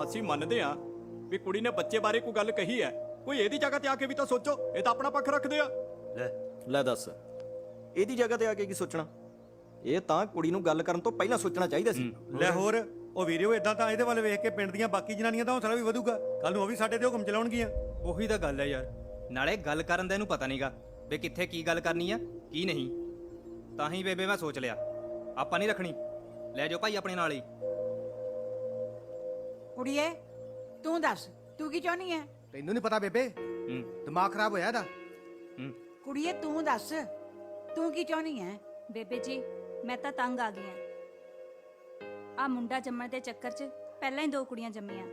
ਅਸੀਂ ਮੰਨਦੇ ਆ ਵੀ ਕੁੜੀ ਨੇ ਬੱਚੇ ਬਾਰੇ ਕੋਈ ਗੱਲ ਕਹੀ ਹੈ, ਕੋਈ ਇਹਦੀ ਜਗ੍ਹਾ ਤੇ ਆ ਕੇ ਵੀ ਤਾਂ ਸੋਚੋ। ਇਹ ਤਾਂ ਆਪਣਾ ਪੱਖ ਰੱਖਦੇ ਆ। ਲੈ ਦੱਸ, ਇਹਦੀ ਜਗ੍ਹਾ ਤੇ ਆ ਕੇ ਕੀ ਸੋਚਣਾ? ਇਹ ਤਾਂ ਕੁੜੀ ਨੂੰ ਗੱਲ ਕਰਨ ਤੋਂ ਪਹਿਲਾਂ ਸੋਚਣਾ ਚਾਹੀਦਾ ਸੀ। ਲੈ ਹੋਰ ਉਹ ਵੀਡੀਓ ਇਦਾਂ ਤਾਂ ਇਹਦੇ ਵੱਲ ਵੇਖ ਕੇ ਪਿੰਡ ਦੀਆਂ ਬਾਕੀ ਜਨਾਨੀਆਂ ਦਾ ਹੌਸਲਾ ਵੀ ਵਧੂਗਾ। ਕੱਲ ਨੂੰ ਉਹ ਵੀ ਸਾਡੇ ਤੇ ਹੁਕਮ ਚਲਾਉਣਗੀਆਂ। ਉਹੀ ਤਾਂ ਗੱਲ ਹੈ ਯਾਰ, ਨਾਲੇ ਗੱਲ ਕਰਨ ਦਾ ਇਹਨੂੰ ਪਤਾ ਨਹੀਂਗਾ ਵੀ ਕਿੱਥੇ ਕੀ ਗੱਲ ਕਰਨੀ ਆ ਕੀ ਨਹੀਂ। ਤਾਂ ਹੀ ਬੇਬੇ ਮੈਂ ਸੋਚ ਲਿਆ ਆਪਾਂ ਨਹੀਂ ਰੱਖਣੀ, ਲੈ ਜਾਓ ਭਾਈ ਆਪਣੇ ਨਾਲ ਹੀ। ਕੁੜੀਏ ਤੂੰ ਦੱਸ, ਤੂੰ ਕੀ ਚਾਹਨੀ ਹੈ? ਤੈਨੂੰ ਨਹੀਂ ਪਤਾ ਬੇਬੇ, ਦਿਮਾਗ ਖਰਾਬ ਹੋਇਆ ਇਹਦਾ। ਕੁੜੀਏ ਤੂੰ ਦੱਸ, ਤੂੰ ਕੀ ਚਾਹਨੀ ਹੈ? ਬੇਬੇ ਜੀ ਮੈਂ ਤਾਂ ਤੰਗ ਆ ਗਈ ਆ ਮੁੰਡਾ ਜੰਮਣ ਦੇ ਚੱਕਰ 'ਚ ਪਹਿਲਾਂ ਹੀ 2 ਕੁੜੀਆਂ ਜੰਮੀਆਂ,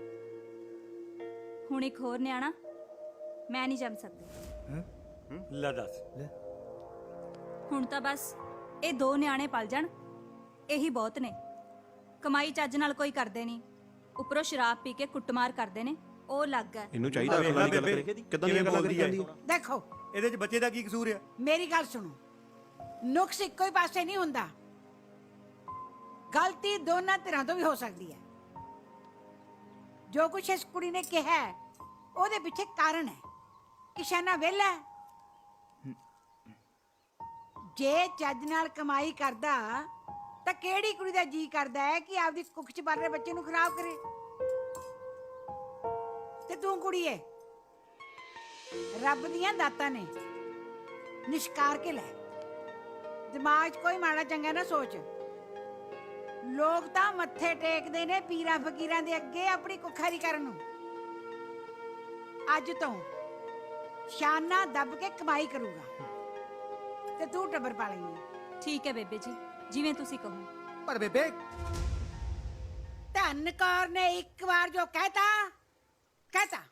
ਹੁਣ ਇੱਕ ਹੋਰ ਨਿਆਣਾ ਮੈਂ ਨਹੀਂ ਜੰਮ ਸਕਦੀ। ਲੈ ਦੱਸ, ਹੁਣ ਤਾਂ ਬਸ ਇਹ 2 ਨਿਆਣੇ ਪਲ ਜਾਣ ਇਹੀ ਬਹੁਤ ਨੇ। ਕਮਾਈ ਚੱਜ ਨਾਲ ਕੋਈ ਕਰਦੇ ਨਹੀਂ, ਉੱਪਰੋਂ ਸ਼ਰਾਬ ਪੀ ਕੇ ਕੁੱਟਮਾਰ ਕਰਦੇ ਨੇ, ਉਹ ਲੱਗ ਹੈ। ਇਹਨੂੰ ਚਾਹੀਦਾ ਅਕਲਾਂ ਦੀ ਗੱਲ ਕਰੇ ਕਿਦਾਂ ਦੀ ਗੱਲਾਂ ਕਰੀ ਜਾਂਦੀ। ਦੇਖੋ ਇਹਦੇ 'ਚ ਬੱਚੇ ਦਾ ਕੀ ਕਸੂਰ ਆ? ਮੇਰੀ ਗੱਲ ਸੁਣੋ, ਨੁਕਸ ਇੱਕੋ ਹੀ ਪਾਸੇ ਨਹੀਂ ਹੁੰਦਾ, ਗਲਤੀ ਦੋਨਾਂ ਧਿਰਾਂ ਤੋਂ ਵੀ ਹੋ ਸਕਦੀ ਹੈ। ਜੋ ਕੁਛ ਇਸ ਕੁੜੀ ਨੇ ਕਿਹਾ ਹੈ, ਉਹਦੇ ਪਿੱਛੇ ਕਾਰਨ ਹੈ। ਕਿਸ਼ਾਨਾ ਵਿਹਲਾ ਹੈ। ਜੇ ਚੱਜ ਨਾਲ ਕਮਾਈ ਕਰਦਾ ਤਾਂ ਕਿਹੜੀ ਕੁੜੀ ਦਾ ਜੀ ਕਰਦਾ ਹੈ ਕਿ ਆਪਦੀ ਕੁੱਖ 'ਚ ਪਲ ਰਹੇ ਬੱਚੇ ਨੂੰ ਖਰਾਬ ਕਰੇ? ਤੇ ਤੂੰ ਕੁੜੀਏ, ਰੱਬ ਦੀਆਂ ਦਾਤਾਂ ਨੇ, ਨਿਸ਼ਕਾਰ ਕੇ ਲੈ। ਦਿਮਾਗ 'ਚ ਕੋਈ ਮਾੜਾ ਚੰਗਾ ਨਾ ਸੋਚ। ਲੋਕ ਤਾਂ ਮੱਥੇ ਟੇਕਦੇ ਨੇ ਪੀਰਾਂ ਫਕੀਰਾਂ ਦੇ ਅੱਗੇ ਆਪਣੀ ਕੁੱਖਾਰੀ ਕਰਨ ਨੂੰ। ਅੱਜ ਤੋਂ ਸ਼ਾਨਾ ਦੱਬ ਕੇ ਕਮਾਈ ਕਰੂਗਾ ਤੇ ਤੂੰ ਟੱਬਰ ਪਾਲੇਂਗੀ। ਠੀਕ ਹੈ ਬੇਬੇ ਜੀ, ਜਿਵੇਂ ਤੁਸੀਂ ਕਹੋ। ਪਰ ਬੇਬੇ ਧੰਨ ਕੌਰ ਨੇ ਇੱਕ ਵਾਰ ਜੋ ਕਹਿਤਾ ਕਹਿਤਾ।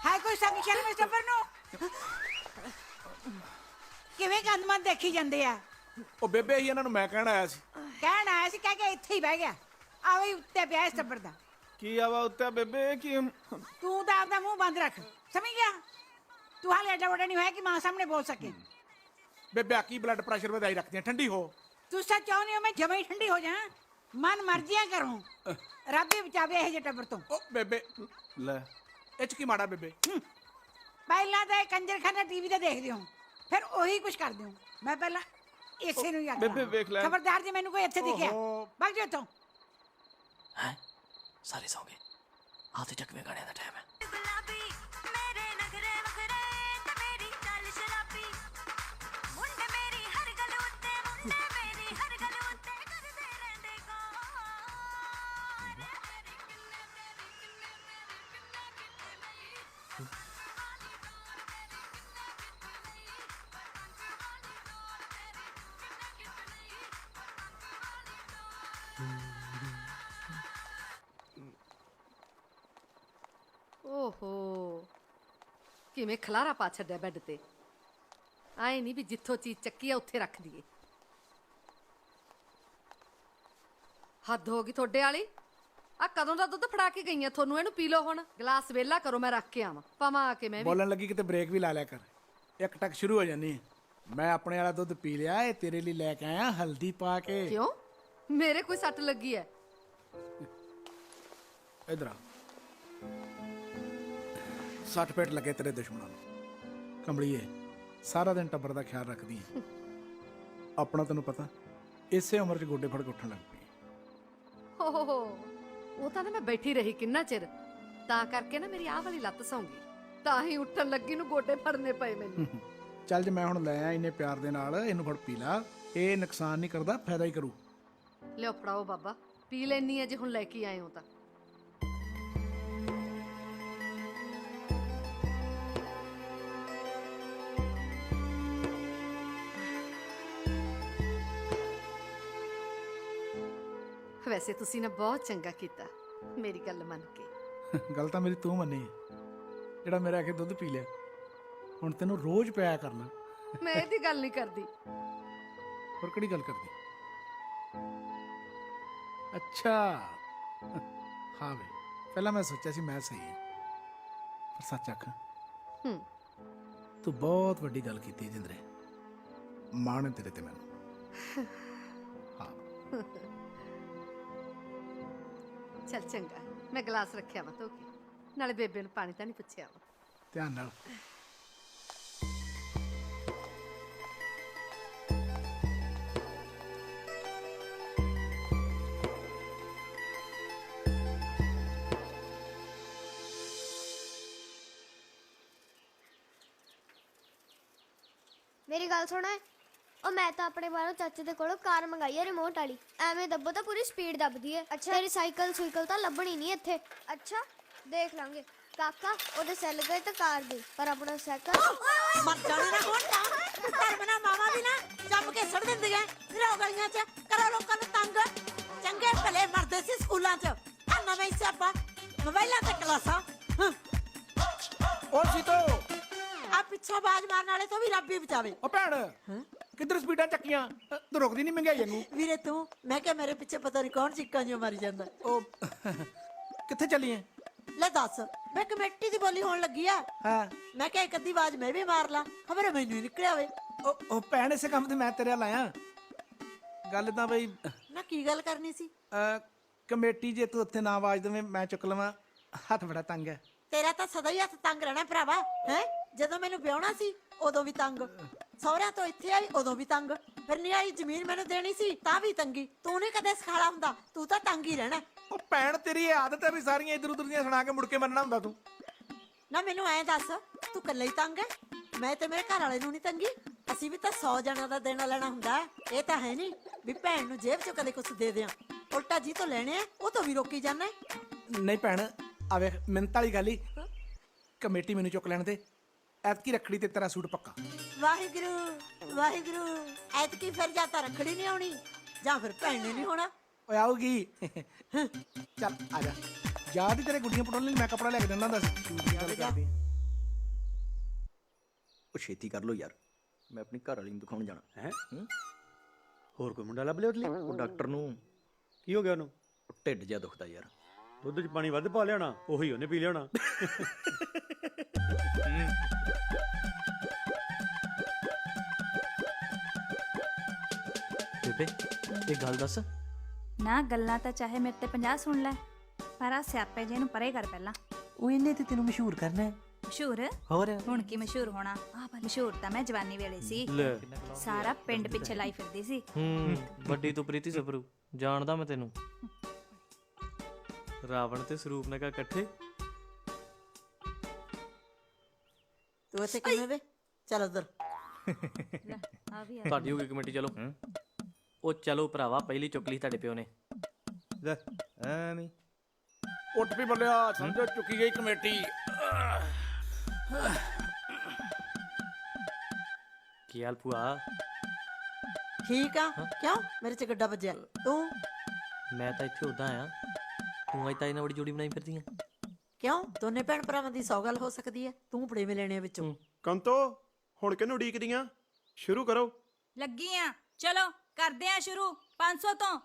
ਹੈ ਕੋਈ ਸੰਗ ਸ਼ਰਮ ਇਸ ਟੱਬਰ ਨੂੰ? ਕਿਵੇਂ ਗੰਦਮੰਦ ਦੇਖੀ ਜਾਂਦੇ ਆ? ਉਹ ਬੇਬੇ ਹੀ ਇਹਨਾਂ ਨੂੰ ਮੈਂ ਕਹਿਣ ਆਇਆ ਸੀ। ਕਹਿਣ ਆਇਆ ਸੀ, ਕਹਿ ਕੇ ਇੱਥੇ ਹੀ ਬਹਿ ਗਿਆ। ਆਵੇ ਉੱਤੇ ਪਿਆ ਇਸ ਟੱਬਰ ਦਾ। ਕੀ ਆਵਾ ਉੱਤੇ ਬੇਬੇ? ਕੀ ਤੂੰ ਤਾਂ ਆਪਦਾ ਮੂੰਹ ਬੰਦ ਰੱਖ, ਸਮਝ ਗਿਆ? ਤੂੰ ਹਾਲੇ ਐਡਾ ਵੱਡਾ ਨਹੀਂ ਹੋਇਆ ਕਿ ਮਾਂ ਸਾਹਮਣੇ ਬੋਲ ਸਕੇ। ਬੇਬੇ ਆਕੀ ਬਲੱਡ ਪ੍ਰੈਸ਼ਰ ਵਧਾਈ ਰੱਖਦੀਆਂ, ਠੰਡੀ ਹੋ। ਤੂੰ ਸੱਚ ਚਾਹੁੰਦੀ ਹੋ ਮੈਂ ਜਮਾਂ ਹੀ ਠੰਡੀ ਹੋ ਜਾ? ਮਨ ਮਰਜ਼ੀਆਂ ਕਰੂੰ, ਰੱਬ ਹੀ ਬਚਾਵੇ ਇਹ ਜਿਹੇ ਟੱਬਰ ਤੋਂ। ਉਹ ਬੇਬੇ ਲੈ, ਇਹ 'ਚ ਕੀ ਮਾੜਾ ਬੇਬੇ? ਪਹਿਲਾਂ ਤਾਂ ਇਹ ਕੰਜਰਖਾਨਾ ਟੀਵੀ ਤੇ ਦੇਖਦੇ ਹੋ, ਫਿਰ ਉਹੀ ਕੁਝ ਕਰਦੇ ਹੋ। ਮੈਂ ਪਹਿਲਾਂ ਇਸੇ ਨੂੰ ਯਾਦ ਬੇਬੇ ਵੇਖ ਲੈ। ਖਬਰਦਾਰ ਜੇ ਮੈਨੂੰ ਕੋਈ ਇੱਥੇ ਦਿਖਿਆ ਭੱਜ ਜਾ ਇੱਥੋਂ। ਹੈ ਸਾਰੇ ਸੌਂ ਗਏ, ਆਹ ਤੇ ਚੱਕਵੇਂ ਗਾਣਿਆਂ ਦਾ ਟਾਈਮ ਹੈ। ਓਹੋ, ਕਿਵੇਂ ਖਲਾਰਾ ਪਾ ਛੱਡਿਆ ਬੈੱਡ ਤੇ। ਆਏ ਨਹੀਂ ਵੀ ਜਿੱਥੋਂ ਚੀਜ਼ ਚੱਕੀ ਆ ਉੱਥੇ ਰੱਖ ਦਈਏ। ਹੱਦ ਹੋ ਗਈ ਤੁਹਾਡੇ ਵਾਲੀ। ਆ ਕਦੋਂ ਦਾ ਦੁੱਧ ਫੜਾ ਕੇ ਗਈਆਂ ਤੁਹਾਨੂੰ? ਇਹਨੂੰ ਪੀ ਲਓ ਹੁਣ। ਗਲਾਸ ਵੇਲਾ ਕਰੋ, ਮੈਂ ਰੱਖ ਕੇ ਆਵਾਂ। ਪਾਵਾਂ ਆ ਕੇ ਮੈਂ ਵੀ। ਬੋਲਣ ਲੱਗੀ ਕਿਤੇ ਬ੍ਰੇਕ ਵੀ ਲਾ ਲਿਆ ਕਰ, ਇੱਕ ਟੱਕ ਸ਼ੁਰੂ ਹੋ ਜਾਨੀ ਹੈ। ਮੈਂ ਆਪਣੇ ਵਾਲਾ ਦੁੱਧ ਪੀ ਲਿਆ, ਇਹ ਤੇਰੇ ਲਈ ਲੈ ਕੇ ਆਇਆ ਹਲਦੀ ਪਾ ਕੇ। ਕਿਉਂ? ਮੇਰੇ ਕੋਈ ਸੱਟ ਲੱਗੀ ਹੈ? ਇਧਰ ਆ। ਸੱਟ ਪੇਟ ਲੱਗੇ ਤੇਰੇ ਦੁਸ਼ਮਣਾਂ ਨੂੰ। ਕਮਲੀਏ, ਸਾਰਾ ਦਿਨ ਟੱਬਰ ਦਾ ਖਿਆਲ ਰੱਖਦੀ ਹੈ। ਆਪਣਾ ਤੈਨੂੰ ਪਤਾ, ਇਸੇ ਉਮਰ 'ਚ ਗੋਡੇ ਫੜ ਕੇ ਉੱਠਣ ਲੱਗ ਪਈ। ਹੋ ਉਹ ਤਾਂ ਨਾ ਮੈਂ ਬੈਠੀ ਰਹੀ ਕਿੰਨਾ ਚਿਰ, ਤਾਂ ਕਰਕੇ ਨਾ ਮੇਰੀ ਆਹ ਵਾਲੀ ਲੱਤ ਸੌਂਗੀ, ਤਾਂ ਹੀ ਉੱਠਣ ਲੱਗੀ ਨੂੰ ਗੋਡੇ ਫੜਨੇ ਪਏ ਮੈਨੂੰ। ਚੱਲ ਜੇ ਮੈਂ ਹੁਣ ਲੈ ਆਇਆ ਇੰਨੇ ਪਿਆਰ ਦੇ ਨਾਲ, ਇਹਨੂੰ ਫੜ ਪੀ ਲਾ। ਇਹ ਨੁਕਸਾਨ ਨਹੀਂ ਕਰਦਾ, ਫਾਇਦਾ ਹੀ ਕਰੂ। ਲਿਓ ਫੜਾਓ ਬਾਬਾ, ਪੀ ਲੈਣੀ ਆ ਜੇ ਹੁਣ ਲੈ ਕੇ ਆਏ ਹੋ ਤਾਂ। ਵੈਸੇ ਤੁਸੀਂ ਨਾ ਬਹੁਤ ਚੰਗਾ ਕੀਤਾ ਮੇਰੀ ਗੱਲ ਮੰਨ ਕੇ। ਗੱਲ ਤਾਂ ਮੇਰੀ ਤੂੰ ਮੰਨੀ ਹੈ, ਜਿਹੜਾ ਮੇਰਾ ਆ ਕੇ ਦੁੱਧ ਪੀ ਲਿਆ। ਹੁਣ ਤੈਨੂੰ ਰੋਜ਼ ਪਿਆਇਆ ਕਰਨਾ। ਮੈਂ ਇਹਦੀ ਗੱਲ ਨਹੀਂ ਕਰਦੀ। ਹੋਰ ਕਿਹੜੀ ਗੱਲ ਕਰਦੀ? ਅੱਛਾ, ਹਾਂ ਵੇ, ਪਹਿਲਾਂ ਮੈਂ ਸੋਚਿਆ ਸੀ ਮੈਂ ਸਹੀ ਹਾਂ, ਪਰ ਸੱਚ ਆਖਾਂ, ਹੂੰ ਤੂੰ ਬਹੁਤ ਵੱਡੀ ਗੱਲ ਕੀਤੀ ਜਿੰਦਰੇ। ਮਾਣ ਹੈ ਤੇਰੇ ਤੇ ਮੈਨੂੰ। ਹਾਂ, ਚੱਲ ਚੰਗਾ, ਮੈਂ ਗਲਾਸ ਰੱਖਿਆ ਵਾ ਧੋ ਕੇ, ਨਾਲੇ ਬੇਬੇ ਨੂੰ ਪਾਣੀ ਤਾਂ ਨਹੀਂ ਪੁੱਛਿਆ ਵਾ। ਧਿਆਨ ਨਾਲ। ਮੇਰੀ ਗੱਲ ਸੁਣ ਓਏ। ਉਹ ਮੈਂ ਤਾਂ ਆਪਣੇ ਬਾਹਰੋਂ ਚਾਚੇ ਦੇ ਕੋਲੋਂ ਕਾਰ ਮੰਗਾਈ ਹੈ ਰਿਮੋਟ ਵਾਲੀ। ਐਵੇਂ ਦੱਬੋ ਤਾਂ ਪੂਰੀ ਸਪੀਡ ਦੱਬਦੀ ਹੈ। ਤੇਰੀ ਸਾਈਕਲ ਤਾਂ ਲੱਭਣੀ ਨਹੀਂ ਇੱਥੇ। ਅੱਛਾ, ਦੇਖ ਲਾਂਗੇ। ਕਾਕਾ ਉਹਦੇ ਸੈੱਲ ਗਏ ਤਾਂ ਕਾਰ ਦੇ, ਪਰ ਆਪਣਾ ਸਾਈਕਲ ਮਰ ਜਾਣੇ ਨਾ ਹੋਣ ਤਾਂ ਧਰਮ ਨਾ ਮਾਵਾ ਵੀ ਨਾ ਜੰਮ ਕੇ ਸੜ ਦਿੰਦੀਆਂ ਰੋ ਗਲੀਆਂ 'ਚ, ਕਰੋ ਲੋਕਾਂ ਨੂੰ ਤੰਗ। ਚੰਗੇ ਭਲੇ ਮਰਦੇ ਸੀ ਸਕੂਲਾਂ 'ਚ, ਆ ਨਵੇਂ ਸਿਆਪਾ ਮੋਬਾਈਲਾਂ ਤੇ ਕਲਾਸਾਂ। ਓ ਸੀਤੋ, ਆ ਪਿੱਛੋਂ ਬਾਜ ਮਾਰਨ ਵਾਲੇ ਤੋਂ ਵੀ ਰੱਬ ਹੀ ਬਚਾਵੇ। ਓ ਭੈਣ, ਕਿੱਧਰ ਸਪੀਡਾਂ ਚੱਕੀਆਂ? ਤੂੰ ਰੁਕਦੀ ਨਹੀਂ ਮਹਿੰਗਾਈ ਨੂੰ। ਵੀਰੇ ਤੂੰ, ਮੈਂ ਕਿਹਾ ਮੇਰੇ ਪਿੱਛੇ ਪਤਾ ਨਹੀਂ ਕੌਣ ਚਿੱਕਾਂ ਜਿਹਾ ਮਾਰੀ ਜਾਂਦਾ। ਉਹ ਕਿੱਥੇ ਚੱਲੀਏ? ਲੈ ਦੱਸ, ਮੈਂ ਕਮੇਟੀ ਦੀ ਬੋਲੀ ਹੋਣ ਲੱਗੀ ਆ। ਹਾਂ, ਮੈਂ ਕਿਹਾ ਇੱਕ ਅੱਧੀ ਆਵਾਜ਼ ਮੈਂ ਵੀ ਮਾਰ ਲਾਂ, ਖਬਰ ਮੈਨੂੰ ਹੀ ਨਿਕਲਿਆ ਵੇ। ਉਹ ਭੈਣ, ਇਸੇ ਕੰਮ ਤੇ ਮੈਂ ਤੇਰੇ ਨਾਲ ਆਇਆ। ਗੱਲ ਤਾਂ ਬਈ, ਨਾ ਕੀ ਗੱਲ ਕਰਨੀ ਸੀ? ਕਮੇਟੀ ਜੇ ਤੂੰ ਉੱਥੇ ਨਾ ਆਵਾਜ਼ ਦੇਵੇਂ ਮੈਂ ਚੁੱਕ ਲਵਾਂ, ਹੱਥ ਬੜਾ ਤੰਗ ਹੈ। ਤੇਰਾ ਤਾਂ ਸਦਾ ਹੀ ਹੱਥ ਤੰਗ ਰਹਿਣਾ ਭਰਾਵਾ। ਹੈ ਜਦੋਂ ਮੈਨੂੰ ਵਿਆਹਣਾ ਸੀ ਉਦੋਂ ਵੀ ਤੰਗ, ਸਹੁਰਿਆਂ ਤੋਂ ਇੱਥੇ ਆਈ ਉਦੋਂ ਵੀ ਤੰਗ, ਫਿਰ ਨਿਆਈ ਜ਼ਮੀਨ ਮੈਨੂੰ ਦੇਣੀ ਸੀ ਤਾਂ ਵੀ ਤੰਗੀ। ਤੂੰ ਨਹੀਂ ਕਦੇ ਸਖਾਲਾ ਹੁੰਦਾ, ਤੂੰ ਤਾਂ ਤੰਗ ਹੀ ਰਹਿਣਾ। ਉਹ ਭੈਣ, ਤੇਰੀ ਇਹ ਆਦਤ ਹੈ ਵੀ ਸਾਰੀਆਂ ਇਧਰ ਉਧਰ ਦੀਆਂ ਸੁਣਾ ਕੇ ਮੁੜ ਕੇ ਮੰਨਣਾ ਹੁੰਦਾ ਤੂੰ। ਨਾ ਮੈਨੂੰ ਐਂ ਦੱਸ, ਤੂੰ ਇਕੱਲਾ ਹੀ ਤੰਗ ਹੈ? ਮੈਂ ਤੇ ਮੇਰੇ ਘਰ ਵਾਲੇ ਨੂੰ ਨਹੀਂ ਤੰਗੀ? ਅਸੀਂ ਵੀ ਤਾਂ 100 ਜਣਾਂ ਦਾ ਦੇਣਾ ਲੈਣਾ ਹੁੰਦਾ। ਇਹ ਤਾਂ ਹੈ ਨਹੀਂ ਵੀ ਭੈਣ ਨੂੰ ਜੇਬ 'ਚੋਂ ਕਦੇ ਕੁਛ ਦੇ ਦਿਆਂ। ਉਲਟਾ ਜੀ ਤੋਂ ਲੈਣੇ ਆ ਉਹ ਤੋਂ ਵੀ ਰੋਕੀ ਜਾਂਦਾ। ਨਹੀਂ ਭੈਣ, ਆ ਵੇਖ, ਮਿੰਤ ਵਾਲੀ ਗੱਲ ਹੀ, ਕਮੇਟੀ ਮੈਨੂੰ ਚੁੱਕ ਲੈਣ ਦੇ। ਐਤਕੀ ਰੱਖੜੀ ਤੇ ਤੇਰਾ ਸੂਟ ਪੱਕਾ। ਵਾਹਿਗੁਰੂ ਵਾਹਿਗੁਰੂ, ਐਤਕੀ ਫਿਰ ਜਾਂ ਤਾਂ ਰੱਖੜੀ ਨਹੀਂ ਆਉਣੀ ਜਾਂ ਫਿਰ ਭੈਣ ਨੇ ਨਹੀਂ ਹੋਣਾ। ਓਏ ਆਊਗੀ। ਚੱਲ ਆ ਜਾ, ਯਾਦ ਹੀ ਤੇਰੇ ਗੁੱਡੀਆਂ ਪਟੋਲ ਲਈ ਮੈਂ ਕੱਪੜਾ ਲੈ ਕੇ ਦਿੰਦਾ ਹੁੰਦਾ ਸੀ। ਸੂਟ ਦੀ ਗੱਲ ਕਰਦੀ। ਉਹ ਛੇਤੀ ਕਰ ਲੋ ਯਾਰ, ਮੈਂ ਆਪਣੀ ਘਰ ਵਾਲੀ ਨੂੰ ਦਿਖਾਉਣ ਜਾਣਾ ਹੈ ਹੋਰ ਕੋਈ ਮੁੰਡਾ ਲੱਭ ਲਿਆ ਉਹਦੇ ਲਈ? ਉਹ ਡਾਕਟਰ ਨੂੰ ਕੀ ਹੋ ਗਿਆ ਉਹਨੂੰ? ਉਹ ਢਿੱਡ ਜਿਹਾ ਦੁਖਦਾ ਯਾਰ। ਦੁੱਧ 'ਚ ਪਾਣੀ ਵੱਧ ਪਾ ਲਿਆਣਾ, ਉਹੀ ਉਹਨੇ ਪੀ ਲਿਆਣਾ। ਬੇਬੇ, ਇਹ ਗੱਲ ਦੱਸ। ਨਾ ਗੱਲਾਂ ਤਾਂ ਚਾਹੇ ਮੇਰੇ ਤੇ 50 ਸੁਣ ਲੈ, ਪਰ ਆ ਸਿਆਪੇ ਜੇ ਨੂੰ ਪਰੇ ਕਰ ਪਹਿਲਾਂ। ਉਹ ਇਹਨੇ ਤੇ ਤੈਨੂੰ ਮਸ਼ਹੂਰ ਕਰਨਾ ਹੈ। ਮਸ਼ਹੂਰ ਹੋਰ ਹੁਣ ਕੀ ਮਸ਼ਹੂਰ ਹੋਣਾ? ਮਸ਼ਹੂਰ ਤਾਂ ਮੈਂ ਜਵਾਨੀ ਵੇਲੇ ਸੀ, ਲੈ। ਸਾਰਾ ਪਿੰਡ ਪਿੱਛੇ ਲਾਈ ਫਿਰਦੀ ਸੀ। ਵੱਡੀ ਤੋਂ ਪ੍ਰੀਤੀ ਸਬਰੂ, ਜਾਣਦਾ ਮੈਂ ਤੈਨੂੰ। ਰਾਵਣ ਤੇ ਸਰੂਪਨਖਾ ਇਕੱਠੇ। ਤੂੰ ਇੱਥੇ ਕਿਵੇਂ ਵੇ? ਚੱਲ ਉਧਰ। ਲੈ ਆ ਵੀ ਆ। ਤੁਹਾਡੀ ਹੋ ਗਈ ਕਮੇਟੀ, ਚਲੋ। ਉਹ ਚਲੋ ਭਰਾਵਾ, ਪਹਿਲੀ ਚੁੱਕ ਲਈ ਤੁਹਾਡੇ ਪਿਓ ਨੇ। ਲੈ ਐਵੇਂ ਉੱਠ ਵੀ ਬੱਲਿਆ, ਸਮਝੋ ਚੁੱਕੀ ਗਈ ਕਮੇਟੀ। ਕੀ ਹਾਲ ਭੂਆ? ਠੀਕ ਆ। ਕਿਉਂ ਮੇਰੇ 'ਚ ਗੱਡਾ ਵੱਜਿਆ? ਤੂੰ ਮੈਂ ਤਾਂ ਇੱਥੇ ਉਦਾਂ ਆਇਆ, ਤੂੰ ਅੱਜ ਤਾਂ ਇਹਨਾਂ ਬੜੀ ਜੋੜੀ ਬਣਾਈ ਫਿਰਦੀ ਆ। ਕਿਉਂ? ਦੋਨੇ ਭੈਣ ਭਰਾਵਾਂ ਦੀ 100 ਗੱਲ ਹੋ ਸਕਦੀ ਹੈ। ਤੂੰ ਬੜੇਵੇਂ ਲੈਣੇ ਵਿੱਚੋਂ। ਕੰਤੋ, ਹੁਣ ਕਿਹਨੂੰ ਉਡੀਕਦੀਆਂ? ਸ਼ੁਰੂ ਕਰੋ। ਲੱਗੀ ਆ, ਚਲੋ ਕਰਦੇ ਆ ਸ਼ੁਰੂ। 500 ਤੋਂ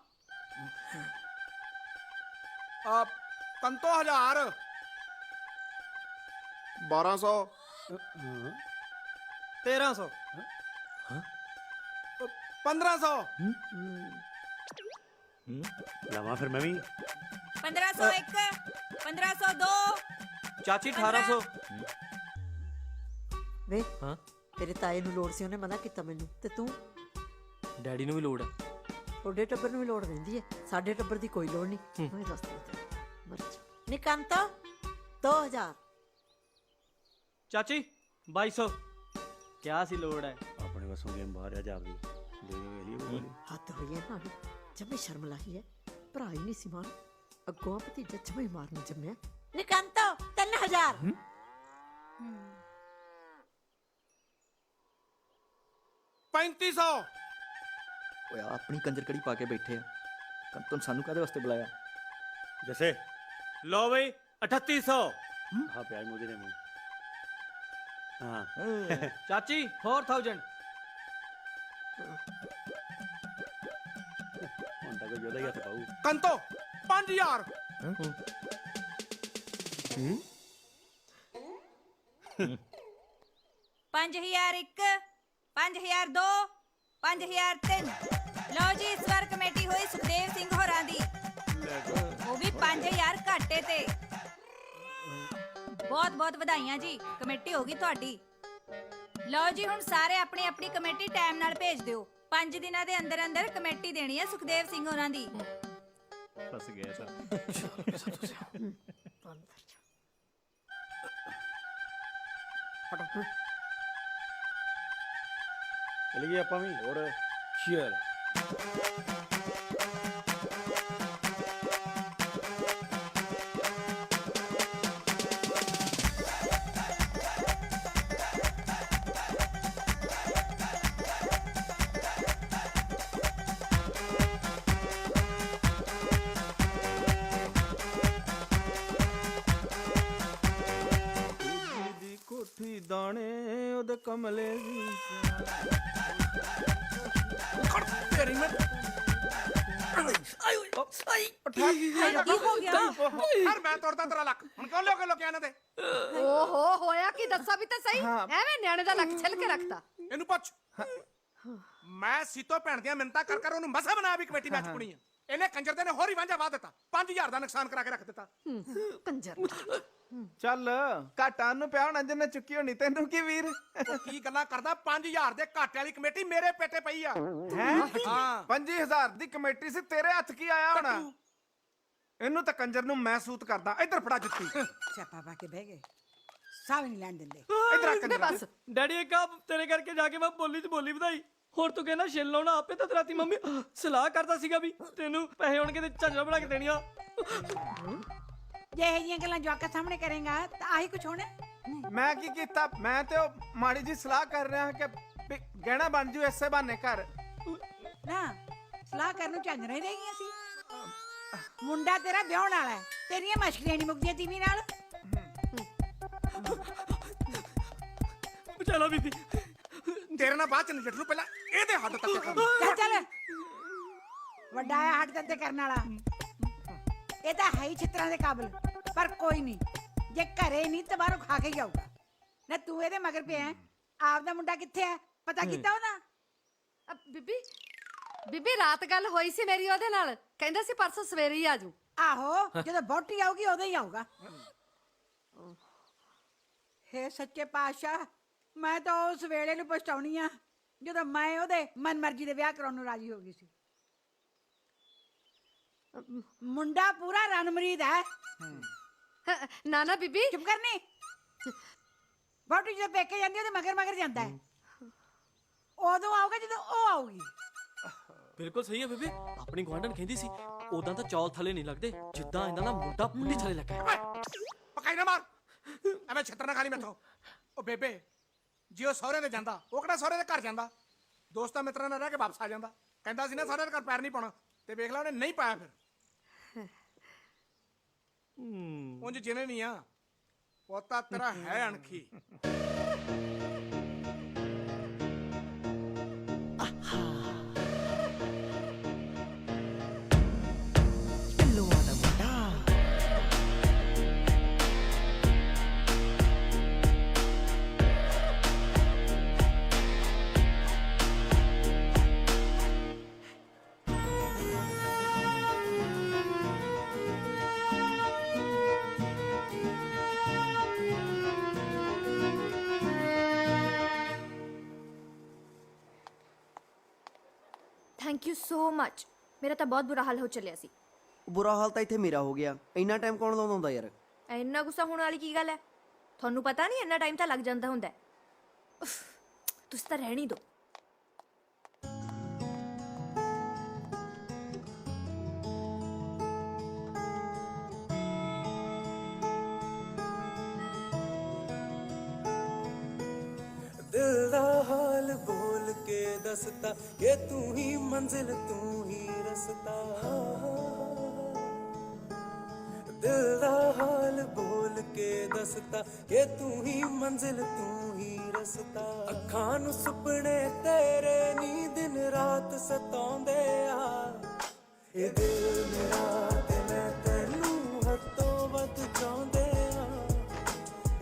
ਕੰਤੋ 1000, 1200, 1300 1500। ਲਵਾਂ ਫਿਰ ਮੈਂ ਵੀ। 1501 1502 ਚਾਚੀ 1800 ਵੇ ਹਾਂ ਤੇਰੇ ਤਾਏ ਨੂੰ ਲੋੜ ਸੀ, ਉਹਨੇ ਮਨਾ ਕੀਤਾ ਮੈਨੂੰ, ਤੇ ਤੂੰ? ਡੈਡੀ ਨੂੰ ਵੀ ਲੋੜ ਹੈ। ਤੁਹਾਡੇ ਟੱਬਰ ਨੂੰ ਵੀ ਲੋੜ ਰਹਿੰਦੀ ਹੈ, ਸਾਡੇ ਟੱਬਰ ਦੀ ਕੋਈ ਲੋੜ ਨਹੀਂ। ਮੈਂ ਦੱਸ ਮਰਜ਼ੀ ਨਿਕੰਤ 2000। ਚਾਚੀ 2200 ਕਿਆ ਸੀ ਲੋੜ ਹੈ? ਆਪਣੇ ਵਸੋਂ ਗੇਮ ਬਾਹਰ ਆ ਜਾਵਦੀ ਦੇ ਵੇਲੀ ਹੱਥ ਹੋਈ ਹੈ ਨਾ, ਜਮੇ ਸ਼ਰਮ ਲਾਹੀ ਹੈ। ਭਰਾ ਹੀ ਨਹੀਂ ਸੀ ਮਾਰ, ਅੱਗੋਂ ਭਤੀਜਾ ਜਮੇ ਮਾਰਨ ਜੰਮਿਆ। ਨਿਕੰਤ 3000। 3500। ਓਏ ਆਹ ਆਪਣੀ ਕੰਜਰਕੜੀ ਪਾ ਕੇ ਬੈਠੇ ਆ, ਕੰਤੋਂ ਸਾਨੂੰ ਕਾਹਦੇ ਵਾਸਤੇ ਬੁਲਾਇਆ? ਜੱਸੇ ਲੋ ਬਈ 3800 ਆ ਪਿਆ ਮੋਦੇ ਦੇ ਮੂੰਹ। ਹਾਂ ਚਾਚੀ 4000 ਹੁਣ ਤਾਂ ਕੋਈ ਉਹਦਾ ਹੀ ਹੱਥ ਪਾਊ। ਕੰਤੋ 5000। 5001 5002 5003। ਲਓ ਜੀ, ਇਸ ਵਾਰ ਕਮੇਟੀ ਹੋਈ ਸੁਖਦੇਵ ਸਿੰਘ ਹੋਰਾਂ ਦੀ, ਉਹ ਵੀ 5000 ਘਾਟੇ ਤੇ। ਬਹੁਤ ਬਹੁਤ ਵਧਾਈਆਂ ਜੀ, ਕਮੇਟੀ ਹੋ ਗਈ ਤੁਹਾਡੀ। ਲਓ ਜੀ, ਹੁਣ ਸਾਰੇ ਆਪਣੀ ਆਪਣੀ ਕਮੇਟੀ ਟਾਈਮ ਨਾਲ ਭੇਜ ਦਿਓ। 5 ਦਿਨਾਂ ਦੇ ਅੰਦਰ ਅੰਦਰ ਕਮੇਟੀ ਦੇਣੀ ਹੈ ਸੁਖਦੇਵ ਸਿੰਘ ਹੋਰਾਂ ਦੀ। ਫਸ ਗਿਆ ਸਰ। ਚਲੀਏ ਆਪਾਂ ਵੀ। ਹੋਰ ਚਲ ਦੀ ਕੋਠੀ ਦਾਣੇ ਉਹਦੇ ਕਮਲੇ ਦੀ ਤੇਰੀ ਮੈਂ ਕੀ ਹੋ ਗਿਆ? ਹਰ ਮੈਂ ਤੋੜਦਾ ਤੇਰਾ ਲੱਕ, ਹੁਣ ਕਿਉਂ ਲੋਕਿਆ ਇਹਨਾਂ ਦੇ? ਓਹੋ, ਹੋਇਆ ਕੀ ਦੱਸਾਂ ਵੀ ਤਾਂ ਸਹੀ। ਐਵੇਂ ਨਿਆਣੇ ਦਾ ਲੱਕ ਛਿਲ ਕੇ ਰੱਖਤਾ। ਇਹਨੂੰ ਪੁੱਛ। ਮੈਂ ਸੀਤੋ ਭੈਣ ਦੀਆਂ ਮਿੰਤਾ ਕਰ ਕਰ ਉਹਨੂੰ ਮਸਾ ਬਣਾ ਵੀ ਕਮੇਟੀ ਵਿੱਚ ਚੁਣੀ ਆ। ਇਹਨੇ ਕੰਜਰ ਦੇ ਨੇ ਹੋਰ ਹੀ ਵਾਂਝਾ ਵਾ ਦਿੱਤਾ, 5000 ਦਾ ਨੁਕਸਾਨ ਕਰਾ ਕੇ ਰੱਖ ਦਿੱਤਾ। ਕੰਜਰ। ਚੱਲ ਘਾਟਾਂ ਨੂੰ ਪਿਆ ਹੋਣਾ ਜਿੰਨੇ ਚੁੱਕੀ ਹੋਣੀ, ਤੈਨੂੰ ਕੀ ਵੀਰ? ਉਹ ਕੀ ਗੱਲਾਂ ਕਰਦਾ? 5000 ਦੇ ਘਾਟੇ ਵਾਲੀ ਕਮੇਟੀ ਮੇਰੇ ਪੇਟੇ ਪਈ ਆ। ਹੈ ਹਾਂ 5000 ਦੀ ਕਮੇਟੀ ਸੀ, ਤੇਰੇ ਹੱਥ ਕੀ ਆਇਆ ਹੋਣਾ? ਇਹਨੂੰ ਤਾਂ ਕੰਜਰ ਨੂੰ ਮੈਂ ਸੂਤ ਕਰਦਾ। ਇੱਧਰ ਫੜਾ ਜੁੱਤੀ। ਸਿਆਪਾ ਪਾ ਕੇ ਬਹਿ ਗਏ, ਸਾਹ ਵੀ ਨਹੀਂ ਲੈਣ ਦਿੰਦੇ। ਇੱਧਰ ਆ ਬਸ ਕੰਜਰ। ਡੈਡੀ ਇੱਕ ਆ ਤੇਰੇ ਕਰਕੇ ਜਾ ਕੇ ਮੈਂ ਬੋਲੀ ਚ ਬੋਲੀ ਵਧਾਈ। ਹੋਰ ਤੂੰ ਕਹਿੰਦਾ ਛਿੱਲ ਲਾਉਣਾ ਆਪੇ ਤਾਂ ਰਾਤੀ ਮੰਮੀ ਸਲਾਹ ਕਰਦਾ ਸੀਗਾ ਵੀ ਤੈਨੂੰ ਪੈਸੇ ਹੋਣਗੇ ਤੇ ਝਾਂਜਰਾ ਬਣਾ ਕੇ ਦੇਣੀਆਂ। ਜੇ ਇਹ ਜਿਹੀਆਂ ਗੱਲਾਂ ਜਵਾਕਾਂ ਸਾਹਮਣੇ ਕਰੇਗਾ ਤਾਂ ਆਹੀ ਕੁਛ ਹੋਣਾ। ਮੈਂ ਕੀ ਕੀਤਾ? ਮੈਂ ਤੇ ਉਹ ਮਾੜੀ ਜੀ ਸਲਾਹ ਕਰ ਰਿਹਾ ਕਿ ਵੀ ਗਹਿਣਾ ਬਣ ਜੂ ਇਸੇ ਬਹਾਨੇ ਘਰ। ਨਾ ਸਲਾਹ ਕਰਨ ਨੂੰ ਝਾਂਜਰਾਂ ਹੀ ਰਹਿ ਗਈਆਂ ਸੀ। ਮੁੰਡਾ ਤੇਰਾ ਵਿਆਹਣ ਵਾਲਾ ਹੈ, ਤੇਰੀਆਂ ਮਸ਼ਕਰੀਆਂ ਨਹੀਂ ਮੁੱਕਦੀਆਂ ਤੀਵੀਂ ਨਾਲ। ਚਲੋ ਬੀਬੀ ਤੇਰੇ ਨਾਲ ਬਾਅਦ ਚ ਨਜਿੱਠ ਲੂ, ਪਹਿਲਾਂ ਇਹਦੇ ਹੱਥ ਤੱਕ ਕਰ। ਚੱਲ ਚੱਲ, ਵੱਡਾ ਆ ਹੱਟ ਦੰਦੇ ਕਰਨ ਵਾਲਾ। ਇਹ ਤਾਂ ਹੈ ਹੀ ਛਿੱਤਰਾਂ ਦੇ ਕਾਬਲ, ਪਰ ਕੋਈ ਨਹੀਂ, ਜੇ ਘਰੇ ਨਹੀਂ ਤਾਂ ਬਾਹਰੋਂ ਖਾ ਕੇ ਹੀ ਜਾਊਗਾ। ਨਾ ਤੂੰ ਇਹਦੇ ਮਗਰ ਪਿਆ, ਆਪਦਾ ਮੁੰਡਾ ਕਿੱਥੇ ਹੈ? ਪਤਾ ਕੀਤਾ ਉਹਦਾ? ਬੀਬੀ ਰਾਤ ਗੱਲ ਹੋਈ ਸੀ ਮੇਰੀ ਉਹਦੇ ਨਾਲ, ਕਹਿੰਦਾ ਸੀ ਪਰਸੋਂ ਸਵੇਰੇ ਹੀ ਆਜੂ। ਆਹੋ, ਜਦੋਂ ਬੋਟੀ ਆਊਗੀ ਉਦੋਂ ਹੀ ਆਊਗਾ। ਹੇ ਸੱਚੇ ਪਾਤਸ਼ਾਹ, ਮੈਂ ਤਾਂ ਉਸ ਵੇਲੇ ਨੂੰ ਪਛਤਾਉਣੀ ਆ ਜਦੋਂ ਮੈਂ ਉਹਦੇ ਮਨਮਰਜ਼ੀ ਦੇ ਵਿਆਹ ਕਰਾਉਣ ਨੂੰ ਰਾਜੀ ਹੋ ਗਈ ਸੀ। ਮੁੰਡਾ ਪੂਰਾ ਰਣਮਰੀਦ ਹੈ। ਨਾ ਨਾ ਬੀਬੀ ਚੁੱਪ ਕਰਨੀ। ਬੋਟੀ ਜਦੋਂ ਪੇਕੇ ਜਾਂਦੀ ਉਹਦੇ ਮਗਰ ਮਗਰ ਜਾਂਦਾ ਹੈ। ਉਦੋਂ ਆਊਗਾ ਜਦੋਂ ਉਹ ਆਊਗੀ। ਬਿਲਕੁਲ ਸਹੀ ਹੈ ਬੇਬੇ। ਆਪਣੀ ਗਵਾਂਢਣ ਕਹਿੰਦੀ ਸੀ ਉਦਾਂ ਤਾਂ ਚੌਲ ਥੱਲੇ ਨਹੀਂ ਲੱਗਦੇ ਜਿੱਦਾਂ ਇਹਨਾਂ ਦਾ ਮੁੰਡਾ ਬੁੱਢੀ ਥੱਲੇ ਲੱਗਾ। ਪਕਾਈ ਨਾ ਮਾਰ, ਐਵੇਂ ਛੱਤਰ ਨਾ ਖਾਲੀ ਮੈਥੋਂ। ਉਹ ਬੇਬੇ, ਜੇ ਉਹ ਸਹੁਰੇ ਦੇ ਜਾਂਦਾ, ਉਹ ਕਿਹੜਾ ਸਹੁਰੇ ਦੇ ਘਰ ਜਾਂਦਾ? ਦੋਸਤਾਂ ਮਿੱਤਰਾਂ ਨਾਲ ਰਹਿ ਕੇ ਵਾਪਸ ਆ ਜਾਂਦਾ। ਕਹਿੰਦਾ ਸੀ ਨਾ ਸਹੁਰੇ ਦੇ ਘਰ ਪੈਰ ਨਹੀਂ ਪਾਉਣਾ, ਤੇ ਵੇਖ ਲੈ ਉਹਨੇ ਨਹੀਂ ਪਾਇਆ। ਫਿਰ ਉਂਝ ਜਿਵੇਂ ਵੀ ਆ, ਪੋਤਾ ਤੇਰਾ ਹੈ ਅਣਖੀ। Thank you so much. ਮੇਰਾ ਤਾਂ ਬਹੁਤ ਬੁਰਾ ਹਾਲ ਹੋ ਚੱਲਿਆ ਸੀ। ਬੁਰਾ ਹਾਲ ਤਾਂ ਇੱਥੇ ਮੇਰਾ ਹੋ ਗਿਆ। ਇੰਨਾ ਟਾਈਮ ਕੌਣ ਲਾਉਂਦਾ ਹੁੰਦਾ ਯਾਰ? ਇੰਨਾ ਗੁੱਸਾ ਹੋਣ ਵਾਲੀ ਕੀ ਗੱਲ ਹੈ? ਤੁਹਾਨੂੰ ਪਤਾ ਨਹੀਂ ਇੰਨਾ ਟਾਈਮ ਤਾਂ ਲੱਗ ਜਾਂਦਾ ਹੁੰਦਾ ਹੈ। ਉਫ਼, ਤੁਸੀਂ ਤਾਂ ਰਹਿਣ ਹੀ ਦਿਓ। दिल दा हाल बोल के दसता ये तू ही मंजिल तू ही रसता। दिल दा हाल बोल के दसता ये तू ही मंजिल तू ही रसता। अखां नू सुपने तेरे नी दिन रात सताउंदे आ। ये दिल मेरा ते मैं तैनू हत्तों वध चाहुंदे आ।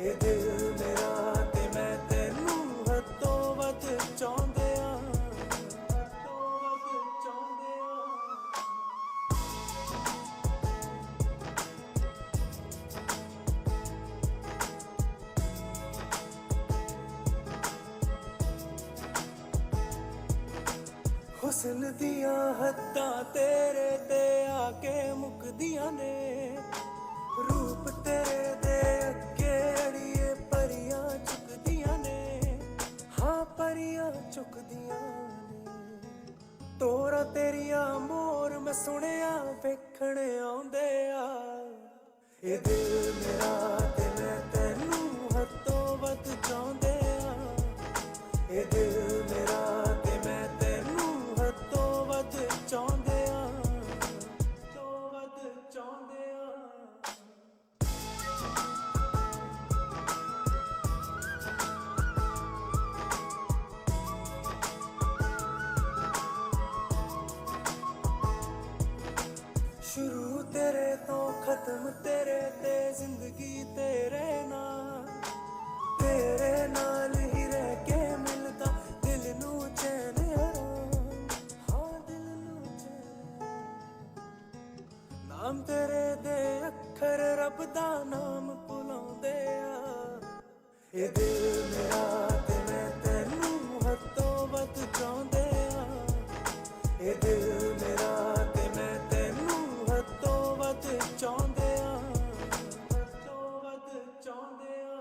ये दिल मेरा ते मैं तैनू हत्तों वध चाहुंदे आ। हत्तों वध चाहुंदे आ। हुस्न दिया हद्दां तेरे ते आके मुकदियां ने। रूप तेरे दे अगे अड़िए परियां चुकदियां ने। हाँ परियां चुकदियां ने। तोरा तेरिया मोर मैं सुनिया वेखण आउंदे आ। ये दिल मेरा ते मैं तैनू हत्तों वध चाहुंदे आ। ये दिल मेरा ते मैं तैनू हत्तों वध चाहुंदे आ। हत्तों वध चाहुंदे आ। शुरू तेरे तो खत्म तेरे ते जिंदगी तेरे नाल। तेरे नाल ही रह के मिलदा दिल नू चैन आराम। हाँ दिल नू चैन। नाम तेरे दे अखर रब दा नाम भुलाउंदे आ। ये दिल मेरा ते मैं तैनू हत्तों वध चाहुंदे आ। ये दिल मेरा ते मैं तैनू हत्तों वध चाहुंदे आ। हत्तों वध चाहुंदे आ।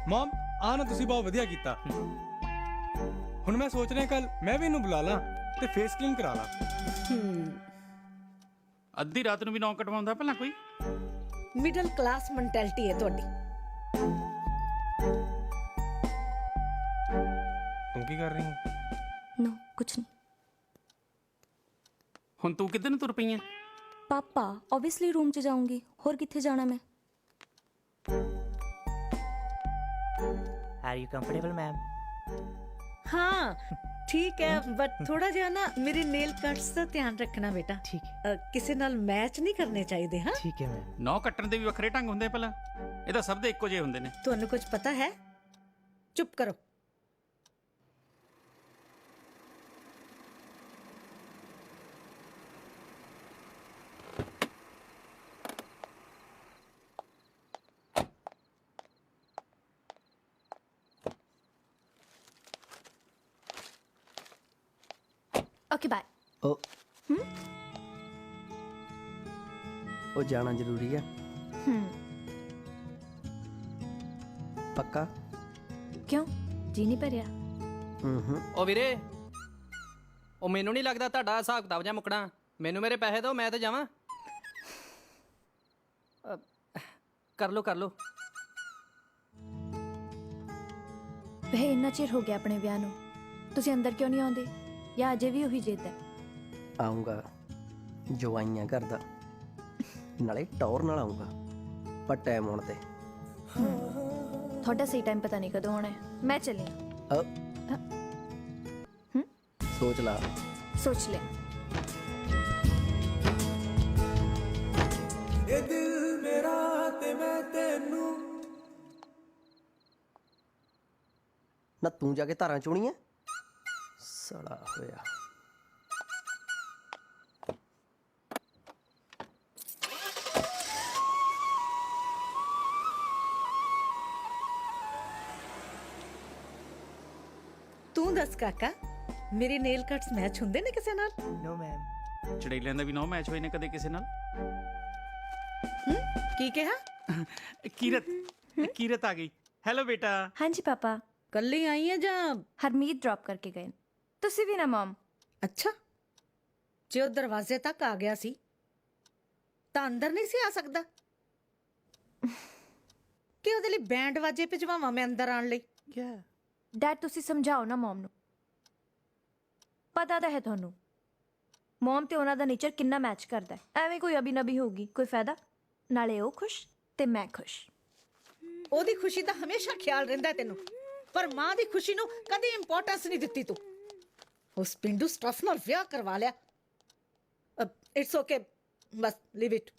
ਮਮ ਆ ਨਾ ਤੁਸੀਂ ਬਹੁਤ ਵਧੀਆ ਕੀਤਾ। ਹੁਣ ਮੈਂ ਸੋਚ ਰਿਹਾ ਕੱਲ ਮੈਂ ਵੀ ਇਹਨੂੰ ਬੁਲਾ ਲਾਂ ਤੇ ਫੇਸ ਕਲੀਨ ਕਰਾ ਲਾਂ। ਅੱਧੀ ਰਾਤ ਨੂੰ ਵੀ ਨੌ ਕਟਵਾਉਂਦਾ ਪਹਿਲਾਂ ਕੋਈ। ਮਿਡਲ ਕਲਾਸ ਮੈਂਟੈਲਿਟੀ ਹੈ ਤੁਹਾਡੀ। ਤੂੰ ਕੀ ਕਰ ਰਹੀ ਹੈ? नो कुछ नहीं। ਹੁਣ ਤੂੰ ਕਿੱਧਰ ਨੂੰ ਤੁਰ ਪਈ ਐ? पापा ऑब्वियसली रूम च जाऊंगी, होर किथे जाना मैं? Are you comfortable, ma'am? हाँ ठीक है बट थोड़ा ਜਿਹਾ ਨਾ ਮੇਰੇ ਨੇਲ ਕਟਸ ਦਾ ਧਿਆਨ ਰੱਖਣਾ ਬੇਟਾ। ठीक ਕਿਸੇ ਨਾਲ ਮੈਚ ਨਹੀਂ ਕਰਨੇ ਚਾਹੀਦੇ। ਹਾਂ ठीक है मैम। ਨੌ ਕੱਟਣ ਦੇ ਵੀ ਵੱਖਰੇ ਢੰਗ ਹੁੰਦੇ ਪਹਿਲਾਂ। ਇਹ ਤਾਂ ਸਭ ਦੇ ਇੱਕੋ ਜਿਹੇ ਹੁੰਦੇ ਨੇ। ਤੁਹਾਨੂੰ ਕੁਝ ਪਤਾ ਹੈ? ਚੁੱਪ ਕਰੋ। Okay bye. ਉਹ ਜਾਣਾ ਜ਼ਰੂਰੀ ਆ ਪੱਕਾ? क्यों जी नहीं भरिया? ਓ ਵੀਰੇ, ਉਹ ਮੈਨੂੰ ਨਹੀਂ ਲੱਗਦਾ ਤੁਹਾਡਾ ਹਿਸਾਬ ਕਿਤਾਬ ਜਾਂ ਮੁੱਕਣਾ। ਮੈਨੂੰ ਮੇਰੇ ਪੈਸੇ ਦਿਓ, ਮੈਂ ਤੇ ਜਾਵਾਂ। ਕਰ ਲਓ। ਵੇ ਇੰਨਾ ਚਿਰ ਹੋ ਗਿਆ ਆਪਣੇ ਵਿਆਹ ਨੂੰ, ਤੁਸੀਂ ਅੰਦਰ ਕਿਉਂ ਨਹੀਂ ਆਉਂਦੇ? ਜਾਂ ਅਜੇ ਵੀ ਉਹੀ ਜਿੱਦ ਹੈ? ਆਉਂਗਾ, ਜਵਾਈਆਂ ਕਰਦਾ, ਨਾਲੇ ਟੌਰ ਨਾਲ ਆਉਂਗਾ, ਪਰ ਟਾਈਮ ਆਉਣ ਤੇ। ਤੁਹਾਡਾ ਸਹੀ ਟਾਈਮ ਪਤਾ ਨਹੀਂ ਕਦੋਂ ਆਉਣਾ ਹੈ। ਮੈਂ ਚੱਲੀ ਹਾਂ। ਸੋਚ ਲਾ। ਸੋਚ ਲਿਆ। ਇਹ ਦਿਲ ਮੇਰਾ ਤੇ ਮੈਂ ਤੈਨੂੰ। ਨਾ ਤੂੰ ਜਾ ਕੇ ਧਾਰਾਂ ਚੋਣੀਆਂ? ਸੜਾ ਹੋਇਆ। ਤੂੰ ਦੱਸ ਕਾਕਾ, ਮੇਰੇ ਨੇਲ ਕਟਸ ਮੈਚ ਹੁੰਦੇ ਨੇ ਕਿਸੇ ਨਾਲ? No ma'am. ਚੜੇਲਿਆਂ ਦਾ ਵੀ ਨੋ ਮੈਚ ਹੋਏ ਨੇ ਕਦੇ ਕਿਸੇ ਨਾਲ? ਕੀ ਕਿਹਾ? ਕੀਰਤ ਆ ਗਈ। ਹੈਲੋ ਬੇਟਾ। ਹਾਂਜੀ ਪਾਪਾ। ਕੱਲੀ ਆਈ ਹੈ ਜਾਂ? ਹਰਮੀਤ ਡ੍ਰੌਪ ਕਰਕੇ ਗਏ। ਤੁਸੀਂ ਵੀ ਨਾ ਮਮ। ਅੱਛਾ, ਜੇ ਉਹ ਦਰਵਾਜ਼ੇ ਤੱਕ ਆ ਗਿਆ ਸੀ ਤਾਂ ਅੰਦਰ ਨਹੀਂ ਸੀ ਆ ਸਕਦਾ ਕਿ ਉਹਦੇ ਲਈ ਬੈਂਡ ਵਾਜੇ ਭਿਜਵਾਵਾਂ ਮੈਂ ਅੰਦਰ ਆਉਣ ਲਈ? ਡੈਡ ਤੁਸੀਂ ਸਮਝਾਓ ਨਾ ਮਮ ਨੂੰ। ਪਤਾ ਤਾਂ ਹੈ ਤੁਹਾਨੂੰ ਮਮ ਤੇ ਉਹਨਾਂ ਦਾ ਨੇਚਰ ਕਿੰਨਾ ਮੈਚ ਕਰਦਾ ਹੈ। ਐਵੇਂ ਕੋਈ ਅਬੀ ਨਬੀ ਹੋਊਗੀ ਕੋਈ ਫਾਇਦਾ? ਨਾਲੇ ਉਹ ਖੁਸ਼ ਤੇ ਮੈਂ ਖੁਸ਼। ਉਹਦੀ ਖੁਸ਼ੀ ਦਾ ਹਮੇਸ਼ਾ ਖਿਆਲ ਰਹਿੰਦਾ ਤੈਨੂੰ, ਪਰ ਮਾਂ ਦੀ ਖੁਸ਼ੀ ਨੂੰ ਕਦੇ ਇੰਪੋਰਟੈਂਸ ਨਹੀਂ ਦਿੱਤੀ ਤੂੰ। ਉਸ ਪਿੰਡੂ ਸਟਫ ਨਾਲ ਵਿਆਹ ਕਰਵਾ ਲਿਆ। It's okay, bus leave it.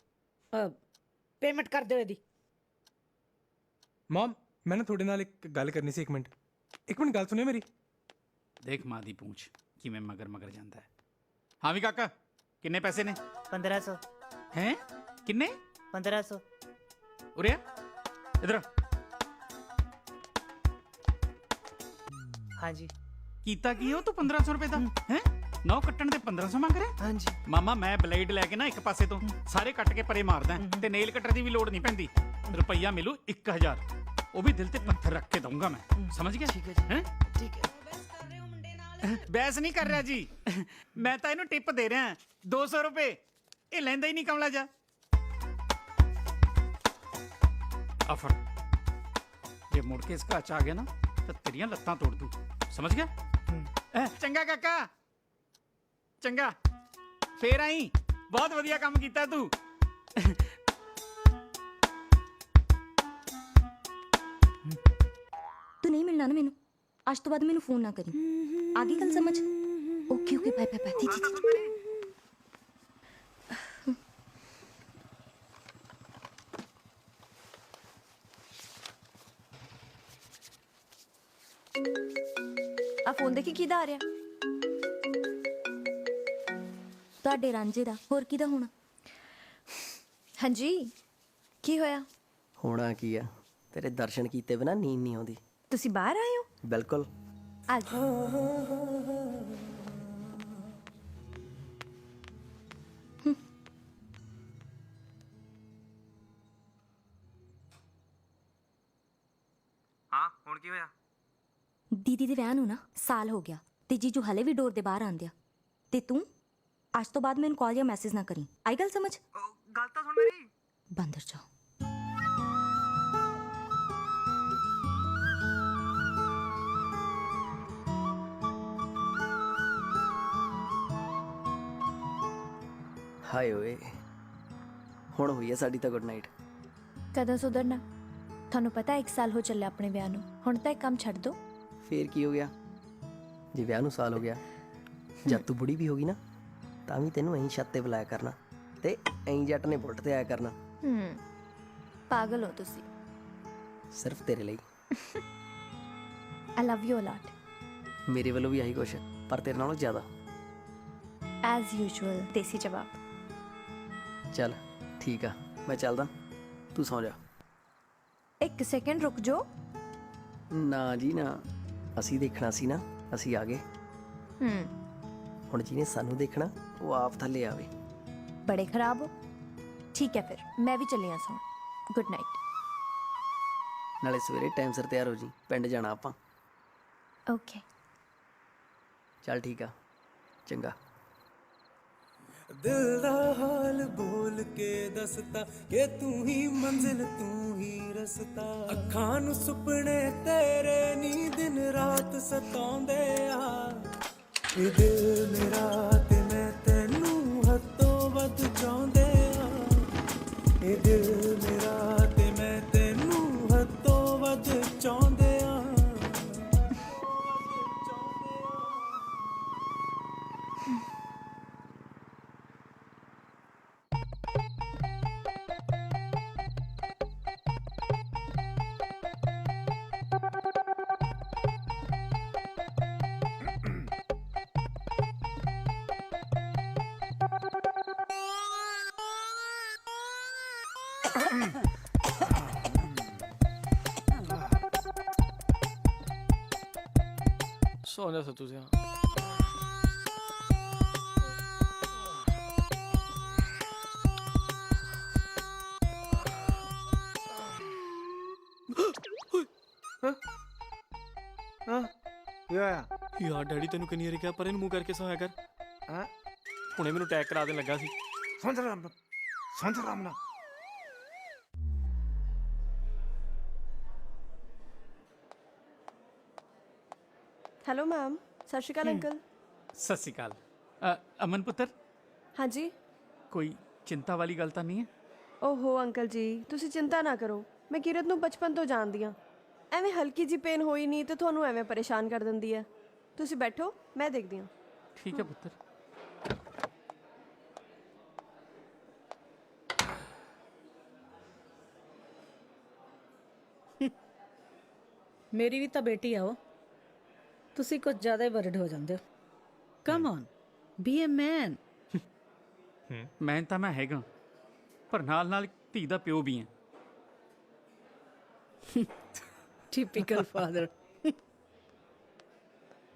Payment ਕਰ ਦਿਓ ਇਹਦੀ। ਮਮ, ਮੈਂ ਨਾ ਤੁਹਾਡੇ ਨਾਲ ਇੱਕ ਗੱਲ ਕਰਨੀ ਸੀ। ਇੱਕ ਮਿੰਟ ਗੱਲ ਸੁਣਿਓ ਮੇਰੀ। ਦੇਖ ਮਾਂ ਦੀ ਪੂੰਛ ਕਿਵੇਂ ਮਗਰ ਮਗਰ ਜਾਂਦਾ ਹੈ। ਹਾਂ ਵੀ ਕਾਕਾ, ਕਿੰਨੇ ਪੈਸੇ ਨੇ? 1500। ਹੈ ਕਿੰਨੇ? 1500। ਉਰੇ ਆ, ਇਧਰ। ਹਾਂਜੀ। ਕੀਤਾ ਕੀ ਉਹ ਤੂੰ 1500 ਰੁਪਏ ਦਾ? ਹੈ ਨੌ ਕੱਟਣ ਦੇ 1500 ਮੰਗ ਰਿਹਾ? ਹਾਂਜੀ ਮਾਮਾ, ਮੈਂ ਬਲੇਡ ਲੈ ਕੇ ਨਾ ਇੱਕ ਪਾਸੇ ਤੋਂ ਸਾਰੇ ਕੱਟ ਕੇ ਪਰੇ ਮਾਰਦਾ ਤੇ ਨੇਲ ਕਟਰ ਦੀ ਵੀ ਲੋੜ ਨਹੀਂ ਪੈਂਦੀ। ਰੁਪਈਆ ਮਿਲੂ 1000, ਉਹ ਵੀ ਦਿਲ ਤੇ ਪੱਥਰ ਰੱਖ ਕੇ ਦਊਂਗਾ ਮੈਂ। ਸਮਝ ਗਿਆ? ਠੀਕ ਹੈ ਜੀ। ਹੈਂ? ਠੀਕ ਹੈ। ਬਹਿਸ ਨਹੀਂ ਕਰ ਰਿਹਾ ਜੀ, ਮੈਂ ਤਾਂ ਇਹਨੂੰ ਟਿਪ ਦੇ ਰਿਹਾ 200 ਰੁਪਏ। ਇਹ ਲੈਂਦਾ ਹੀ ਨਹੀਂ ਕਮਲਾ ਜਾ। ਆਫਰ ਜੇ ਮੁੜ ਕੇ ਇਸ ਘਰ ਚ ਆ ਗਿਆ ਨਾ ਤਾਂ ਤੇਰੀਆਂ ਲੱਤਾਂ ਤੋੜ ਦੂ। ਸਮਝ ਗਿਆ? ਚੰਗਾ ਕਾਕਾ, ਚੰਗਾ, ਫੇਰ ਆਈ। ਬਹੁਤ ਵਧੀਆ ਕੰਮ ਕੀਤਾ ਤੂੰ। ਤੂੰ ਨਹੀਂ ਮਿਲਣਾ ਨਾ ਮੈਨੂੰ। ਅੱਜ ਤੋਂ ਬਾਅਦ ਮੈਨੂੰ ਫੋਨ ਨਾ ਕਰੀ। ਆ ਗਈ ਗੱਲ ਸਮਝ? Okay okay, bye bye bye. ਆ ਫੋਨ ਦੇਖੀ ਕਿਹਦਾ ਆ ਰਿਹਾ? ਤੁਹਾਡੇ ਰਾਂਝੇ ਦਾ। ਹੋਰ ਕਿਹਦਾ ਹੋਣਾ? ਹਾਂਜੀ, ਕੀ ਹੋਇਆ? ਹੋਣਾ ਕੀ ਆ, ਤੇਰੇ ਦਰਸ਼ਨ ਕੀਤੇ ਬਿਨਾ ਨੀਂਦ ਨਹੀਂ ਆਉਂਦੀ। ਤੁਸੀਂ ਬਾਹਰ ਆਏ ਹੋ? ਬਿਲਕੁਲ। ਆ ਜਾਓ। ਹਾਂ, ਹੁਣ ਕੀ ਹੋਇਆ? ਦੀਦੀ ਦੇ ਵਿਆਹ ਨੂੰ ਨਾ ਸਾਲ ਹੋ ਗਿਆ ਤੇ ਜੀਜੂ ਹਲੇ ਵੀ ਡੋਰ ਦੇ ਬਾਹਰ ਆਂਦਿਆ। ਤੇ ਤੂੰ ਅੱਜ ਤੋਂ ਬਾਅਦ ਮੈਨੂੰ ਕਾਲ ਜਾਂ ਮੈਸੇਜ ਨਾ ਕਰੀ। ਆਈ ਗੱਲ ਸਮਝ? ਗੱਲ ਤਾਂ ਸੁਣ ਮੇਰੀ। ਬੰਦਰ ਜਾ। ਹਾਏ ਓਏ, ਹੁਣ ਹੋਈ ਹੈ ਸਾਡੀ ਤਾਂ ਗੁੱਡ ਨਾਈਟ। ਕਦੋਂ ਸੁਧਰਨਾ? ਤੁਹਾਨੂੰ ਪਤਾ 1 ਸਾਲ ਹੋ ਚੱਲਿਆ ਆਪਣੇ ਵਿਆਹ ਨੂੰ। ਹੁਣ ਤਾਂ ਇਹ ਕੰਮ ਛੱਡ ਦੋ। ਫੇਰ ਕੀ ਹੋ ਗਿਆ? ਜੇ ਵਿਆਹ ਨੂੰ ਸਾਲ ਹੋ ਗਿਆ, ਜਦ ਤੂੰ ਬੁੜੀ ਵੀ ਹੋ ਗਈ ਨਾ ਤਾਂ ਵੀ ਤੈਨੂੰ ਐਂ ਛੱਤ ਤੇ ਬੁਲਾਇਆ ਕਰਨਾ ਤੇ ਐਂ ਜੱਟ ਨੇ ਬੁਲਟ ਤੇ ਆਇਆ ਕਰਨਾ। ਪਾਗਲ ਹੋ ਤੁਸੀਂ। ਸਿਰਫ ਤੇਰੇ ਲਈ। ਆਈ ਲਵ ਯੂ ਅ ਲੋਟ। ਮੇਰੇ ਵੱਲੋਂ ਵੀ ਆਹੀ ਕੁਛ, ਪਰ ਤੇਰੇ ਨਾਲੋਂ ਜ਼ਿਆਦਾ। ਐਜ਼ ਯੂਜੂਅਲ ਦੇਸੀ ਜਵਾਬ। ਚੱਲ ਠੀਕ ਆ, ਮੈਂ ਚੱਲਦਾ, ਤੂੰ ਸੌਂ ਜਾ। 1 ਸੈਕਿੰਡ ਰੁਕ ਜਾਓ। ਨਾ ਜੀ ਨਾ, ਅਸੀਂ ਦੇਖਣਾ ਸੀ ਨਾ, ਅਸੀਂ ਆ ਗਏ। ਹੁਣ ਜਿਹਨੇ ਸਾਨੂੰ ਦੇਖਣਾ ਉਹ ਆਪ ਥੱਲੇ ਆਵੇ। ਬੜੇ ਖਰਾਬ ਹੋ। ਠੀਕ ਹੈ ਫਿਰ ਮੈਂ ਵੀ ਚੱਲੀ ਆ ਸੌਣ। Good night. ਨਾਲੇ ਸਵੇਰੇ ਟਾਈਮ ਸਿਰ ਤਿਆਰ ਹੋ ਜੀ, ਪਿੰਡ ਜਾਣਾ ਆਪਾਂ। ਓਕੇ ਚੱਲ ਠੀਕ ਆ, ਚੰਗਾ। ਦਿਲ ਦਾ ਹਾਲ ਬੋਲ ਕੇ ਦੱਸਤਾ ਕਿ ਤੂੰ ਹੀ ਮੰਜ਼ਿਲ ਤੂੰ ਹੀ ਰਸਤਾ ਅੱਖਾਂ ਨੂੰ ਸੁਪਨੇ ਤੇਰੇ ਨੀ ਦਿਨ ਰਾਤ ਸਤਾਉਂਦੇ ਆ ਇਹ ਦਿਲ ਮੇਰਾ ਤੇ ਮੈਂ ਤੈਨੂੰ ਹੱਥੋਂ ਵੱਧ ਚਾਹੁੰਦੇ ਆ ਇਹ ਦਿਲ ਮੇਰਾ ਤੇ ਮੈਂ ਤੈਨੂੰ ਹੱਥੋਂ ਵੱਧ ਚਾਹੁੰਦੇ ਆ ਸੌਂ ਜਾ ਸੱਤੂ ਸਿਆ। ਕੀ ਹੋਇਆ? ਯਾਰ ਡੈਡੀ ਤੈਨੂੰ ਕਿੰਨੀ ਵਾਰੀ ਕਿਹਾ ਪਰ ਇਹਨੂੰ ਮੂੰਹ ਕਰਕੇ ਸੌਂਇਆ ਕਰ। ਹਾਂ ਹੁਣੇ ਮੈਨੂੰ ਅਟੈਕ ਕਰਾ ਦੇਣ ਲੱਗਾ ਸੀ। ਸਮਝ ਆਰਾਮ ਨਾਲ, ਸਮਝ ਆਰਾਮ ਨਾਲ। ਹੈਲੋ ਮੈਮ, ਸਤਿ ਸ਼੍ਰੀ ਅਕਾਲ ਅੰਕਲ। ਸਤਿ ਸ਼੍ਰੀ ਅਕਾਲ। ਅਮਨ ਪੁੱਤਰ, ਹਾਂਜੀ। ਕੋਈ ਚਿੰਤਾ ਵਾਲੀ ਗੱਲ ਤਾਂ ਨਹੀਂ ਹੈ? ਓਹੋ ਅੰਕਲ ਜੀ, ਤੁਸੀਂ ਚਿੰਤਾ ਨਾ ਕਰੋ। ਮੈਂ ਕਿਰਤ ਨੂੰ ਬਚਪਨ ਤੋਂ ਜਾਣਦੀ ਹਾਂ। ਐਵੇਂ ਹਲਕੀ ਜੀ ਪੇਨ ਹੋਈ ਨਹੀਂ ਤੇ ਤੁਹਾਨੂੰ ਐਵੇਂ ਪਰੇਸ਼ਾਨ ਕਰ ਦਿੰਦੀ ਹੈ। ਤੁਸੀਂ ਬੈਠੋ, ਮੈਂ ਦੇਖਦੀ ਹਾਂ। ਠੀਕ ਹੈ ਪੁੱਤਰ। ਮੇਰੀ ਵੀ ਤਾਂ ਬੇਟੀ ਆ ਉਹ। ਤੁਸੀਂ ਕੁਝ ਜ਼ਿਆਦਾ ਹੀ ਵਰਡ ਹੋ ਜਾਂਦੇ ਹੋ। ਕਮ ਔਨ, ਬੀ ਅ ਮੈਨ। ਮੈਂ ਤਾਂ ਮੈਂ ਹੈਗਾ, ਪਰ ਨਾਲ ਨਾਲ ਧੀ ਦਾ ਪਿਓ ਵੀ ਹਾਂ। Typical father.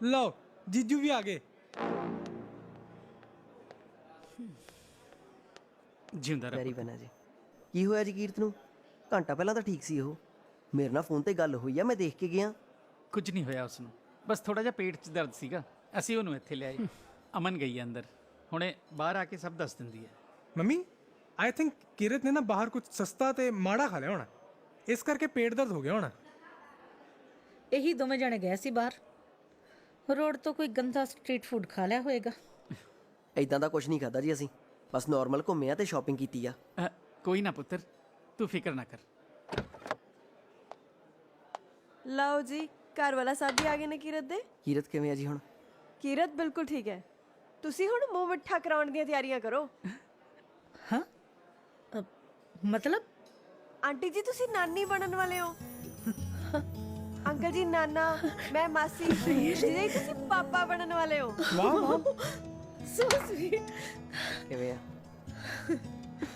ਲਓ ਜੀਜੂ ਵੀ ਆ ਗਏ। ਜਿਉਂਦਾ ਵੈਰੀ ਬਣਾ ਜੀ। ਕੀ ਹੋਇਆ ਜੀ ਕੀਰਤ ਨੂੰ? ਘੰਟਾ ਪਹਿਲਾਂ ਤਾਂ ਠੀਕ ਸੀ ਉਹ। ਮੇਰੇ ਨਾਲ ਫੋਨ ਤੇ ਗੱਲ ਹੋਈ ਆ, ਮੈਂ ਦੇਖ ਕੇ ਗਿਆ। ਕੁਝ ਨਹੀਂ ਹੋਇਆ ਉਸ ਨੂੰ, ਬਸ ਥੋੜਾ ਜਿਹਾ ਪੇਟ 'ਚ ਦਰਦ ਸੀਗਾ। ਅਸੀਂ ਉਹਨੂੰ ਇੱਥੇ ਲਿਆਏ। ਅਮਨ ਗਈ ਹੈ ਅੰਦਰ, ਹੁਣੇ ਬਾਹਰ ਆ ਕੇ ਸਭ ਦੱਸ ਦਿੰਦੀ ਹੈ। ਮੰਮੀ ਆਈ ਥਿੰਕ ਕਿਰਤ ਨੇ ਨਾ ਬਾਹਰ ਕੁਝ ਸਸਤਾ ਤੇ ਮਾੜਾ ਖਾ ਲਿਆ ਹੋਣਾ, ਇਸ ਕਰਕੇ ਪੇਟ ਦਰਦ ਹੋ ਗਿਆ ਹੋਣਾ। ਇਹੀ ਦੋਵੇਂ ਜਣੇ ਗਏ ਸੀ ਬਾਹਰ, ਰੋਡ ਤੋਂ ਕੋਈ ਗੰਦਾ ਸਟਰੀਟ ਫੂਡ ਖਾ ਲਿਆ ਹੋਏਗਾ। ਇਦਾਂ ਦਾ ਕੁਝ ਨਹੀਂ ਖਾਦਾ ਜੀ ਅਸੀਂ, ਬਸ ਨਾਰਮਲ ਘੁੰਮੇ ਆ ਤੇ ਸ਼ਾਪਿੰਗ ਕੀਤੀ ਆ। ਕੋਈ ਨਾ ਪੁੱਤਰ, ਤੂੰ ਫਿਕਰ ਨਾ ਕਰ। ਲਓ ਜੀ, ਘਰ ਵਾਲਾ ਸਾਹਿਬ ਵੀ ਆ ਗਏ ਨੇ ਕੀਰਤ ਦੇ। ਕੀਰਤ ਕਿਵੇਂ ਆ ਜੀ ਹੁਣ? ਕੀਰਤ ਬਿਲਕੁਲ ਠੀਕ ਹੈ। ਤੁਸੀਂ ਹੁਣ ਮੂੰਹ ਮਿੱਠਾ ਕਰਾਉਣ ਦੀਆਂ ਤਿਆਰੀਆਂ ਕਰੋ। ਹਾਂ ਮਤਲਬ? ਆਂਟੀ ਜੀ ਤੁਸੀਂ ਨਾਨੀ ਬਣਨ ਵਾਲੇ ਹੋ। ਅੰਕਲ ਜੀ ਨਾਨਾ, ਮੈਂ ਮਾਸੀ। ਜੀ ਤੁਸੀਂ ਪਾਪਾ ਬਣਨ ਵਾਲੇ ਹੋ। ਵਾਹ ਸੋ ਸਵੀਟ। ਕਿਵੇਂ ਆ?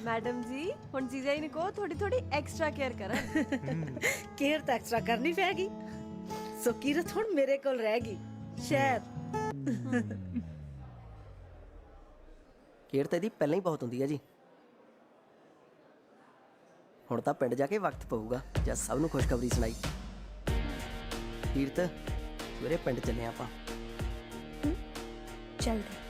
ਮੈਡਮ ਜੀ ਹੁਣ ਜੀਜਾ ਜੀ ਨੇ ਕਹੋ ਥੋੜੀ ਥੋੜੀ ਐਕਸਟਰਾ ਕੇਅਰ ਕਰਨ। ਕੇਅਰ ਤਾਂ ਐਕਸਟਰਾ ਕਰਨੀ ਪੈਗੀ। ਸੋ ਕੀਰਤ ਹੁਣ ਮੇਰੇ ਕੋਲ ਰਹੇਗੀ ਸ਼ਾਇਦ। ਕੇਅਰ ਤਾਂ ਇਹਦੀ ਪਹਿਲਾਂ ਹੀ ਬਹੁਤ ਹੁੰਦੀ ਆ ਜੀ। ਹੁਣ ਤਾਂ ਪਿੰਡ ਜਾ ਕੇ ਵਕਤ ਪਊਗਾ ਜਦ ਸਭ ਨੂੰ ਖੁਸ਼ਖਬਰੀ ਸੁਣਾਈ। ਕੀਰਤ ਸਵੇਰੇ ਪਿੰਡ ਚੱਲੇ ਆਪਾਂ। ਚੱਲਦੇ।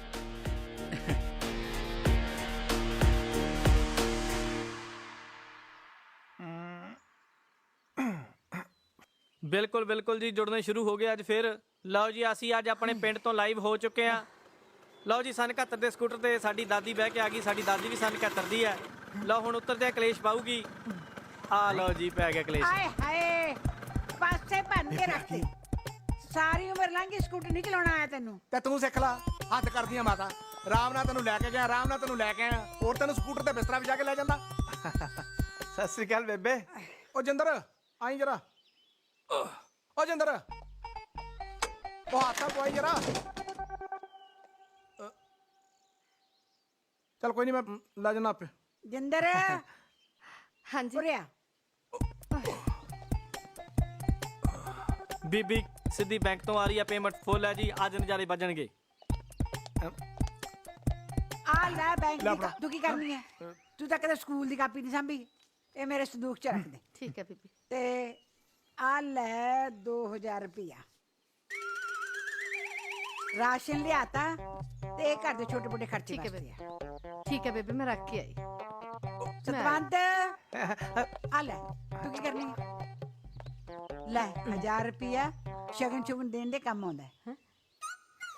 ਬਿਲਕੁਲ ਬਿਲਕੁਲ ਜੀ, ਜੁੜਨੇ ਸ਼ੁਰੂ ਹੋ ਗਏ ਅੱਜ ਫਿਰ। ਲਓ ਜੀ ਅਸੀਂ ਅੱਜ ਆਪਣੇ ਪਿੰਡ ਤੋਂ ਲਾਈਵ ਹੋ ਚੁੱਕੇ ਹਾਂ। ਲਓ ਜੀ ਸਨ 71 ਦੇ ਸਕੂਟਰ ਤੇ ਸਾਡੀ ਦਾਦੀ ਬਹਿ ਕੇ ਆ ਗਈ। ਸਾਡੀ ਦਾਦੀ ਵੀ ਸਨ 71 ਦੀ ਹੈ। ਲਓ ਹੁਣ ਉੱਤਰਦੇ ਕਲੇਸ਼ ਪਾਊਗੀ। ਆ ਲਓ ਜੀ ਪੈ ਗਿਆ ਕਲੇਸ਼। ਆਏ ਹਾਏ, ਪਾਸੇ ਭੰਨ ਕੇ ਰੱਖਤੀ। ਸਾਰੀ ਉਮਰ ਲੰਘੀ ਸਕੂਟਰ ਨਹੀਂ ਚਲਾਉਣਾ ਆਇਆ ਤੈਨੂੰ। ਤੇ ਤੂੰ ਸਿੱਖ ਲਾ। ਹੱਦ ਕਰਦੀ ਆ ਮਾਤਾ। ਆਰਾਮ ਨਾਲ ਤੈਨੂੰ ਲੈ ਕੇ ਗਿਆ, ਆਰਾਮ ਨਾਲ ਤੈਨੂੰ ਲੈ ਕੇ ਆਇਆ। ਹੋਰ ਤੈਨੂੰ ਸਕੂਟਰ ਤੇ ਬਿਸਤਰਾ ਵੀ ਜਾ ਕੇ ਲੈ ਜਾਂਦਾ। ਸਤਿ ਸ੍ਰੀ ਅਕਾਲ ਬੇਬੇ। ਉਹ ਜਿੰਦਰ ਆਈ ਜਰਾ। ਉਹ ਜਿੰਦਰ ਉਹ ਹੱਥਾਂ ਪਵਾਈ ਜਰਾ। ਚਲ ਕੋਈ ਨਹੀਂ, ਮੈਂ ਲੈ ਜਾਣਾ ਆਪੇ। ਜਿੰਦਰ ਹਾਂਜੀ ਉਰਿਆ। ਬੀਬੀ ਸਿੱਧੀ ਬੈਂਕ ਤੋਂ ਆ ਰਹੀ ਹੈ, ਪੇਮੈਂਟ ਫੁੱਲ ਹੈ ਜੀ। ਅੱਜ ਨਜ਼ਾਰੇ ਵੱਜਣਗੇ। ਆ ਲੈ ਬੈਂਕ ਲੈ ਦੀ ਫੜਾ। ਤੂੰ ਕੀ ਕਰਨੀ ਹੈ? ਤੂੰ ਤਾਂ ਕਦੇ ਸਕੂਲ ਦੀ ਕਾਪੀ ਨਹੀਂ ਸਾਂਭੀ। ਇਹ ਮੇਰੇ ਸੰਦੂਕ 'ਚ ਰੱਖ ਦੇ। ਠੀਕ ਹੈ ਬੀਬੀ। ਤੇ ਆ ਲੈ 2000 ਰੁਪਇਆ ਰਾਸ਼ਨ ਲਿਆਤਾ ਤੇ ਇਹ ਘਰ ਦੇ ਛੋਟੇ ਮੋਟੇ ਖਰਚੇ ਠੀਕ ਹੈ ਵਾਸਤੇ ਆ। ਠੀਕ ਹੈ ਬੇਬੇ, ਮੈਂ ਰੱਖ ਕੇ ਆਈ। ਸਤਵੰਤ ਆ ਲੈ, ਤੂੰ ਕੀ ਕਰਨੀ ਹੈ? ਲੈ 1000 ਰੁਪਇਆ ਸ਼ਗਨ ਸ਼ੁਗਨ ਦੇਣ ਦੇ ਕੰਮ ਆਉਂਦਾ ਹੈ।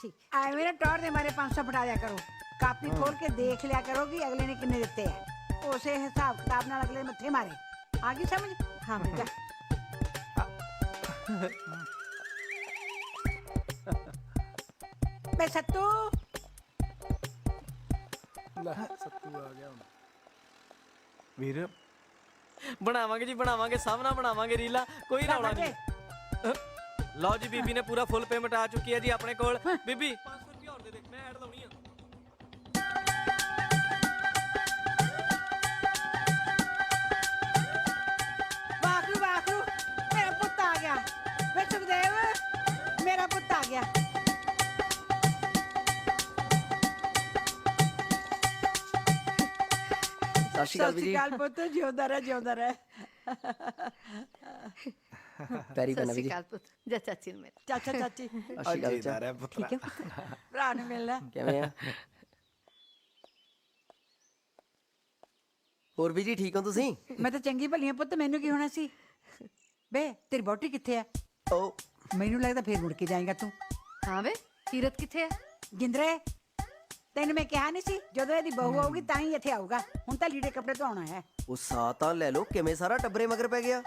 ਠੀਕ ਐਵੇਂ ਨਾ ਟੌਰ ਦੇ ਮਾਰੇ 500 ਫੜਾ ਦਿਆ ਕਰੋ। ਕਾਪੀ ਖੋਲ ਕੇ ਦੇਖ ਲਿਆ ਕਰੋ ਕਿ ਅਗਲੇ ਨੇ ਕਿੰਨੇ ਦਿੱਤੇ ਆ। ਉਸੇ ਹਿਸਾਬ ਕਿਤਾਬ ਨਾਲ ਅਗਲੇ ਮੱਥੇ ਮਾਰੇ। ਆ ਗਈ ਸਮਝ? ਹਾਂ ਬੇਟਾ। ਮੈਂ ਸੱਤੂ ਲੈ ਸੱਤੂ ਆ ਗਿਆ ਹੁਣ। ਵੀਰ ਬਣਾਵਾਂਗੇ ਜੀ ਬਣਾਵਾਂਗੇ, ਸਭ ਨਾਲ ਬਣਾਵਾਂਗੇ ਰੀਲਾ, ਕੋਈ ਰੌਲਾ ਨਹੀਂ। ਲਓ ਜੀ ਬੀਬੀ ਨੇ ਪੂਰਾ ਫੁੱਲ ਪੇਮੈਂਟ ਆ ਚੁੱਕੀ ਹੈ ਜੀ ਆਪਣੇ ਕੋਲ। ਬੀਬੀ 500 ਰੁਪਏ ਹੋਰ ਦੇ ਦੇ, ਮੈਂ ਐਡ ਲਾਉਣੀ ਆ। ਗਿਆ ਸਤਿ ਸ਼੍ਰੀ ਅਕਾਲ ਸਤਿ ਜੀ। ਸ਼੍ਰੀ ਅਕਾਲ ਪੁੱਤ ਜਿਉਂਦਾ ਰਹਿ ਜਿਉਂਦਾ ਰਹਿ ਪੈਰੀ ਪੈਣਾ ਸਤਿ ਵੀ ਸ਼੍ਰੀ ਜੀ। ਅਕਾਲ ਪੁੱਤ ਜਾ ਚਾਚੀ ਨੂੰ ਮਿਲ ਚਾਚਾ ਚਾਚੀ ਸਤਿ ਸ਼੍ਰੀ ਅਕਾਲ ਚਾਚਾ। ਠੀਕ ਹੈ ਪੁੱਤ? ਭਰਾ ਨੂੰ ਮਿਲ ਲੈ ਕਿਵੇਂ ਆ? ਹੋਰ ਵੀ ਜੀ ਠੀਕ ਹੋ ਤੁਸੀਂ? ਮੈਂ ਤਾਂ ਚੰਗੀ ਭਲੀ ਆ ਪੁੱਤ, ਮੈਨੂੰ ਕੀ ਹੋਣਾ ਸੀ? ਬੇ ਤੇਰੀ ਬੋਟੀ ਕਿੱਥੇ ਆ? ਉਹ ਮੈਨੂੰ ਲੱਗਦਾ ਫੇਰ ਮੁੜ ਕੇ ਜਾਏਗਾ ਤੂੰ। ਹਾਂ ਵੇ ਕੀਰਤ ਕਿੱਥੇ ਹੈ? ਗਿੰਦਰੇ ਤੈਨੂੰ ਮੈਂ ਕਿਹਾ ਨਹੀਂ ਸੀ ਜਦੋਂ ਇਹਦੀ ਬਹੂ ਆਊਗੀ ਤਾਂ ਹੀ ਇੱਥੇ ਆਊਗਾ। ਹੁਣ ਤਾਂ ਲੀੜੇ ਕੱਪੜੇ ਧੋਣਾ ਹੈ। ਉਹ ਸਾਹ ਤਾਂ ਲੈ ਲਓ, ਕਿਵੇਂ ਸਾਰਾ ਟੱਬਰੇ ਮਗਰ ਪੈ ਗਿਆ?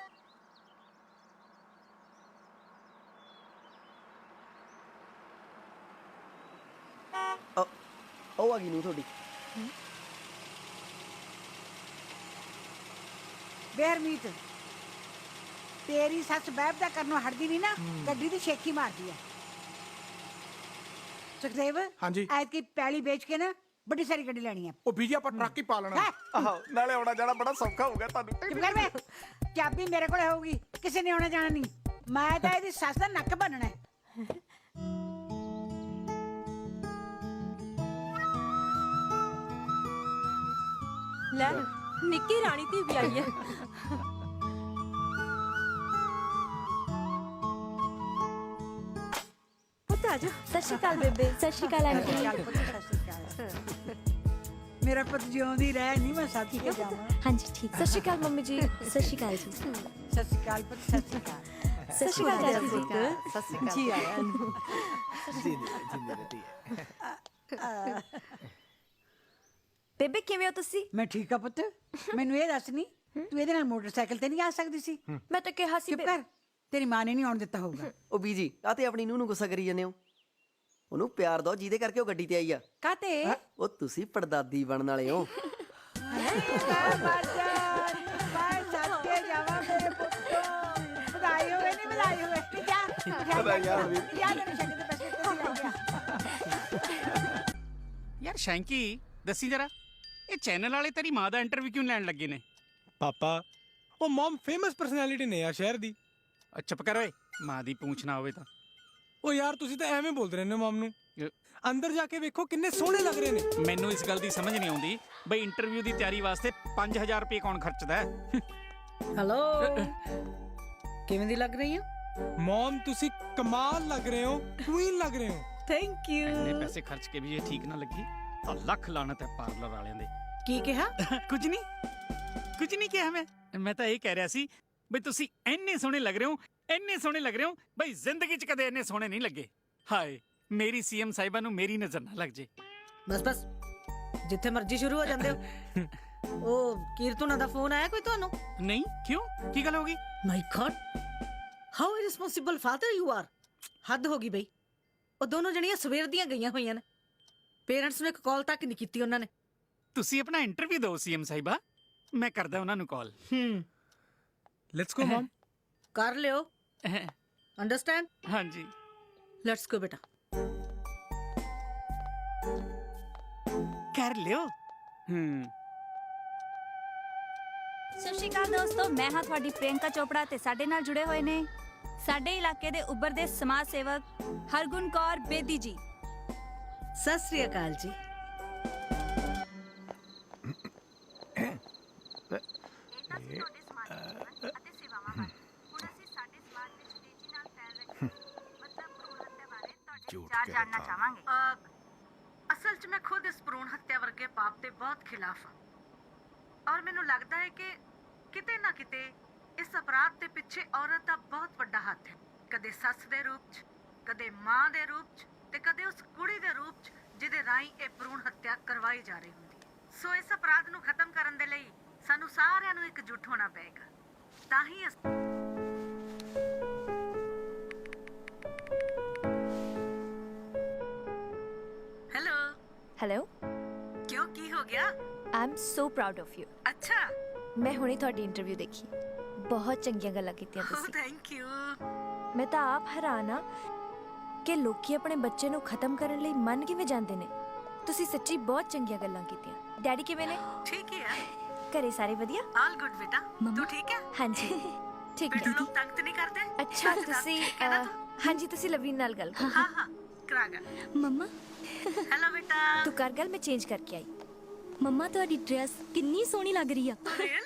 ਉਹ ਆ ਗਈ ਨੂੰ ਤੁਹਾਡੀ। ਬੇਹਰਮੀਤ ਤੇਰੀ ਸੱਸ ਬੈਬ ਦਾ ਕਰਨੋਂ ਹਟਦੀ ਨਹੀਂ ਨਾ, ਗੱਡੀ ਦੀ ਛੇਕੀ ਮਾਰਦੀ ਹੈ। ਸੁਖਦੇਵ ਹਾਂਜੀ। ਐਤਕੀ ਪੈਲੀ ਵੇਚ ਕੇ ਨਾ ਵੱਡੀ ਸਾਰੀ ਗੱਡੀ ਲੈਣੀ ਹੈ। ਉਹ ਬੀਜੀ ਆਪਾਂ ਟਰੱਕ ਹੀ ਪਾ ਲੈਣਾ। ਆਹੋ ਨਾਲੇ ਆਉਣਾ ਜਾਣਾ ਬੜਾ ਸੌਖਾ ਹੋ ਗਿਆ ਤੁਹਾਨੂੰ। ਚੁੱਪ ਕਰ ਵੇ, ਚਾਬੀ ਮੇਰੇ ਕੋਲ ਹੋਊਗੀ, ਕਿਸੇ ਨੇ ਆਉਣਾ ਜਾਣਾ ਨਹੀਂ। ਮੈਂ ਤਾਂ ਇਹਦੀ ਸੱਸ ਦਾ ਨੱਕ ਬਣਨਾ ਹੈ। ਲੈ ਨਿੱਕੀ ਰਾਣੀ ਧੀ ਵੀ ਆਈ ਹੈ। ਪੁੱਤ ਆ ਜਾ। ਸਤਿ ਸ਼੍ਰੀ ਅਕਾਲ ਬੇਬੇ। ਸਤਿ ਸ਼੍ਰੀ ਅਕਾਲ ਆਂਟੀ। ਚੱਲ ਪੁੱਤ, ਸਤਿ ਸ਼੍ਰੀ ਅਕਾਲ। ਮੇਰਾ ਪੁੱਤ ਜਿਉਂਦੀ ਰਹਿ, ਨਹੀਂ ਮੈਂ ਸਾਥੀ ਕੇ ਜਾਵਾਂ। ਹਾਂਜੀ ਠੀਕ। ਸਤਿ ਸ਼੍ਰੀ ਅਕਾਲ ਮੰਮੀ ਜੀ। ਸਤਿ ਸ਼੍ਰੀ ਅਕਾਲ ਜੀ। ਸਤਿ ਸ਼੍ਰੀ ਅਕਾਲ ਪੁੱਤ, ਸਤਿ ਸ਼੍ਰੀ ਅਕਾਲ। ਸਤਿ ਸ਼੍ਰੀ ਅਕਾਲ ਚਾਚੀ ਜੀ। ਸਤਿ ਸ਼੍ਰੀ ਅਕਾਲ ਜੀ ਆਇਆਂ ਨੂੰ। ਬੇਬੇ ਕਿਵੇਂ ਹੋ ਤੁਸੀਂ? ਮੈਂ ਠੀਕ ਆ ਪੁੱਤ। ਮੈਨੂੰ ਇਹ ਦੱਸ ਨਹੀਂ ਤੂੰ ਇਹਦੇ ਨਾਲ ਮੋਟਰਸਾਈਕਲ ਤੇ ਨਹੀਂ ਆ ਸਕਦੀ ਸੀ? ਮੈਂ ਤਾਂ ਕਿਹਾ ਸੀ ਚੁੱਪ ਕਰ, ਤੇਰੀ ਮਾਂ ਨੇ ਨਹੀਂ ਆਉਣ ਦਿੱਤਾ ਹੋਊਗਾ। ਉਹ ਬੀਜੀ ਆ ਤੇ ਆਪਣੀ ਨੂੰਹ ਨੂੰ ਗੁੱਸਾ ਕਰੀ ਜਾਂਦੇ ਹੋ। ਉਹਨੂੰ ਪਿਆਰ ਦੋ ਜਿਹਦੇ ਕਰਕੇ ਉਹ ਗੱਡੀ ਤੇ ਆਈ ਆ। ਕਾਤੇ ਉਹ ਤੁਸੀਂ ਪੜਦਾਦੀ ਬਣਨ ਵਾਲੇ ਹੋ। ਵਧਾਈ ਹੋਵੇ ਨਹੀਂ ਵਧਾਈ ਹੋਵੇ। ਜਾ ਵਧਾਈਆਂ ਹੋਵੇ। ਯਾਰ ਮੈਨੂੰ ਸ਼ੱਕ ਦੇ ਪੈਸੇ ਤੇ ਆ ਗਿਆ। ਯਾਰ ਸ਼ੈਂਕੀ ਦੱਸੀ ਜਰਾ, ਇਹ ਚੈਨਲ ਵਾਲੇ ਤੇਰੀ ਮਾਂ ਦਾ ਇੰਟਰਵਿਊ ਕਿਉਂ ਲੈਣ ਲੱਗੇ ਨੇ? ਪਾਪਾ ਉਹ ਮਮ ਫੇਮਸ ਪਰਸਨੈਲਿਟੀ ਨੇ ਯਾਰ ਸ਼ਹਿਰ ਦੀ। ਚੁੱਪ ਕਰ ਓਏ, ਮਾਂ ਦੀ ਪੂੰਛ ਨਾ ਹੋਵੇ ਤਾਂ। ਉਹ ਯਾਰ ਤੁਸੀਂ ਤਾਂ ਐਵੇਂ ਬੋਲਦੇ ਰਹਿੰਦੇ ਹੋ ਮਮ ਨੂੰ। ਅੰਦਰ ਜਾ ਕੇ ਵੇਖੋ ਕਿੰਨੇ ਸੋਹਣੇ ਲੱਗ ਰਹੇ ਨੇ। ਮੈਨੂੰ ਇਸ ਗੱਲ ਦੀ ਸਮਝ ਨਹੀਂ ਆਉਂਦੀ ਬਈ ਇੰਟਰਵਿਊ ਦੀ ਤਿਆਰੀ ਵਾਸਤੇ 5000 ਰੁਪਏ ਕੌਣ ਖਰਚਦਾ ਹੈ? ਹੈਲੋ ਕਿਵੇਂ ਦੀ ਲੱਗ ਰਹੀ ਆ? ਮਮ ਤੁਸੀਂ ਕਮਾਲ ਲੱਗ ਰਹੇ ਹੋ, ਕੁਈਨ ਲੱਗ ਰਹੇ ਹੋ। Thank you. ਇੰਨੇ ਪੈਸੇ ਖਰਚ ਕੇ ਵੀ ਇਹ ਠੀਕ ਨਾ ਲੱਗੀ ਤਾਂ ਲੱਖ ਲਾਣਤ ਹੈ ਪਾਰਲਰ ਵਾਲਿਆਂ ਦੇ। ਕੀ ਕਿਹਾ? ਕੁਝ ਨਹੀਂ ਕਿਹਾ ਮੈਂ ਤਾਂ ਇਹ ਕਹਿ ਰਿਹਾ ਸੀ ਬਈ ਤੁਸੀਂ ਇੰਨੇ ਸੋਹਣੇ ਲੱਗ ਰਹੇ ਹੋ, ਇੰਨੇ ਸੋਹਣੇ ਲੱਗ ਰਹੇ ਹੋ ਬਈ ਜ਼ਿੰਦਗੀ 'ਚ ਕਦੇ ਇੰਨੇ ਸੋਹਣੇ ਨਹੀਂ ਲੱਗੇ। ਹਾਏ ਮੇਰੀ ਸੀਐਮ ਸਾਹਿਬਾ ਨੂੰ ਮੇਰੀ ਨਜ਼ਰ ਨਾ ਲੱਗ ਜੇ। ਬਸ ਜਿੱਥੇ ਮਰਜ਼ੀ ਸ਼ੁਰੂ ਹੋ ਜਾਂਦੇ ਹੋ। ਉਹ ਕੀਰਤਨਾ ਦਾ ਫੋਨ ਆਇਆ ਕੋਈ ਤੁਹਾਨੂੰ? ਨਹੀਂ, ਕਿਉਂ? ਕੀ ਗੱਲ ਹੋ ਗਈ? My God how irresponsible father you are. ਹੱਦ ਹੋ ਗਈ ਬਈ। ਉਹ ਦੋਨੋਂ ਜਣੀਆਂ ਸਵੇਰ ਦੀਆਂ ਗਈਆਂ ਹੋਈਆਂ ਨੇ, ਪੇਰੈਂਟਸ ਨੂੰ ਇੱਕ ਕਾਲ ਤੱਕ ਨਹੀਂ ਕੀਤੀ ਉਹਨਾਂ ਨੇ। ਤੁਸੀਂ ਆਪਣਾ ਇੰਟਰਵਿਊ ਦਿਓ ਸੀਐਮ ਸਾਹਿਬਾ, ਮੈਂ ਕਰਦਾ ਉਹਨਾਂ ਨੂੰ ਕਾਲ। ਲੈਟਸ ਗੋ ਮਮ। ਕਰ ਲਿਓ, ਅੰਡਰਸਟੈਂਡ? ਹਾਂਜੀ ਲੈਟਸ ਗੋ ਬੇਟਾ। ਕਰ ਲਿਓ। ਸਤਿ ਸ਼੍ਰੀ ਅਕਾਲ ਦੋਸਤੋ, ਮੈਂ ਹਾਂ ਤੁਹਾਡੀ ਪ੍ਰਿਯੰਕਾ ਚੋਪੜਾ ਤੇ ਸਾਡੇ ਨਾਲ ਜੁੜੇ ਹੋਏ ਨੇ ਸਾਡੇ ਇਲਾਕੇ ਦੇ ਉੱਭਰਦੇ ਸਮਾਜ ਸੇਵਕ ਹਰਗੁਣ ਕੌਰ ਬੇਦੀ ਜੀ। ਸਤਿ ਸ੍ਰੀ ਅਕਾਲ ਜੀ। ਜਾਣਨਾ ਚਾਹਾਂਗੇ। ਅਸਲ 'ਚ ਮੈਂ ਖੁਦ ਇਸ ਭਰੂਣ ਹੱਤਿਆ ਵਰਗੇ ਪਾਪ ਦੇ ਬਹੁਤ ਖਿਲਾਫ ਹਾਂ ਔਰ ਮੈਨੂੰ ਲੱਗਦਾ ਹੈ ਕਿ ਕਿਤੇ ਨਾ ਕਿਤੇ ਇਸ ਅਪਰਾਧ ਦੇ ਪਿੱਛੇ ਔਰਤ ਦਾ ਬਹੁਤ ਵੱਡਾ ਹੱਥ ਹੈ। ਕਦੇ ਸੱਸ ਦੇ ਰੂਪ 'ਚ, ਕਦੇ ਮਾਂ ਦੇ ਰੂਪ 'ਚ ਤੇ ਕਦੇ ਉਸ ਕੁੜੀ ਦੇ ਰੂਪ 'ਚ ਜਿਹਦੇ ਰਾਹੀਂ ਇਹ ਭਰੂਣ ਹੱਤਿਆ ਕਰਵਾਈ ਜਾ ਰਹੀ ਹੁੰਦੀ ਹੈ। ਸੋ ਇਸ ਅਪਰਾਧ ਨੂੰ ਖਤਮ ਕਰਨ ਦੇ ਲਈ ਸਾਨੂੰ ਸਾਰਿਆਂ ਨੂੰ ਇਕਜੁੱਟ ਹੋਣਾ ਪਏਗਾ। ਤਾਂ ਹੀ ਹੈਲੋ ਕਿਉਂ ਕੀ ਹੋ ਗਿਆ? I am so proud of you. ਅੱਛਾ, ਮੈਂ ਹੁਣੇ ਤੁਹਾਡੀ ਇੰਟਰਵਿਊ ਦੇਖੀ, ਬਹੁਤ ਚੰਗੀਆਂ ਗੱਲਾਂ ਕੀਤੀਆਂ ਤੁਸੀਂ। Thank you. ਮੈਂ ਤਾਂ ਆਪ ਹੈਰਾਨ ਆ ਕਿ ਲੋਕੀ ਆਪਣੇ ਬੱਚੇ ਨੂੰ ਖਤਮ ਕਰਨ ਲਈ ਮੰਨ ਕਿਵੇਂ ਜਾਂਦੇ ਨੇ। ਤੁਸੀਂ ਸੱਚੀ ਬਹੁਤ ਚੰਗੀਆਂ ਗੱਲਾਂ ਕੀਤੀਆਂ। ਡੈਡੀ ਕਿਵੇਂ ਨੇ? ਠੀਕ ਹੀ ਹੈ। ਘਰੇ ਸਾਰੇ ਵਧੀਆ? ਆਲ ਗੁੱਡ ਬੇਟਾ। ਤੂੰ ਠੀਕ ਹੈ? ਹਾਂਜੀ ਠੀਕ ਹੈ। ਲੋਕ ਤੰਗ ਨਹੀਂ ਕਰਦੇ? ਅੱਛਾ ਤੁਸੀਂ ਹਾਂਜੀ ਤੁਸੀਂ ਲਵਲੀਨ ਨਾਲ ਗੱਲ ਕਰੋ। हाँ हाँ करा गल। ਮੰਮਾ हेलो बेटा। ਤੂੰ ਕਰ ਗੱਲ, ਮੈਂ ਚੇਂਜ ਕਰਕੇ ਆਈ। ਮੰਮਾ ਤੁਹਾਡੀ ਡਰੈਸ ਕਿੰਨੀ ਸੋਹਣੀ ਲੱਗ ਰਹੀ ਆ।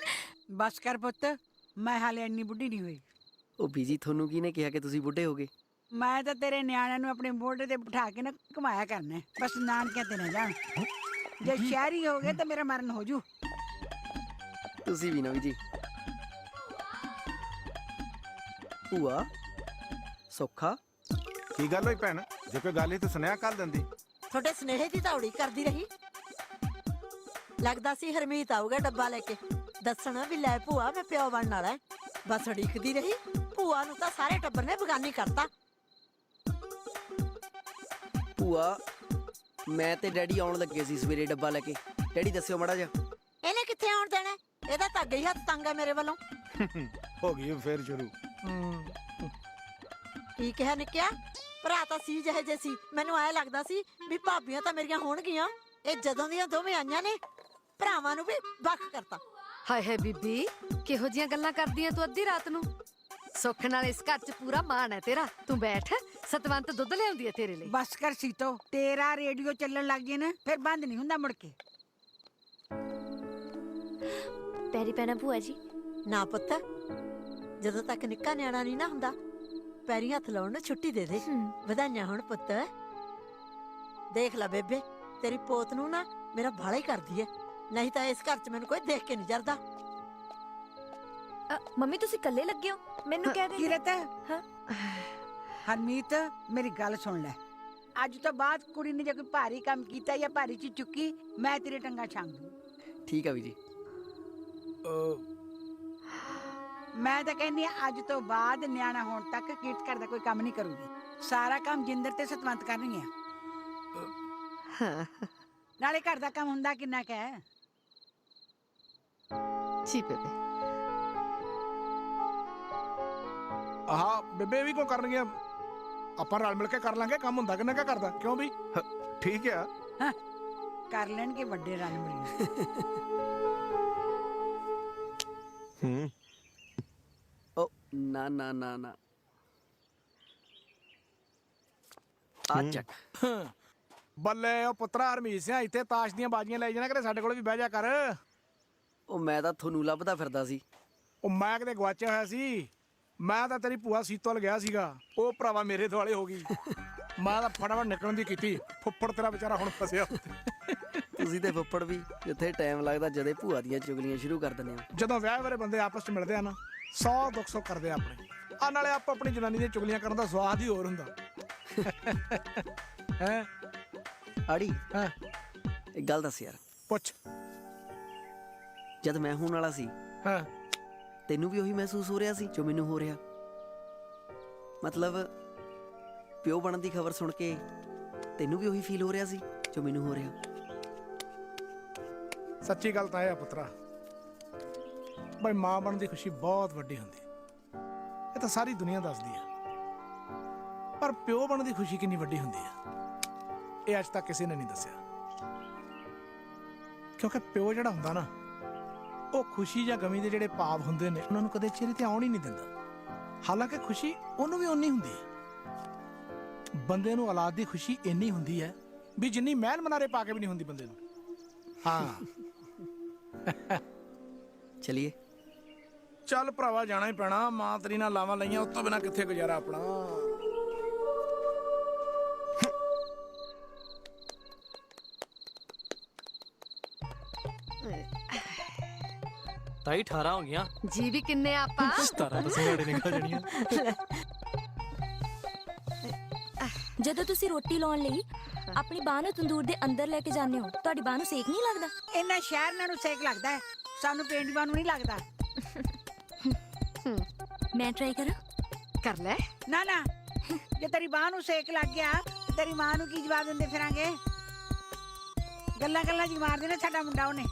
ਬਸ ਕਰ ਪੁੱਤ, ਮੈਂ ਹਾਲੇ ਇੰਨੀ ਬੁੱਢੀ ਨਹੀਂ ਹੋਈ। ਉਹ ਬੀਜੀ ਤੁਹਾਨੂੰ ਕਿਹਨੇ ਕਿਹਾ ਕਿ ਤੁਸੀਂ ਬੁੱਢੇ ਹੋਗੇ? ਮੈਂ ਤਾਂ ਤੇਰੇ ਨਿਆਣਿਆਂ ਨੂੰ ਆਪਣੇ ਮੋਢੇ ਤੇ ਬਿਠਾ ਕੇ ਨਾ ਘੁਮਾਇਆ ਕਰਨਾ ਹੈ। ਬਸ ਨਾਨਕਿਆਂ ਤੇ ਨਾ ਜਾਣ। ਜੇ ਸ਼ਹਿਰੀ ਹੋ ਗਏ ਤਾਂ ਮੇਰਾ ਮਰਨ ਹੋ ਜੂ। ਤੁਸੀਂ ਵੀ ਨਾ ਬੀਜੀ। ਭੂਆ ਸੌਖਾ ਕੀ ਗੱਲ ਹੋਈ ਭੈਣ? ਜੇ ਕੋਈ ਗੱਲ ਹੀ ਤੂੰ ਸੁਨੇਹਾ ਕਰ ਦਿੰਦੀ। ਤੁਹਾਡੇ ਸਨੇਹੇ ਦੀ ਧੌੜੀ ਕਰਦੀ ਰਹੀ। ਲੱਗਦਾ ਸੀ ਹਰਮੀਤ ਆਊਗਾ ਡੱਬਾ ਲੈ ਕੇ ਦੱਸਣਾ ਵੀ ਲੈ ਭੂਆ ਮੈਂ ਪਿਓ ਬਣਨ ਵਾਲਾ। ਬਸ ਅੜੀਕਦੀ ਰਹੀ। ਭੂਆ ਨੂੰ ਤਾਂ ਸਾਰੇ ਟੱਬਰ ਨੇ ਬਗਾਨੀ ਕਰਤਾ। ਭੂਆ ਮੈਂ ਤੇ ਡੈਡੀ ਆਉਣ ਲੱਗੇ ਸੀ ਸਵੇਰੇ ਡੱਬਾ ਲੈ ਕੇ। ਡੈਡੀ ਦੱਸਿਓ ਮੜਾ ਜਾ। ਇਹਨੇ ਕਿੱਥੇ ਆਉਣ ਦੇਣਾ? ਇਹਦਾ ਤਾਂ ਅੱਗੇ ਹੀ ਹੱਥ ਤੰਗ ਹੈ ਮੇਰੇ ਵੱਲੋਂ। ਹੋ ਗਈ ਫੇਰ ਸ਼ੁਰੂ। ਕੀ ਕਿਹਾ ਨਿੱਕਿਆ? ਭਰਾ ਤਾਂ ਸੀ ਜਿਹੇ ਜੇ ਸੀ। ਮੈਨੂੰ ਐ ਲੱਗਦਾ ਸੀ ਵੀ ਭਾਬੀਆਂ ਤਾਂ ਮੇਰੀਆਂ ਹੋਣਗੀਆਂ। ਇਹ ਜਦੋਂ ਦੀਆਂ ਦੋਵੇਂ ਆਈਆਂ ਨੇ ਭਰਾਵਾਂ ਨੂੰ ਵੀ ਵੱਖ ਕਰਤਾ। ਹਾਏ ਹਾਏ ਬੀਬੀ, ਕਿਹੋ ਜੀਆਂ ਗੱਲਾਂ ਕਰਦੀਆਂ ਤੂੰ ਅੱਧੀ ਰਾਤ ਨੂੰ? ਸੁੱਖ ਨਾਲ ਇਸ ਘਰ 'ਚ ਪੂਰਾ ਮਾਣ ਹੈ ਤੇਰਾ। ਤੂੰ ਬੈਠ, ਸਤਵੰਤ ਦੁੱਧ ਲਿਆਉਂਦੀ ਹੈ ਤੇਰੇ ਲਈ। ਬਸ ਕਰ ਸੀਤੋ, ਤੇਰਾ ਰੇਡੀਓ ਚੱਲਣ ਲੱਗ ਜੇ ਨਾ ਫਿਰ ਬੰਦ ਨਹੀਂ ਹੁੰਦਾ ਮੁੜ ਕੇ। ਪੈਰੀ ਪੈਣਾ ਭੂਆ ਜੀ। ਨਾ ਪੁੱਤ, ਜਦੋਂ ਤੱਕ ਨਿੱਕਾ ਨਿਆਣਾ ਨਹੀਂ ਨਾ ਹੁੰਦਾ ਪੈਰੀ ਹੱਥ ਲਾਉਣ ਨੂੰ ਛੁੱਟੀ ਦੇ ਦੇ। ਵਧਾਈਆਂ ਹੁਣ ਪੁੱਤ। ਦੇਖ ਲੈ ਬੇਬੇ, ਤੇਰੀ ਪੋਤ ਨੂੰ ਨਾ ਮੇਰਾ ਭਾਲਾ ਹੀ ਕਰਦੀ ਹੈ। ਨਹੀਂ ਤਾਂ ਇਸ ਘਰ 'ਚ ਮੈਨੂੰ ਕੋਈ ਦੇਖ ਕੇ ਨਹੀਂ ਜਰਦਾ। ਮੰਮੀ ਤੁਸੀਂ ਇਕੱਲੇ ਲੱਗੇ ਹੋ? ਮੈਨੂੰ ਕਹਿ ਦੇ। ਕਿਰਤ, ਹਰਮੀਤ ਮੇਰੀ ਗੱਲ ਸੁਣ ਲੈ। ਅੱਜ ਤੋਂ ਬਾਅਦ ਕੁੜੀ ਨੇ ਜੇ ਕੋਈ ਭਾਰੀ ਕੰਮ ਕੀਤਾ ਜਾਂ ਭਾਰੀ ਚੀਜ਼ ਚੁੱਕੀ, ਮੈਂ ਤੇਰੇ ਟੰਗਾ ਛਾਂਗ ਦੂੰ। ਠੀਕ ਆ ਬੀਜੀ। ਮੈਂ ਤਾਂ ਕਹਿੰਦੀ ਆ ਅੱਜ ਤੋਂ ਬਾਅਦ ਨਿਆਣਾ ਹੋਣ ਤੱਕ ਕੀਰਤ ਘਰ ਦਾ ਕੋਈ ਕੰਮ ਨਹੀਂ ਕਰੂਗੀ। ਸਾਰਾ ਕੰਮ ਜਿੰਦਰ ਤੇ ਸਤਵੰਤ ਕਰਨਗੇ। ਨਾਲੇ ਘਰ ਦਾ ਕੰਮ ਹੁੰਦਾ ਕਿੰਨਾ ਕੁ ਹੈ। ਜੀ ਬੇਬੇ। ਆਹ ਬੇਬੇ ਵੀ ਕੋ ਕਰਨਗੇ, ਆਪਾਂ ਰਲ ਮਿਲ ਕੇ ਕਰ ਲਾਂਗੇ। ਕੰਮ ਹੁੰਦਾ ਕਿੰਨਾ ਕੁ ਕਰਦਾ, ਕਿਉਂ ਵੀ? ਠੀਕ ਆ। ਕਰ ਲੈਣਗੇ ਵੱਡੇ ਰਲ ਮਿਲ। ਓ ਨਾ ਨਾ ਨਾ ਨਾ ਆ ਚੱਕ। ਬੱਲੇ ਉਹ ਪੁੱਤਰਾ ਹਰਮੀਤ ਸਿੰਘ, ਇੱਥੇ ਤਾਸ਼ ਦੀਆਂ ਬਾਜੀਆਂ ਲੈ ਜਾਣਾ ਕਰੇ, ਸਾਡੇ ਕੋਲ ਵੀ ਬਹਿ ਜਾ ਕਰ। ਉਹ ਮੈਂ ਤਾਂ ਤੁਹਾਨੂੰ ਲੱਭਦਾ ਫਿਰਦਾ ਸੀ। ਉਹ ਮੈਂ ਕਿਤੇ ਗਵਾਚਿਆ ਹੋਇਆ ਸੀ। ਮੈਂ ਤਾਂ ਤੇਰੀ ਭੂਆ ਸੀਤੋ ਵੱਲ ਗਿਆ ਸੀਗਾ, ਉਹ ਭਰਾਵਾ ਮੇਰੇ ਦੁਆਲੇ ਹੋ ਗਈ। ਮੈਂ ਤਾਂ ਫਟਾਫਟ ਨਿਕਲਣ ਦੀ ਕੀਤੀ। ਫੁੱਫੜ ਤੇਰਾ ਵਿਚਾਰਾ ਹੁਣ ਫਸਿਆ। ਤੁਸੀਂ ਤੇ ਫੁੱਫੜ ਵੀ ਜਿੱਥੇ ਟਾਈਮ ਲੱਗਦਾ ਜਦੇ ਭੂਆ ਦੀਆਂ ਚੁਗਲੀਆਂ ਸ਼ੁਰੂ ਕਰ ਦਿੰਦੇ ਹੋ। ਜਦੋਂ ਵਿਆਹ ਵਾਲੇ ਬੰਦੇ ਆਪਸ 'ਚ ਮਿਲਦੇ ਆ ਨਾ, 100 200 ਕਰਦੇ ਆ ਆਪਣੇ। ਆ ਨਾਲੇ ਆਪ ਆਪਣੀ ਜਨਾਨੀ ਦੀਆਂ ਚੁਗਲੀਆਂ ਕਰਨ ਦਾ ਸਵਾਦ ਹੀ ਹੋਰ ਹੁੰਦਾ ਹੈ। ਆੜੀ ਹਾਂ, ਇੱਕ ਗੱਲ ਦੱਸ ਯਾਰ। ਪੁੱਛ। ਜਦ ਮੈਂ ਹੋਣ ਵਾਲਾ ਸੀ, ਹਾਂ, ਤੈਨੂੰ ਵੀ ਉਹੀ ਮਹਿਸੂਸ ਹੋ ਰਿਹਾ ਸੀ ਜੋ ਮੈਨੂੰ ਹੋ ਰਿਹਾ? ਮਤਲਬ ਪਿਓ ਬਣਨ ਦੀ ਖਬਰ ਸੁਣ ਕੇ ਤੈਨੂੰ ਵੀ ਉਹੀ ਫੀਲ ਹੋ ਰਿਹਾ ਸੀ ਜੋ ਮੈਨੂੰ ਹੋ ਰਿਹਾ? ਸੱਚੀ ਗੱਲ ਤਾਂ ਇਹ ਆ ਪੁੱਤਰਾ, ਬਈ ਮਾਂ ਬਣਨ ਦੀ ਖੁਸ਼ੀ ਬਹੁਤ ਵੱਡੀ ਹੁੰਦੀ ਹੈ। ਇਹ ਤਾਂ ਸਾਰੀ ਦੁਨੀਆ ਦੱਸਦੀ ਹੈ। ਪਰ ਪਿਓ ਬਣਨ ਦੀ ਖੁਸ਼ੀ ਕਿੰਨੀ ਵੱਡੀ ਹੁੰਦੀ ਹੈ, ਇਹ ਅੱਜ ਤੱਕ ਕਿਸੇ ਨੇ ਨਹੀਂ ਦੱਸਿਆ। ਕਿਉਂਕਿ ਪਿਓ ਜਿਹੜਾ ਹੁੰਦਾ ਨਾ, ਉਹ ਖੁਸ਼ੀ ਜਾਂ ਗਮੀ ਦੇ ਜਿਹੜੇ ਭਾਵ ਹੁੰਦੇ ਨੇ ਉਹਨਾਂ ਨੂੰ ਕਦੇ ਚਿਹਰੇ ਤੇ ਆਉਣ ਹੀ ਨਹੀਂ ਦਿੰਦਾ। ਹਾਲਾਂਕਿ ਖੁਸ਼ੀ ਉਹਨੂੰ ਵੀ ਓਨੀ ਹੁੰਦੀ ਹੈ। ਬੰਦੇ ਨੂੰ ਔਲਾਦ ਦੀ ਖੁਸ਼ੀ ਇੰਨੀ ਹੁੰਦੀ ਹੈ ਵੀ ਜਿੰਨੀ ਮਹਿਲ ਮਨਾਰੇ ਪਾ ਕੇ ਵੀ ਨਹੀਂ ਹੁੰਦੀ ਬੰਦੇ ਨੂੰ। ਹਾਂ ਚਲਿਏ। ਚੱਲ ਭਰਾਵਾ, ਜਾਣਾ ਹੀ ਪੈਣਾ। ਮਾਂ ਤੇਰੀ ਨਾਲ ਲਾਵਾਂ ਲਈਆਂ, ਉਸ ਤੋਂ ਬਿਨਾਂ ਕਿੱਥੇ ਗੁਜ਼ਾਰਾ ਆਪਣਾ। ਤਾਈ 18 ਹੋ ਗਈਆਂ। ਜੀ ਵੀ ਕਿੰਨੇ ਆਪਾਂ? 17 ਤਾਂ ਸਾਡੇ ਨਿਕਲ ਜਾਣੀਆਂ। ਜਦੋਂ ਤੁਸੀਂ ਰੋਟੀ ਲਾਉਣ ਲਈ ਆਪਣੀ ਬਾਹ ਨੂੰ ਤੰਦੂਰ ਦੇ ਅੰਦਰ ਲੈ ਕੇ ਜਾਂਦੇ ਹੋ, ਤੁਹਾਡੀ ਬਾਹ ਨੂੰ ਸੇਕ ਨਹੀਂ ਲੱਗਦਾ? ਇਹਨਾਂ ਸ਼ਹਿਰ ਨੂੰ ਸੇਕ ਲੱਗਦਾ ਹੈ, ਸਾਨੂੰ ਪਿੰਡਾਂ ਨੂੰ ਨਹੀਂ ਲੱਗਦਾ। ਮੈਂ ਟਰਾਈ ਕਰਾਂ? ਕਰ ਲੈ। ਨਾ ਨਾ, ਜੇ ਤੇਰੀ ਬਾਹ ਨੂੰ ਸੇਕ ਲੱਗ ਗਿਆ ਤੇਰੀ ਮਾਂ ਨੂੰ ਕੀ ਜਵਾਬ ਦਿੰਦੇ ਫਿਰਾਂਗੇ? ਗੱਲਾਂ ਗੱਲਾਂ ਜੀ ਮਾਰ ਦੇਣਾ ਸਾਡਾ ਮੁੰਡਾ ਉਹਨੇ।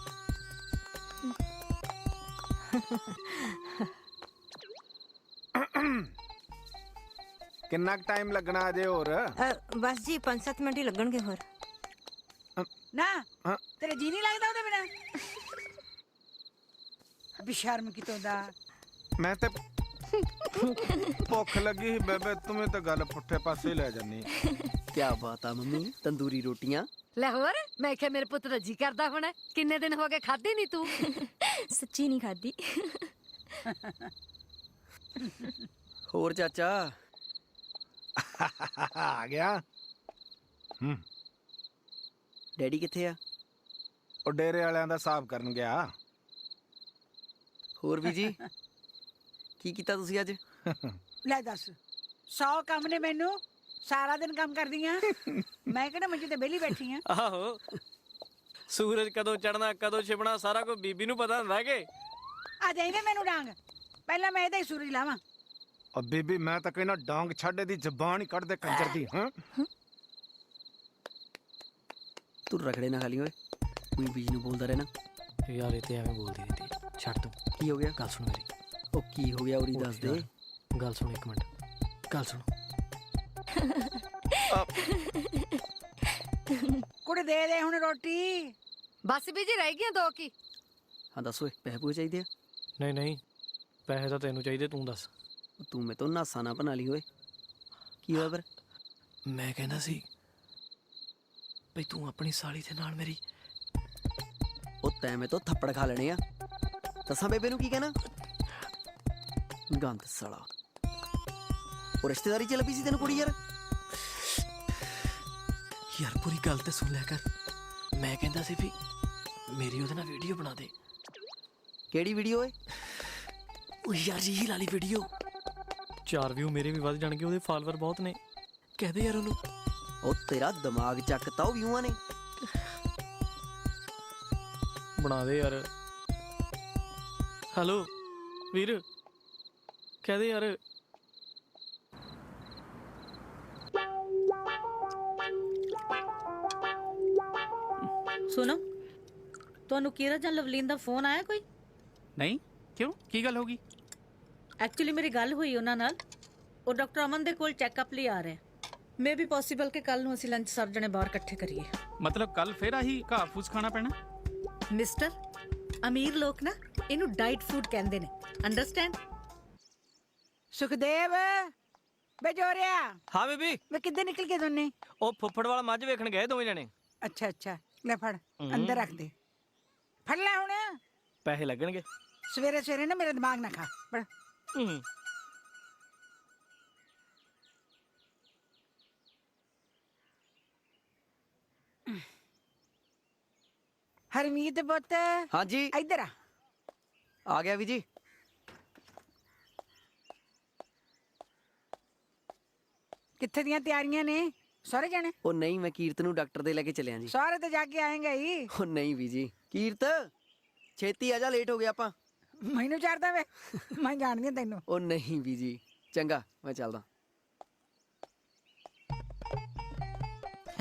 ਕਿੰਨਾ ਟਾਈਮ ਲੱਗਣਾ ਅਜੇ ਹੋਰ? ਬਸ ਜੀ 5-7 ਮਿੰਟ ਹੀ ਲੱਗਣਗੇ ਹੋਰ। ਨਾ ਤੇਰੇ ਜੀ ਨਹੀਂ ਲੱਗਦਾ ਉਹਦੇ ਬਿਨਾ? ਬਿਸ਼ਰਮ ਕਿਤੋਂ ਦਾ। ਮੈਂ ਤੇ ਭੁੱਖ ਲੱਗੀ ਸੀ ਬੇਬੇ ਤੁਮੇ ਤਾਂ ਗੱਲ ਪੁੱਠੇ ਪਾਸੇ ਲੈ ਜਾਨੀ। ਕੀ ਬਾਤ ਆ ਮੰਮੀ, ਤੰਦੂਰੀ ਰੋਟੀਆਂ। ਲੈ ਹੋਰ ਮੈਂ ਕਿਹਾ ਮੇਰੇ ਪੁੱਤ ਦਾ ਜੀ ਕਰਦਾ ਹੋਣਾ, ਕਿੰਨੇ ਦਿਨ ਹੋ ਗਏ ਖਾਧੀ ਨਹੀਂ ਤੂੰ? ਸੱਚੀ ਨਹੀਂ ਖਾਦੀ। ਹੋਰ ਚਾਚਾ ਆ ਗਿਆ। ਡੈਡੀ ਕਿੱਥੇ ਆ? ਉਹ ਡੇਰੇ ਵਾਲਿਆਂ ਦਾ ਹਿਸਾਬ ਕਰਨ ਗਿਆ। ਹੋਰ ਵੀ ਜੀ ਕੀ ਕੀਤਾ ਤੁਸੀਂ ਅੱਜ? ਲੈ ਦੱਸ 100 ਕੰਮ ਨੇ ਮੈਨੂੰ, ਸਾਰਾ ਦਿਨ ਕੰਮ ਕਰਦੀ ਆ ਮੈਂ ਕਿਹੜਾ ਮੰਜੇ ਤੇ ਵਿਹਲੀ ਬੈਠੀ ਆ। ਆਹੋ ਸੂਰਜ ਕਦੋਂ ਚੜਨਾ ਕਦੋਂ ਛਿਪਣਾ ਸਾਰਾ ਕੁਝ ਬੀਬੀ ਨੂੰ ਪਤਾ ਹੁੰਦਾ ਕਿ? ਆ ਜਾਈਦੇ ਮੈਨੂੰ ਡਾਂਗ, ਪਹਿਲਾਂ ਮੈਂ ਇਹਦਾ ਹੀ ਸੂਰਜ ਲਾਵਾਂ। ਉਹ ਬੀਬੀ ਮੈਂ ਤਾਂ ਕਹਿੰਦਾ ਡਾਂਗ ਛੱਡ ਇਹਦੀ ਜ਼ਬਾਨ ਹੀ ਕੱਢ ਦੇ ਕੰਜਰ ਦੀ। ਹਾਂ ਤੂੰ ਰਗੜੇ ਨਾ ਖਾਲੀ ਓਏ, ਕੋਈ ਬੀਜ ਨੂੰ ਬੋਲਦਾ ਰਹਿਣਾ। ਯਾਰ ਇਹ ਤੇ ਐਵੇਂ ਬੋਲਦੀ ਰਹਿੰਦੀ, ਛੱਡ ਤੂੰ। ਕੀ ਹੋ ਗਿਆ? ਗੱਲ ਸੁਣ ਮੇਰੀ। ਉਹ ਕੀ ਹੋ ਗਿਆ ਉਰੀ ਦੱਸ ਦੇ। ਗੱਲ ਸੁਣ ਇੱਕ ਮਿੰਟ, ਗੱਲ ਸੁਣ। ਕੁੜੇ ਦੇ ਦੇ ਹੁਣ ਰੋਟੀ। ਬਸ ਬੀਜੀ ਰਹਿ ਗਈਆਂ ਦੋ ਕੀ? ਹਾਂ ਦੱਸ ਓਏ, ਪੈਸੇ ਪੂਸੇ ਚਾਹੀਦੇ ਆ? ਨਹੀਂ ਨਹੀਂ ਪੈਸੇ ਤਾਂ ਤੈਨੂੰ ਚਾਹੀਦੇ, ਤੂੰ ਦੱਸ। ਤੂੰ ਮੇਰੇ ਤੋਂ ਨਾਸਾ ਨਾ ਬਣਾ ਲਈ ਓਏ। ਕੀ ਹੋਇਆ ਫਿਰ? ਮੈਂ ਕਹਿੰਦਾ ਸੀ ਬਈ ਤੂੰ ਆਪਣੀ ਸਾਲੀ ਦੇ ਨਾਲ ਮੇਰੀ। ਉਹ ਤੈਂ ਮੇਰੇ ਤੋਂ ਥੱਪੜ ਖਾ ਲੈਣੇ ਆ। ਦੱਸਾਂ ਬੇਬੇ ਨੂੰ ਕੀ ਕਹਿਣਾ? ਗੰਦ ਸਾਲਾ। ਉਹ ਰਿਸ਼ਤੇਦਾਰੀ ਚ ਲੱਭੀ ਸੀ ਤੈਨੂੰ ਕੁੜੀ ਯਾਰ। ਯਾਰ ਪੂਰੀ ਗੱਲ ਤੇ ਸੁਣ ਲਿਆ ਕਰ। ਮੈਂ ਕਹਿੰਦਾ ਸੀ ਵੀ ਮੇਰੀ ਉਹਦੇ ਨਾਲ ਵੀਡੀਓ ਬਣਾ ਦੇ। ਕਿਹੜੀ ਵੀਡੀਓ ਓਏ? ਉਹ ਯਾਰ ਰੀਲ ਵਾਲੀ ਵੀਡੀਓ। 4 ਵਿਊ ਮੇਰੇ ਵੀ ਵੱਧ ਜਾਣਗੇ, ਉਹਦੇ ਫਾਲੋਅਰ ਬਹੁਤ ਨੇ। ਕਹਦੇ ਯਾਰ ਉਹਨੂੰ। ਉਹ ਤੇਰਾ ਦਿਮਾਗ ਚੱਕਤਾ ਉਹ ਵਿਊਆਂ ਨੇ। ਬਣਾ ਦੇ ਯਾਰ। ਹੈਲੋ ਵੀਰ, ਕਹਦੇ ਯਾਰ। ਸੁਣੋ, ਤੁਹਾਨੂੰ ਕੀਰਤ ਜਾਂ ਲਵਲੀਨ ਦਾ ਫੋਨ ਆਇਆ ਕੋਈ? ਨਹੀਂ, ਕਿਉਂ ਕੀ ਗੱਲ ਹੋ ਗਈ? ਐਕਚੁਅਲੀ ਮੇਰੀ ਗੱਲ ਹੋਈ ਉਹਨਾਂ ਨਾਲ। ਉਹ ਡਾਕਟਰ ਅਮਨ ਦੇ ਕੋਲ ਚੈੱਕਅਪ ਲਈ ਆ ਰਹੇ। ਮੇ ਵੀ ਪੋਸੀਬਲ ਕਿ ਕੱਲ ਨੂੰ ਅਸੀਂ ਲੰਚ ਸਭ ਜਣੇ ਬਾਹਰ ਇਕੱਠੇ ਕਰੀਏ। ਮਤਲਬ ਕੱਲ ਫੇਰ ਆਹੀ ਘਾਹ ਫੂਸ ਖਾਣਾ ਪੈਣਾ? ਮਿਸਟਰ, ਅਮੀਰ ਲੋਕ ਨਾ ਇਹਨੂੰ ਡਾਈਟ ਫੂਡ ਕਹਿੰਦੇ ਨੇ, ਅੰਡਰਸਟੈਂਡ? ਸੁਖਦੇਵ ਬੇਜੋਰਿਆ। ਹਾਂ ਬੀਬੀ। ਵੇ ਕਿੱਧਰ ਨਿਕਲ ਗਏ ਦੋਨੇ? ਉਹ ਫੁੱਫੜ ਵਾਲਾ ਮੱਝ ਵੇਖਣ ਗਏ ਦੋਵੇਂ ਜਣੇ। ਅੱਛਾ ਅੱਛਾ, ਲੈ ਫੜ ਅੰਦਰ ਰੱਖ ਦੇ। ਫੜ ਲੈ ਹੁਣ, ਪੈਸੇ ਲੱਗਣਗੇ। ਸਵੇਰੇ ਸਵੇਰੇ ਨਾ ਮੇਰਾ ਦਿਮਾਗ ਨਾ ਖਾ। ਫੜ। ਹਰਮੀਤ ਪੁੱਤ। ਹਾਂਜੀ ਇੱਧਰ ਆ। ਆ ਗਿਆ ਵੀ ਜੀ। ਕਿੱਥੇ ਦੀਆਂ ਤਿਆਰੀਆਂ ਨੇ? ਸਾਰੇ ਜਾਣੇ? ਉਹ ਨਹੀਂ, ਮੈਂ ਕੀਰਤ ਨੂੰ ਡਾਕਟਰ ਦੇ ਲੈ ਕੇ ਚੱਲਿਆ ਜੀ। ਸਾਰੇ ਤੇ ਜਾ ਕੇ ਆਏਗਾ ਹੀ। ਉਹ ਨਹੀਂ ਵੀ ਜੀ। ਕੀਰਤ ਛੇਤੀ ਆ ਜਾ, ਲੇਟ ਹੋ ਗਿਆ ਆਪਾਂ। ਮੈਨੂੰ ਚੜਦਾ ਵੇ, ਮੈਂ ਜਾਣਦੀ ਹਾਂ ਤੈਨੂੰ। ਉਹ ਨਹੀਂ ਵੀ ਜੀ, ਚੰਗਾ ਮੈਂ ਚੱਲਦਾ।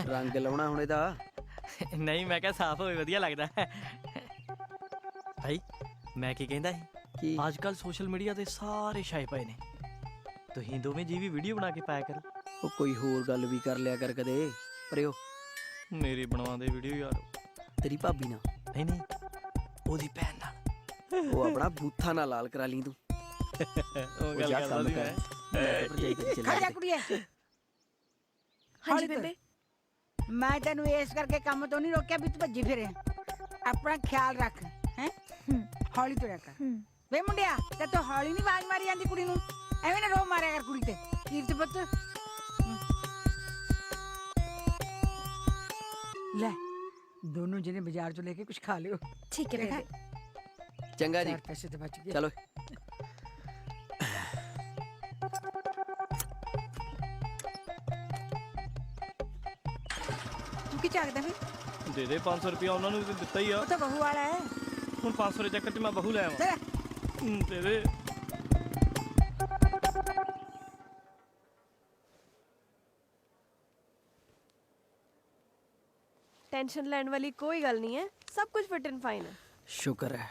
ਰੰਗ ਲਾਉਣਾ ਹੁਣ ਇਹਦਾ। ਨਹੀਂ ਮੈਂ ਕਿਹਾ ਸਾਫ਼ ਹੋਵੇ, ਵਧੀਆ ਲੱਗਦਾ। ਭਾਈ ਮੈਂ ਕੀ ਕਹਿੰਦਾ ਸੀ, ਕੀ ਅੱਜ ਕੱਲ ਸੋਸ਼ਲ ਮੀਡੀਆ ਤੇ ਸਾਰੇ ਛਾਏ ਪਏ ਨੇ, ਤੁਸੀਂ ਦੋਵੇਂ ਜੀ ਵੀ ਵੀਡੀਓ ਬਣਾ ਕੇ ਪਾਇਆ ਕਰੋ। ਉਹ ਕੋਈ ਹੋਰ ਗੱਲ ਵੀ ਕਰ ਲਿਆ ਕਰ ਕਦੇ। ਪਰਿਓ ਮੇਰੀ ਬਣਵਾਉਂਦੇ ਵੀਡੀਓ ਯਾਰ। ਤੇਰੀ ਭਾਬੀ ਨਾਲ? ਨਹੀਂ ਨਹੀਂ ਉਹਦੀ ਭੈਣ ਨਾਲ। ਉਹ ਆਪਣਾ ਬੂਥਾ ਨਾਲ ਲਾਲ ਕਰਾ ਲਈ ਤੂੰ। ਉਹ ਗੱਲ ਕਰਦਾ ਸੀ ਮੈਂ। ਖਾ ਜਾ ਕੁੜੀਏ। ਹਾਂਜੀ ਬੇਬੇ। ਮੈਂ ਤੈਨੂੰ ਇਸ ਕਰਕੇ ਕੰਮ ਤੋਂ ਨਹੀਂ ਰੋਕਿਆ ਵੀ ਤੂੰ ਭੱਜੀ ਫਿਰੇ। ਆਪਣਾ ਖਿਆਲ ਰੱਖ ਹੈ। ਹੌਲੀ ਤੁਰਿਆ ਕਰ। ਵੇ ਮੁੰਡਿਆ, ਤੇ ਤੂੰ ਹੌਲੀ ਨਹੀਂ ਆਵਾਜ਼ ਮਾਰੀ ਜਾਂਦੀ ਕੁੜੀ ਨੂੰ। ਐਵੇਂ ਨਾ ਰੋ ਮਾਰਿਆ ਕਰ ਕੁੜੀ ਤੇ। ਕੀਰਤ ਪੁੱਤ ਲੈ, ਦੋਨੋਂ ਜਣੇ ਬਾਜ਼ਾਰ ਚੋਂ ਲੈ ਕੇ ਕੁਝ ਖਾ ਲਿਓ। ਠੀਕ ਹੈ ਬੇਬੇ। ਚੰਗਾ ਜੀ, ਪੈਸੇ ਤੇ ਬਚ ਗਏ। ਚਲੋ। ਤੂੰ ਕੀ ਚਾਹਦਾ ਵੇ? ਦੇ ਦੇ 500 ਰੁਪਇਆ, ਉਹਨਾਂ ਨੂੰ ਵੀ ਦਿੱਤਾ ਹੀ ਆ। ਉਹ ਤਾਂ ਬਹੂ ਵਾਲਾ ਹੈ। ਹੁਣ 500 ਦੇ ਚੱਕਰ 'ਚ ਮੈਂ ਬਹੂ ਲੈ ਆਵਾਂ? ਦੇ ਦੇ। ਟੈਨਸ਼ਨ ਲੈਣ ਵਾਲੀ ਕੋਈ ਗੱਲ ਨਹੀਂ ਹੈ, ਸਭ ਕੁਝ ਫਿਟ ਐਂਡ ਫਾਈਨ ਹੈ। ਸ਼ੁਕਰ ਹੈ।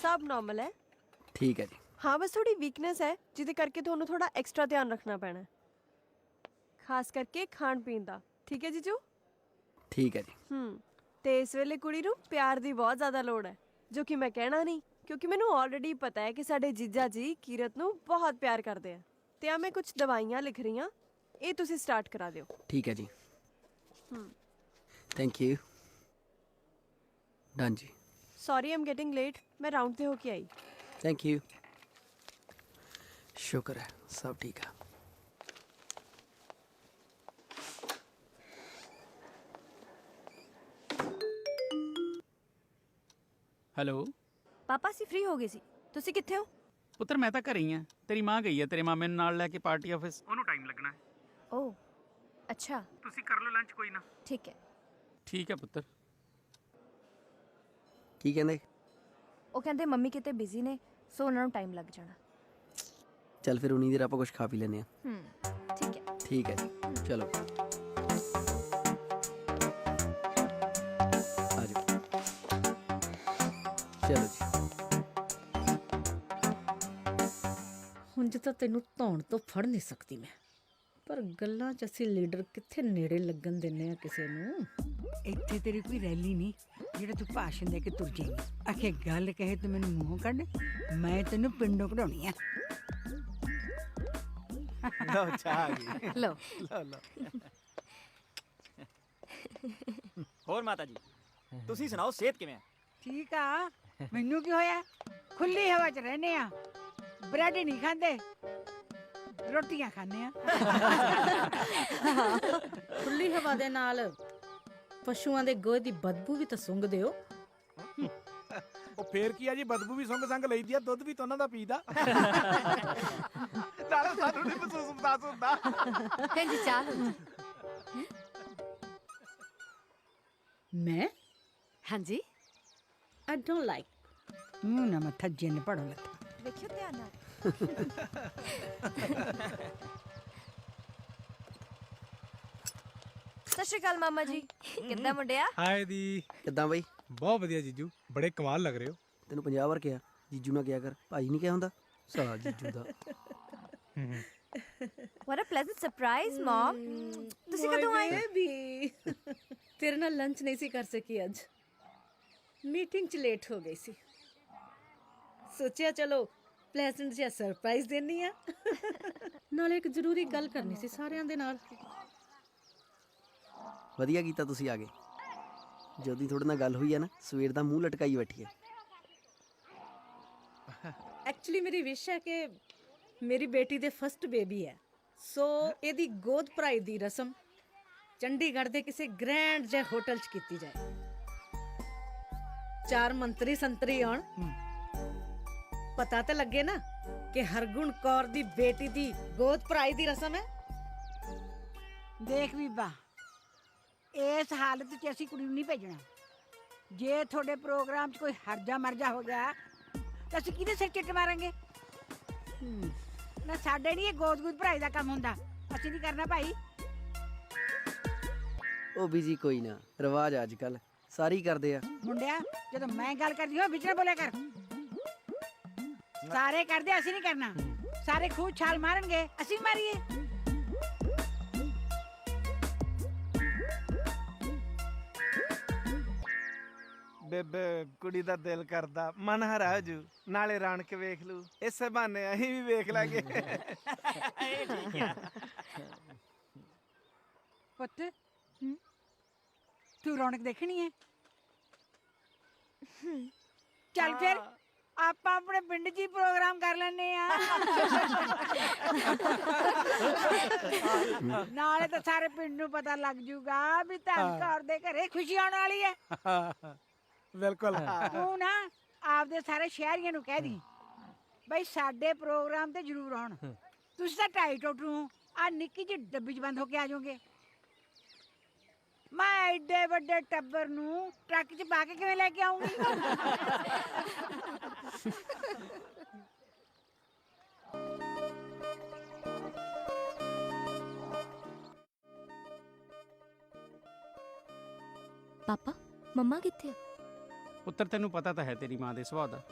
ਸਭ ਨਾਰਮਲ ਹੈ। ਠੀਕ ਹੈ ਜੀ। ਹਾਂ ਬਸ ਥੋੜੀ ਵੀਕਨੈਸ ਹੈ, ਜਿਹਦੇ ਕਰਕੇ ਤੁਹਾਨੂੰ ਥੋੜਾ ਐਕਸਟਰਾ ਧਿਆਨ ਰੱਖਣਾ ਪੈਣਾ ਹੈ, ਖਾਸ ਕਰਕੇ ਖਾਣ ਪੀਣ ਦਾ। ਠੀਕ ਹੈ ਜੀਜੂ? ਠੀਕ ਹੈ ਜੀ। ਤੇ ਇਸ ਵੇਲੇ ਕੁੜੀ ਨੂੰ ਪਿਆਰ ਦੀ ਬਹੁਤ ਜ਼ਿਆਦਾ ਲੋੜ ਹੈ, ਜੋ ਕਿ ਮੈਂ ਕਹਿਣਾ ਨਹੀਂ ਕਿਉਂਕਿ ਮੈਨੂੰ ਆਲਰੇਡੀ ਪਤਾ ਹੈ ਕਿ ਸਾਡੇ ਜੀਜਾ ਜੀ ਕੀਰਤ ਨੂੰ ਬਹੁਤ ਪਿਆਰ ਕਰਦੇ ਆ ਤੇ ਆ ਮੈਂ ਕੁਝ ਦਵਾਈਆਂ ਲਿਖ ਰਹੀ ਹਾਂ, ਇਹ ਤੁਸੀਂ ਸਟਾਰਟ ਕਰਾ ਦਿਓ। ਠੀਕ ਹੈ ਜੀ। Thank you. ਡਨ ਜੀ। ਸੌਰੀ ਆਮ ਗੈਟਿੰਗ ਲੇਟ, ਮੈਂ ਰਾਉਂਡ ਤੇ ਹੋ ਕੇ ਆਈ। Thank you. ਸ਼ੁਕਰ ਹੈ ਸਭ ਠੀਕ ਆ। ਹੈਲੋ ਪਾਪਾ ਅਸੀਂ ਫ੍ਰੀ ਹੋ ਗਏ ਸੀ, ਤੁਸੀਂ ਕਿੱਥੇ ਹੋ? ਪੁੱਤਰ ਮੈਂ ਤਾਂ ਘਰੇ ਹੀ ਆ। ਤੇਰੀ ਮਾਂ ਗਈ ਹੈ ਤੇਰੇ ਮਾਮੇ ਨੂੰ ਨਾਲ ਲੈ ਕੇ ਪਾਰਟੀ ਆਫਿਸ। ਉਹਨੂੰ ਟਾਈਮ ਲੱਗਣਾ ਹੈ। ਓ ਅੱਛਾ, ਤੁਸੀਂ ਕਰ ਲਓ ਲੰਚ ਕੋਈ ਨਾ। ਠੀਕ ਹੈ। ਠੀਕ ਹੈ ਪੁੱਤਰ। ਕੀ ਕਹਿੰਦੇ? ਉਹ ਕਹਿੰਦੇ ਮੰਮੀ ਕਿਤੇ ਬਿਜ਼ੀ ਨੇ, ਸੋ ਉਹਨਾਂ ਨੂੰ ਟਾਈਮ ਲੱਗ ਜਾਣਾ। ਚੱਲ ਫਿਰ ਉਨੀ ਦੇਰ ਆਪਾਂ ਕੁਝ ਖਾ ਪੀ ਲੈਂਦੇ ਆ। ਠੀਕ ਹੈ। ਠੀਕ ਹੈ ਜੀ, ਚਲੋ ਆ ਜਾਓ। ਚਲੋ ਜੀ। ਹੁਣ ਤਾਂ ਤੈਨੂੰ ਧੌਣ ਤੋਂ ਫੜ ਨਹੀਂ ਸਕਦੀ ਮੈਂ, ਪਰ ਗੱਲਾਂ 'ਚ ਅਸੀਂ ਲੀਡਰ ਕਿੱਥੇ ਨੇੜੇ ਲੱਗਣ ਦਿੰਨੇ ਆ ਕਿਸੇ ਨੂੰ। ਇੱਥੇ ਤੇਰੀ ਕੋਈ ਰੈਲੀ ਨਹੀਂ ਜਿਹੜਾ ਤੂੰ ਭਾਸ਼ਣ ਦੇ ਕੇ ਤੁਰ ਜਾਏਂਗੀ। ਆਖੇ ਗੱਲ ਕਹੇ ਤੂੰ ਮੈਨੂੰ ਮੂੰਹ ਕੱਢ, ਮੈਂ ਤੈਨੂੰ ਪਿੰਡੋਂ ਕਢਾਉਣੀ ਆ। ਲਓ ਚਾਹ ਆ ਗਈ। ਲਓ ਲਓ ਹੋਰ ਮਾਤਾ ਜੀ ਤੁਸੀਂ ਸੁਣਾਓ ਸਿਹਤ ਕਿਵੇਂ ਹੈ? ਠੀਕ ਆ, ਮੈਨੂੰ ਕੀ ਹੋਇਆ? ਖੁੱਲੀ ਹਵਾ 'ਚ ਰਹਿੰਦੇ ਆ, ਬ੍ਰੈਡ ਨਹੀਂ ਖਾਂਦੇ, ਰੋਟੀਆਂ ਖਾਂਦੇ ਆ। ਖੁੱਲੀ ਹਵਾ ਦੇ ਨਾਲ ਪਸ਼ੂਆਂ ਦੇ ਗੋਹੇ ਦੀ ਬਦਬੂ ਵੀ ਤਾਂ ਸੁੰਘਦੇ ਹੋ। ਉਹ ਫੇਰ ਕੀ ਆ ਜੀ, ਬਦਬੂ ਵੀ ਸੰਗ ਲਈਦੀ ਆ, ਦੁੱਧ ਵੀ ਤਾਂ ਉਹਨਾਂ ਦਾ ਪੀਦਾ। ਨਾਲੇ ਸਾਨੂੰ ਨਹੀਂ ਮਹਿਸੂਸ ਹੁੰਦਾ। ਭੈਣ ਜੀ ਚਾਹ ਲਓ। ਮੈਂ ਹਾਂਜੀ ਆਈ ਡੋਨਟ ਲਾਈਕ ਮੂੰਹ ਨਾ ਮੱਥਾ ਜਿੰਨ ਪੜੋ ਲੱਥਾ। ਵੇਖਿਓ ਧਿਆਨ ਨਾਲ। ਸਤਿ ਸ਼੍ਰੀ ਅਕਾਲ ਮਾਮਾ ਜੀ, ਕਿੱਦਾਂ ਮੁੰਡਿਆ? ਹਾਏ ਦੀ। ਕਿੱਦਾਂ ਬਈ? ਬਹੁਤ ਵਧੀਆ ਜੀਜੂ, ਬੜੇ ਕਮਾਲ ਲੱਗ ਰਹੇ ਹੋ। ਤੈਨੂੰ 50 ਵਾਰ ਕਿਹਾ ਜੀਜੂ ਨਾ ਕਿਹਾ ਕਰ, ਭਾਈ ਨਹੀਂ ਕਿਹਾ ਹੁੰਦਾ ਸਾਲਾ ਜੀਜੂ ਦਾ। What a pleasant surprise, mom. ਤੁਸੀਂ ਕਦੋਂ ਆਏ? ਬੇਬੀ ਤੇਰੇ ਨਾਲ ਲੰਚ ਨਹੀਂ ਸੀ ਕਰ ਸਕੀ ਅੱਜ, ਮੀਟਿੰਗ 'ਚ ਲੇਟ ਹੋ ਗਈ ਸੀ। ਸੋਚਿਆ ਚਲੋ ਪਲੇਜ਼ੈਂਟ ਜਿਹਾ ਸਰਪ੍ਰਾਈਜ਼ ਦੇਣੀ ਆ। ਨਾਲੇ ਇੱਕ ਜ਼ਰੂਰੀ ਗੱਲ ਕਰਨੀ ਸੀ ਸਾਰਿਆਂ ਦੇ ਨਾਲ। ਵਧੀਆ ਕੀਤਾ ਤੁਸੀਂ ਆ ਗਏ। ਜਦੋਂ ਦੀ ਤੁਹਾਡੇ ਨਾਲ ਗੱਲ ਹੋਈ ਆ ਨਾ, ਸਵੇਰ ਦਾ ਮੂੰਹ ਲਟਕਾਈ ਬੈਠੀ ਹੈ। ਐਕਚੁਅਲੀ ਮੇਰੀ ਵਿਸ਼ ਹੈ ਕਿ ਮੇਰੀ ਬੇਟੀ ਦੇ ਫਸਟ ਬੇਬੀ ਹੈ, ਸੋ ਇਹਦੀ ਗੋਦ ਭਰਾਈ ਦੀ ਰਸਮ ਚੰਡੀਗੜ੍ਹ ਦੇ ਕਿਸੇ ਗ੍ਰੈਂਡ ਜਿਹੇ ਹੋਟਲ 'ਚ ਕੀਤੀ ਜਾਏ। 4 ਮੰਤਰੀ ਸੰਤਰੀ ਆਉਣ, ਪਤਾ ਤਾਂ ਲੱਗੇ ਨਾ ਕਿ ਹਰਗੁਣ ਕੌਰ ਦੀ ਬੇਟੀ ਦੀ ਗੋਦ ਭਰਾਈ ਦੀ ਰਸਮ ਹੈ। ਦੇਖ ਬੀਬਾ, ਇਸ ਹਾਲਤ 'ਚ ਅਸੀਂ ਕੁੜੀ ਨੂੰ ਨਹੀਂ ਭੇਜਣਾ। ਜੇ ਤੁਹਾਡੇ ਪ੍ਰੋਗਰਾਮ 'ਚ ਕੋਈ ਹਰਜਾ ਮਰਜਾ ਹੋ ਗਿਆ ਤਾਂ ਅਸੀਂ ਕਿਹਦੇ ਸਿਰ ਚਿੱਟ ਮਾਰਾਂਗੇ? ਨਾ ਸਾਡੇ ਨਹੀਂ ਇਹ ਗੋਦ ਭਰਾਈ ਦਾ ਕੰਮ ਹੁੰਦਾ, ਅਸੀਂ ਨਹੀਂ ਕਰਨਾ ਭਾਈ। ਉਹ ਵੀ ਜੀ ਕੋਈ ਨਾ, ਰਿਵਾਜ ਅੱਜ ਕੱਲ ਸਾਰੇ ਹੀ ਕਰਦੇ ਆ। ਮੁੰਡਿਆ, ਜਦੋਂ ਮੈਂ ਗੱਲ ਕਰਦੀ ਹਾਂ ਵਿੱਚ ਨਾ ਬੋਲਿਆ ਕਰ। ਸਾਰੇ ਕਰਦੇ, ਅਸੀਂ ਨਹੀਂ ਕਰਨਾ। ਸਾਰੇ ਖੂਹ ਛਾਲ ਮਾਰਨਗੇ, ਅਸੀਂ ਮਾਰੀਏ। ਬੇਬੇ ਕੁੜੀ ਦਾ ਦਿਲ ਕਰਦਾ, ਮਨ ਹਰਾ ਜੂ, ਨਾਲੇ ਰੌਣਕ ਵੇਖ ਲੂ, ਇਸੇ ਬਹਾਨੇ ਅਸੀਂ ਵੀ ਵੇਖ ਲਾਂਗੇ। ਪੁੱਤ ਤੂੰ ਰੌਣਕ ਦੇਖਣੀ ਹੈ? ਚੱਲ ਫਿਰ ਆਪਾਂ ਆਪਣੇ ਪਿੰਡ 'ਚ ਹੀ ਪ੍ਰੋਗਰਾਮ ਕਰ ਲੈਣੇ ਆ। ਨਾਲੇ ਤਾਂ ਸਾਰੇ ਪਿੰਡ ਨੂੰ ਪਤਾ ਲੱਗ ਜੂਗਾ ਵੀ ਧੰਨ ਕੌਰ ਦੇ ਘਰੇ ਖੁਸ਼ੀ ਆਉਣ ਵਾਲੀ ਹੈ। ਬਿਲਕੁਲ। ਤੂੰ ਨਾ ਆਪਦੇ ਸਾਰੇ ਸ਼ਹਿਰੀਆਂ ਨੂੰ ਕਹਿ ਦੀ ਬਈ ਸਾਡੇ ਪ੍ਰੋਗਰਾਮ ਤੇ ਜ਼ਰੂਰ ਆਉਣ। ਤੁਸੀਂ ਤਾਂ ਢਾਈ ਟੋਟੂ ਆ ਨਿੱਕੀ ਜਿਹੀ ਡੱਬੀ 'ਚ ਬੰਦ ਹੋ ਕੇ ਆ ਜਾਓਗੇ। ਮੈਂ ਐਡੇ ਵੱਡੇ ਟੱਬਰ ਨੂੰ ਟਰੱਕ 'ਚ ਪਾ ਕੇ ਕਿਵੇਂ ਲੈ ਕੇ ਆਉਂਗੀ? ਪਾਪਾ ਮੰਮਾ ਕਿੱਥੇ ਆ? ਪੁੱਤਰ ਤੈਨੂੰ ਪਤਾ ਤਾਂ ਹੈ ਤੇਰੀ ਮਾਂ ਦੇ ਸੁਭਾਅ ਦਾ,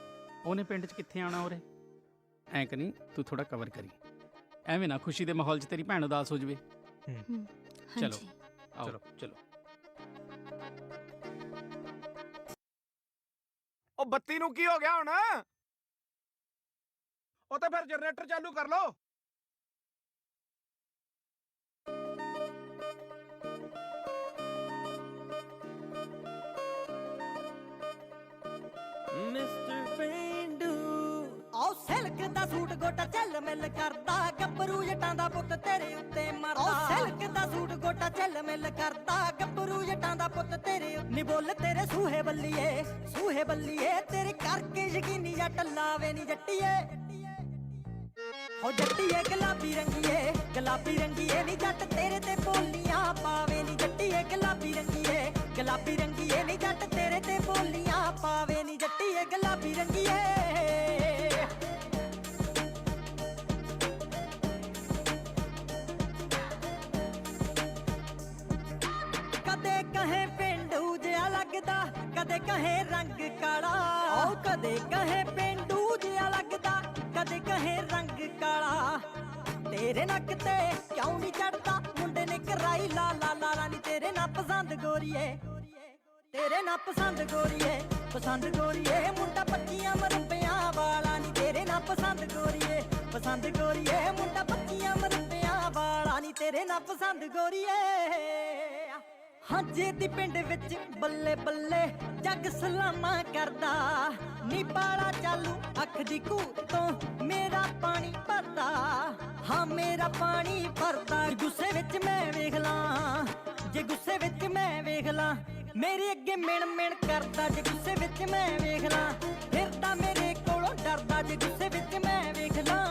ਉਹਨੇ ਪਿੰਡ 'ਚ ਕਿੱਥੇ ਆਉਣਾ ਉਰੇ। ਐਂ ਕਰੀ ਤੂੰ ਥੋੜਾ ਕਵਰ ਕਰੀ, ਐਵੇਂ ਨਾ ਖੁਸ਼ੀ ਦੇ ਮਾਹੌਲ 'ਚ ਤੇਰੀ ਭੈਣ ਉਦਾਸ ਹੋ ਜਵੇ। ਚਲੋ ਆਓ ਚਲੋ। ਉਹ ਬੱਤੀ ਨੂੰ ਕੀ ਹੋ ਗਿਆ ਹੁਣ? ਉਹ ਤਾਂ ਫਿਰ ਜਨਰੇਟਰ ਚਾਲੂ ਕਰ ਲਓ। ਮਿਸਟਰ ਪੇਂਡੂ ਆਓ ਸਿਲਕ ਦਾ ਸੂਟ ਗੋਟਾ ਚੱਲ ਮਿਲ ਕਰਦਾ ਗੱਭਰੂ ਜਟਾਂ ਦਾ ਪੁੱਤ ਤੇਰੇ ਉੱਤੇ ਮਰਦਾ ਆਓ ਸਿਲਕ ਦਾ ਸੂਟ ਗੋਟਾ ਚੱਲ ਮਿਲ ਕਰਦਾ ਗੱਭਰੂ ਜਟਾਂ ਦਾ ਪੁੱਤ ਤੇਰੇ ਨੀ ਬੋਲ ਤੇਰੇ ਸੂਹੇ ਬੱਲੀਏ ਤੇਰੇ ਕਰਕੇ ਯਕੀਨੀ ਜੱਟ ਲਾਵੇ ਨੀ ਜੱਟੀਏ ਹੋ ਜੱਟੀਏ ਗੁਲਾਬੀ ਰੰਗੀਏ ਨੀ ਜੱਟ ਤੇਰੇ ਤੇ ਬੋਲੀਆਂ ਪਾਵੇ ਨੀ ਜੱਟੀਏ ਗੁਲਾਬੀ ਰੰਗੀਏ ਨੀ ਜੱਟ ਤੇਰੇ ਤੇ ਬੋਲੀਆਂ ਪਾਵੇ ਨੀ ਜੱਟੀਏ ਗੁਲਾਬੀ ਰੰਗੀਏ ਕਦੇ ਕਹੇ ਪਿੰਡੂ ਜਿਹਾ ਲੱਗਦਾ ਕਦੇ ਕਹੇ ਰੰਗ ਕਾਲਾ ਓ ਕਦੇ ਕਹੇ ਪਿੰਡੂ ਜਿਹਾ ਲੱਗਦਾ ਕਦੇ ਕਹੇ ਰੰਗ ਕਾਲਾ ਤੇਰੇ ਨੱਕ ਤੇ ਕਿਉਂ ਨਹੀਂ ਚੜਦਾ ਮੁੰਡੇ ਨੇ ਕਰਾਈ ਲਾ ਲਾ ਲਾ ਨੀ ਤੇਰੇ ਨਾ ਪਸੰਦ ਗੋਰੀਏ ਪਸੰਦ ਗੋਰੀਏ ਮੁੰਡਾ 25 ਮਰਬਿਆਂ ਵਾਲਾ ਨੀ ਤੇਰੇ ਨਾ ਪਸੰਦ ਗੋਰੀਏ ਮੁੰਡਾ 25 ਮਰਬਿਆਂ ਵਾਲਾ ਨੀ ਤੇਰੇ ਨਾ ਪਸੰਦ ਗੋਰੀਏ ਹਾਂਜੇ ਦੀ ਪਿੰਡ ਵਿੱਚ ਬੱਲੇ ਬੱਲੇ ਜੱਗ ਸਲਾਮਾਂ ਕਰਦਾ ਨੀ ਬਾਲਾ ਚਾਲੂ ਅੱਖ ਦੀ ਘੂਰ ਤੋਂ ਮੇਰਾ ਪਾਣੀ ਭਰਦਾ ਹਾਂ ਮੇਰਾ ਪਾਣੀ ਭਰਦਾ ਗੁੱਸੇ ਵਿੱਚ ਮੈਂ ਵੇਖ ਲਾਂ ਜੇ ਗੁੱਸੇ ਵਿੱਚ ਮੈਂ ਵੇਖ ਲਾਂ ਮੇਰੇ ਅੱਗੇ ਮਿਣ ਕਰਦਾ ਜੇ ਗੁੱਸੇ ਵਿੱਚ ਮੈਂ ਵੇਖ ਲਾਂ ਫਿਰਦਾ ਮੇਰੇ ਕੋਲੋਂ ਡਰਦਾ ਜੇ ਗੁੱਸੇ ਵਿੱਚ ਮੈਂ ਵੇਖ ਲਾਂ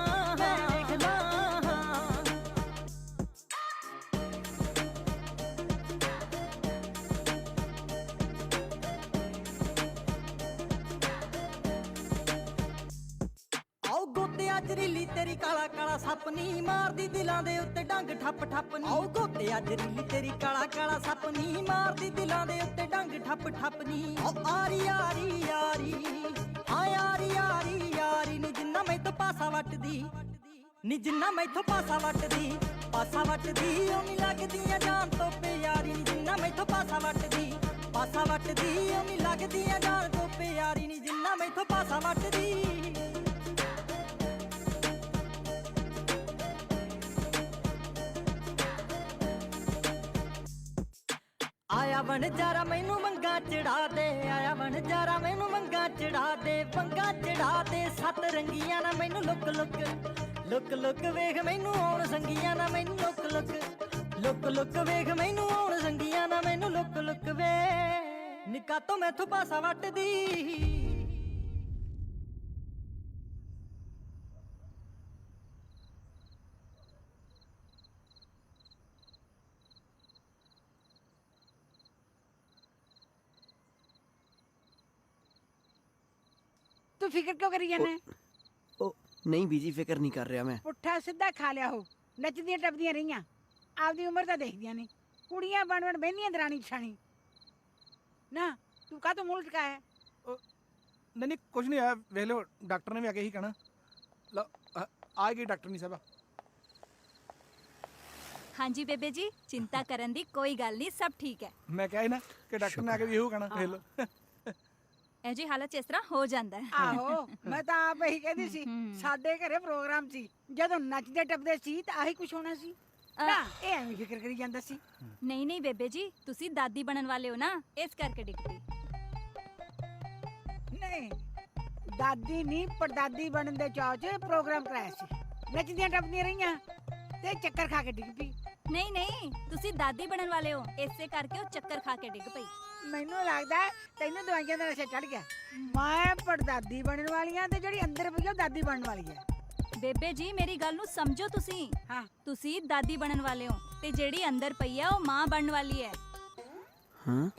ਆਓ ਗੋਤਿਆ ਜ਼ਰੀਲੀ ਤੇਰੀ ਕਾਲਾ ਕਾਲਾ ਸੱਪ ਨੀ ਮਾਰਦੀ ਦਿਲਾਂ ਦੇ ਉੱਤੇ ਡੰਗ ਠੱਪ ਨੀ ਆਓ ਗੋਤਿਆ ਜ਼ਰੀਲੀ ਤੇਰੀ ਕਾਲਾ ਕਾਲਾ ਸੱਪ ਨੀ ਮਾਰਦੀ ਦਿਲਾਂ ਦੇ ਉੱਤੇ ਡੰਗ ਠੱਪ ਨੀ ਓ ਆਰੀ ਨੀ ਜਿੰਨਾ ਮੈਥੋਂ ਪਾਸਾ ਵੱਟਦੀ ਓ ਨੀ ਲੱਗਦੀਆਂ ਜਾਨ ਤੋਂ ਪਿਆਰੀ ਨੀ ਜਿੰਨਾ ਮੈਥੋਂ ਪਾਸਾ ਵੱਟਦੀ ਓ ਨੀ ਲੱਗਦੀਆਂ ਜਾਨ ਤੋਂ ਪਿਆਰੀ ਨੀ ਜਿੰਨਾ ਮੈਥੋਂ ਪਾਸਾ ਵੱਟਦੀ ਆਇਆ ਵਣਜਾਰਾ ਮੈਨੂੰ ਮੰਗਾ ਚੜਾ ਦੇ ਪੰਗਾ ਚੜਾ ਦੇ ਸੱਤ ਰੰਗੀਆਂ ਨਾ ਮੈਨੂੰ ਲੁੱਕ ਵੇਖ ਮੈਨੂੰ ਆਉਣ ਸੰਗੀਆਂ ਨਾ ਮੈਨੂੰ ਲੁੱਕ ਵੇਖ ਮੈਨੂੰ ਆਉਣ ਸੰਗੀਆਂ ਨਾ ਮੈਨੂੰ ਲੁੱਕ ਵੇ ਨਿੱਕਾ ਤੋਂ ਮੈਥੋਂ ਪਾਸਾ ਵੱਟਦੀ ਤੂੰ ਫਿਕਰ ਕਿਉਂ ਕਰੀ ਜਾਂਦਾ? ਉਹ ਨਹੀਂ ਬੀਜੀ ਫਿਕਰ ਨਹੀਂ ਕਰ ਰਿਹਾ ਮੈਂ ਪੁੱਠਾ ਸਿੱਧਾ ਖਾ ਲਿਆ ਹੋ ਨੱਚਦੀਆਂ ਟੱਪਦੀਆਂ ਰਹੀਆਂ ਆਪਦੀ ਉਮਰ ਤਾਂ ਦੇਖਦੀਆਂ ਨਹੀਂ ਕੁੜੀਆਂ ਬਣ ਬਹਿੰਦੀਆਂ ਦਰਾਣੀ ਛਾਣੀ ਨਾ ਤੂੰ ਕਾਹ ਤੋਂ ਮੂੰਹ ਲਟਕਾਇਆ? ਨਹੀਂ ਕੁਝ ਨਹੀਂ ਆਇਆ ਵੇਖ ਲਓ ਡਾਕਟਰ ਨੇ ਵੀ ਆ ਕੇ ਹੀ ਕਹਿਣਾ ਆ ਗਈ ਡਾਕਟਰ ਨਹੀਂ ਸਾਹਿਬਾ। ਹਾਂਜੀ ਬੇਬੇ ਜੀ ਚਿੰਤਾ ਕਰਨ ਦੀ ਕੋਈ ਗੱਲ ਨਹੀਂ ਸਭ ਠੀਕ ਹੈ। ਮੈਂ ਕਿਹਾ ਸੀ ਨਾ ਕਿ ਡਾਕਟਰ ਨੇ ਆ ਕੇ ਵੀ ਇਹੋ ਕਹਿਣਾ ਵੇਖ ਲਓ ਇਹ ਜੀ ਹਾਲਤ 'ਚ ਇਸ ਤਰ੍ਹਾਂ ਹੋ ਜਾਂਦਾ ਹੈ। ਆਹੋ ਮੈਂ ਤਾਂ ਆਪ ਇਹੀ ਕਹਿੰਦੀ ਸੀ ਸਾਡੇ ਘਰੇ ਪ੍ਰੋਗਰਾਮ ਸੀ ਜਦੋਂ ਨੱਚਦੇ ਟੱਪਦੇ ਸੀ ਤਾਂ ਆਹੀ ਕੁਝ ਹੋਣਾ ਸੀ ਨਾ ਇਹ ਐਵੇਂ ਫਿਕਰ ਕਰੀ ਜਾਂਦਾ ਸੀ। ਨਹੀਂ ਬੇਬੇ ਜੀ ਤੁਸੀਂ ਦਾਦੀ ਬਣਨ ਵਾਲੇ ਹੋ ਨਾ ਇਸ ਕਰਕੇ ਡਿੱਗ ਪਈ। ਨਹੀਂ ਦਾਦੀ ਨਹੀਂ ਪੜਦਾਦੀ ਬਣਨ ਦੇ ਚਾਅ 'ਚ ਪ੍ਰੋਗਰਾਮ ਕਰਾਇਆ ਸੀ ਨੱਚਦੀਆਂ ਟੱਪਦੀਆਂ ਰਹੀਆਂ ਤੇ ਚੱਕਰ ਖਾ ਕੇ ਡਿੱਗ ਪਈ। ਨਹੀਂ ਤੁਸੀਂ ਦਾਦੀ ਬਣਨ ਵਾਲੇ ਹੋ ਇਸੇ ਕਰਕੇ ਉਹ ਚੱਕਰ ਖਾ ਕੇ ਡਿੱਗ ਪਈ। ਮੈਨੂੰ ਲੱਗਦਾ ਤੈਨੂੰ ਦਵਾਈਆਂ ਦਾ ਨਸ਼ਾ ਚੜ ਗਿਆ। ਮੈਂ ਪੜਦਾਦੀ ਬਣਨ ਵਾਲੀ ਆ ਤੇ ਜਿਹੜੀ ਅੰਦਰ ਪਈ ਉਹ ਦਾਦੀ ਬਣਨ ਵਾਲੀ ਹੈ। ਬੇਬੇ ਜੀ ਮੇਰੀ ਗੱਲ ਨੂੰ ਸਮਝੋ ਤੁਸੀਂ। ਹਾਂ ਤੁਸੀਂ ਦਾਦੀ ਬਣਨ ਵਾਲੇ ਹੋ ਤੇ ਜਿਹੜੀ ਅੰਦਰ ਪਈ ਆ ਉਹ ਮਾਂ ਬਣਨ ਵਾਲੀ ਹੈ। ਹਾਂ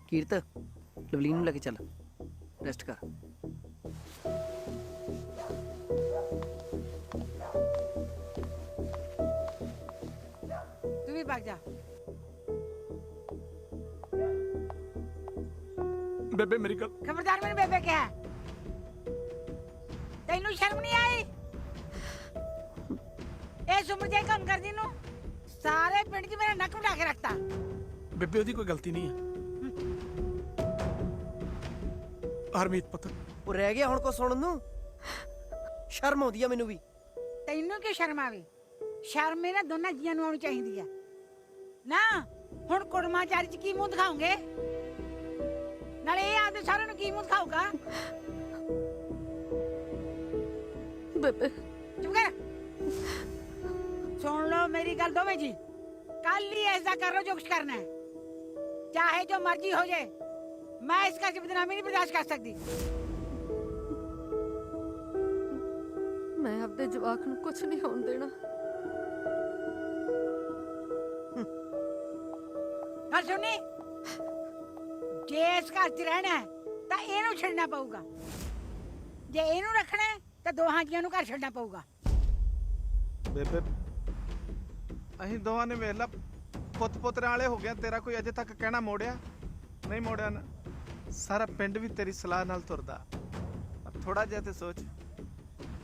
ਕੀਰਤ ਲਵਲੀਨ ਨੂੰ ਲੈ ਕੇ ਚੱਲ ਰੈਸਟ ਕਰ। ਵੀ ਭੱਜ ਜਾ। ਬੇਬੇ ਮੇਰੀ ਗੱਲ ਖਬਰਦਾਰ ਮੈਨੂੰ ਬੇਬੇ ਕਿਹਾ। ਤੈਨੂੰ ਸ਼ਰਮ ਨਹੀਂ ਆਈ? ਇਹ ਉਮਰ ਦੇ ਕੰਮ ਕਰਦੀ ਨੂੰ ਸਾਰੇ ਪਿੰਡ 'ਚ ਮੇਰਾ ਨੱਕ ਵਢਾ ਕੇ ਰੱਖਤਾ। ਬੇਬੇ ਉਹਦੀ ਕੋਈ ਗਲਤੀ ਨਹੀਂ ਹੈ। ਹਰਮੀਤ ਪੁੱਤ ਉਹ ਰਹਿ ਗਿਆ ਹੁਣ ਕੋ ਸੁਣਨ ਨੂੰ? ਸ਼ਰਮ ਆਉਂਦੀ ਆ ਮੈਨੂੰ ਵੀ। ਤੈਨੂੰ ਕੀ ਸ਼ਰਮ ਆਵੇ? ਸ਼ਰਮ ਇਹਨਾਂ ਦੋਨਾਂ ਜੀਆਂ ਨੂੰ ਆਉਣੀ ਚਾਹੀਦੀ ਆ ਨਾ। ਹੁਣ ਕੁੜਮਾਚਾਰੀ 'ਚ ਕੀ ਮੂੰਹ ਦਿਖਾਉਂਗੇ? ਨਾਲੇ ਇਹ ਆਦੇ ਸਾਰਿਆਂ ਨੂੰ ਕੀ ਮੂੰਹ ਦਿਖਾਊਗਾ? ਬੇਬੇ ਚੁੱਪ ਕਰ। ਸੁਣ ਲਓ ਮੇਰੀ ਗੱਲ ਦੋਵੇਂ ਜੀ, ਕੱਲ ਹੀ ਐਸਾ ਕਰ ਲੋ ਜੋ ਕੁਛ ਕਰਨਾ ਹੈ, ਚਾਹੇ ਜੋ मर्जी हो जाए। मैं इसका बदनामी नहीं बर्दाश्त कर सकती। ਮੈਂ ਆਪਦੇ ਜਵਾਕ ਨੂੰ ਕੁਝ ਨਹੀਂ ਹੋਣ ਦੇਣਾ। ਗੱਲ ਸੁਣੀ, ਜੇ ਇਸ ਘਰ 'ਚ ਰਹਿਣਾ ਹੈ ਤਾਂ ਇਹਨੂੰ ਛੱਡਣਾ ਪਊਗਾ, ਜੇ ਇਹਨੂੰ ਰੱਖਣਾ ਹੈ ਤਾਂ ਦੋਹਾਂ ਜੀਆਂ ਨੂੰ ਘਰ ਛੱਡਣਾ ਪਊਗਾ। ਬੇਬੇ ਅਸੀਂ ਦੋਵਾਂ ਨੇ ਵੇਖ ਲਾ ਪੁੱਤ ਪੁੱਤਰਾਂ ਵਾਲੇ ਹੋ ਗਏ, ਤੇਰਾ ਕੋਈ ਅਜੇ ਤੱਕ ਕਹਿਣਾ ਮੋੜਿਆ ਨਹੀਂ? ਮੋੜਿਆ ਨਾ। ਸਾਰਾ ਪਿੰਡ ਵੀ ਤੇਰੀ ਸਲਾਹ ਨਾਲ ਤੁਰਦਾ। ਥੋੜਾ ਜਿਹਾ ਤੇ ਸੋਚ,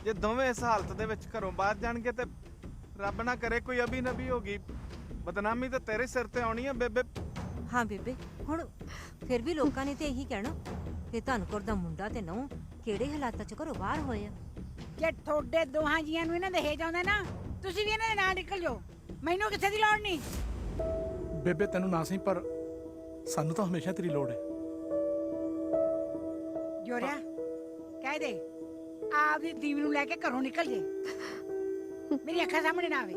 ਜੇ ਦੋਵੇਂ ਇਸ ਹਾਲਤ ਦੇ ਵਿੱਚ ਘਰੋਂ ਬਾਹਰ ਜਾਣਗੇ ਤੇ ਰੱਬ ਨਾ ਕਰੇ ਕੋਈ ਅਬੀ ਨਬੀ ਹੋ ਗਈ, ਬਦਨਾਮੀ ਤਾਂ ਤੇਰੇ ਸਿਰ ਤੇ ਆਉਣੀ ਆ ਬੇਬੇ। ਹਾਂ ਬੇਬੇ, ਹੁਣ ਫਿਰ ਵੀ ਲੋਕਾਂ ਨੇ ਤੇ ਇਹੀ ਕਹਿਣਾ ਕਿ ਧਨਕੌਰ ਦਾ ਮੁੰਡਾ ਤੇ ਨਹੁੰ ਕਿਹੜੇ ਹਾਲਾਤਾਂ 'ਚ ਘਰੋਂ ਬਾਹਰ ਹੋਏ ਆ। ਜੇ ਤੁਹਾਡੇ ਦੋਹਾਂ ਜੀਆਂ ਨੂੰ ਇਹਨਾਂ ਦੇ ਹੇਜ ਆਉਂਦਾ ਨਾ, ਤੁਸੀਂ ਵੀ ਇਹਨਾਂ ਦੇ ਨਾਲ ਨਿਕਲ ਜਾਓ, ਮੈਨੂੰ ਕਿਸੇ ਦੀ ਲੋੜ ਨਹੀਂ। ਬੇਬੇ ਤੈਨੂੰ ਨਾ ਸਹੀ ਪਰ ਸਾਨੂੰ ਤਾਂ ਹਮੇਸ਼ਾ ਤੇਰੀ ਲੋੜ ਹੈ। ਜੋਰਿਆ ਕਹਿ ਦੇ ਆਪਦੀ ਦੀਵ ਨੂੰ ਲੈ ਕੇ ਘਰੋਂ ਨਿਕਲ ਜੇ, ਮੇਰੀ ਅੱਖਾਂ ਸਾਹਮਣੇ ਨਾ ਆਵੇ।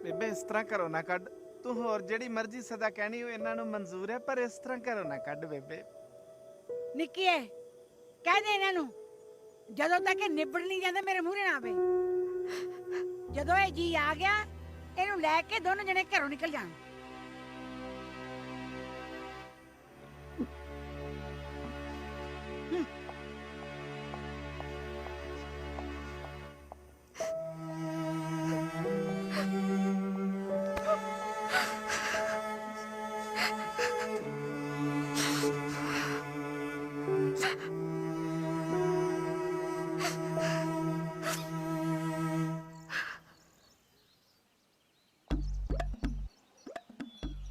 ਬੇਬੇ ਇਸ ਤਰ੍ਹਾਂ ਘਰੋਂ ਨਾ ਕੱਢ, ਤੂੰ ਹੋਰ ਜਿਹੜੀ ਮਰਜ਼ੀ ਸਦਾ ਕਹਿਣੀ ਹੋ ਇਹਨਾਂ ਨੂੰ ਮਨਜ਼ੂਰ ਹੈ, ਪਰ ਇਸ ਤਰ੍ਹਾਂ ਘਰੋਂ ਨਾ ਕੱਢ ਬੇਬੇ। ਨਿੱਕੀਏ ਕਹਿ ਦੇ ਇਹਨਾਂ ਨੂੰ ਜਦੋਂ ਤੱਕ ਇਹ ਨਿਬੜ ਨਹੀਂ ਜਾਂਦਾ ਮੇਰੇ ਮੂਹਰੇ ਨਾ ਆਵੇ। ਜਦੋਂ ਇਹ ਜੀ ਆ ਗਿਆ ਇਹਨੂੰ ਲੈ ਕੇ ਦੋਨੋਂ ਜਣੇ ਘਰੋਂ ਨਿਕਲ ਜਾਣ।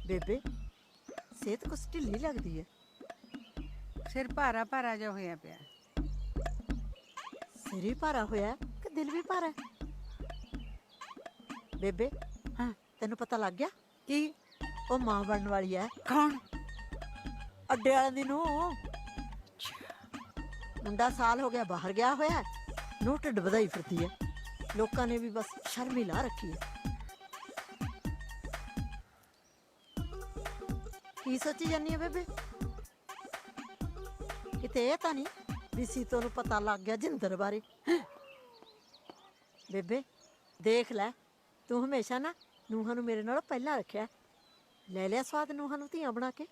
ਬੇਬੇ ਸਿਹਤ ਕੁਛ ਢਿੱਲੀ ਲੱਗਦੀ ਹੈ। ਸਿਰ ਭਾਰਾ ਭਾਰਾ ਜਿਹਾ ਹੋਇਆ ਪਿਆ। ਸਿਰ ਵੀ ਭਾਰਾ ਹੋਇਆ ਕਿ ਦਿਲ ਵੀ ਭਾਰਾ? ਬੇਬੇ ਹਾਂ ਤੈਨੂੰ ਪਤਾ ਲੱਗ ਗਿਆ ਕੀ? ਉਹ ਮਾਂ ਬਣਨ ਵਾਲੀ ਹੈ। ਕੌਣ? ਅੱਡੇ ਵਾਲਿਆਂ ਦੀ ਨੂੰ। ਮੁੰਡਾ ਸਾਲ ਹੋ ਗਿਆ ਬਾਹਰ ਗਿਆ ਹੋਇਆ, ਨੂੰ ਢਿੱਡ ਵਧਾਈ ਫਿਰਦੀ ਹੈ। ਲੋਕਾਂ ਨੇ ਵੀ ਬਸ ਸ਼ਰਮ ਹੀ ਲਾ ਰੱਖੀ ਹੈ। ਕੀ ਸੋਚੀ ਜਾਨੀ ਹੈ ਬੇਬੇ? ਕਿਤੇ ਇਹ ਤਾਂ ਨਹੀਂ ਵੀ ਸੀਤੋ ਨੂੰ ਪਤਾ ਲੱਗ ਗਿਆ ਜਿੰਦਰ ਬਾਰੇ? ਬੇਬੇ ਦੇਖ ਲੈ, ਤੂੰ ਹਮੇਸ਼ਾ ਨਾ ਨੂੰਹਾਂ ਨੂੰ ਮੇਰੇ ਨਾਲੋਂ ਪਹਿਲਾਂ ਰੱਖਿਆ। ਲੈ ਲਿਆ ਸਵਾਦ ਨੂੰਹਾਂ ਨੂੰ ਧੀਆਂ ਬਣਾ ਕੇ।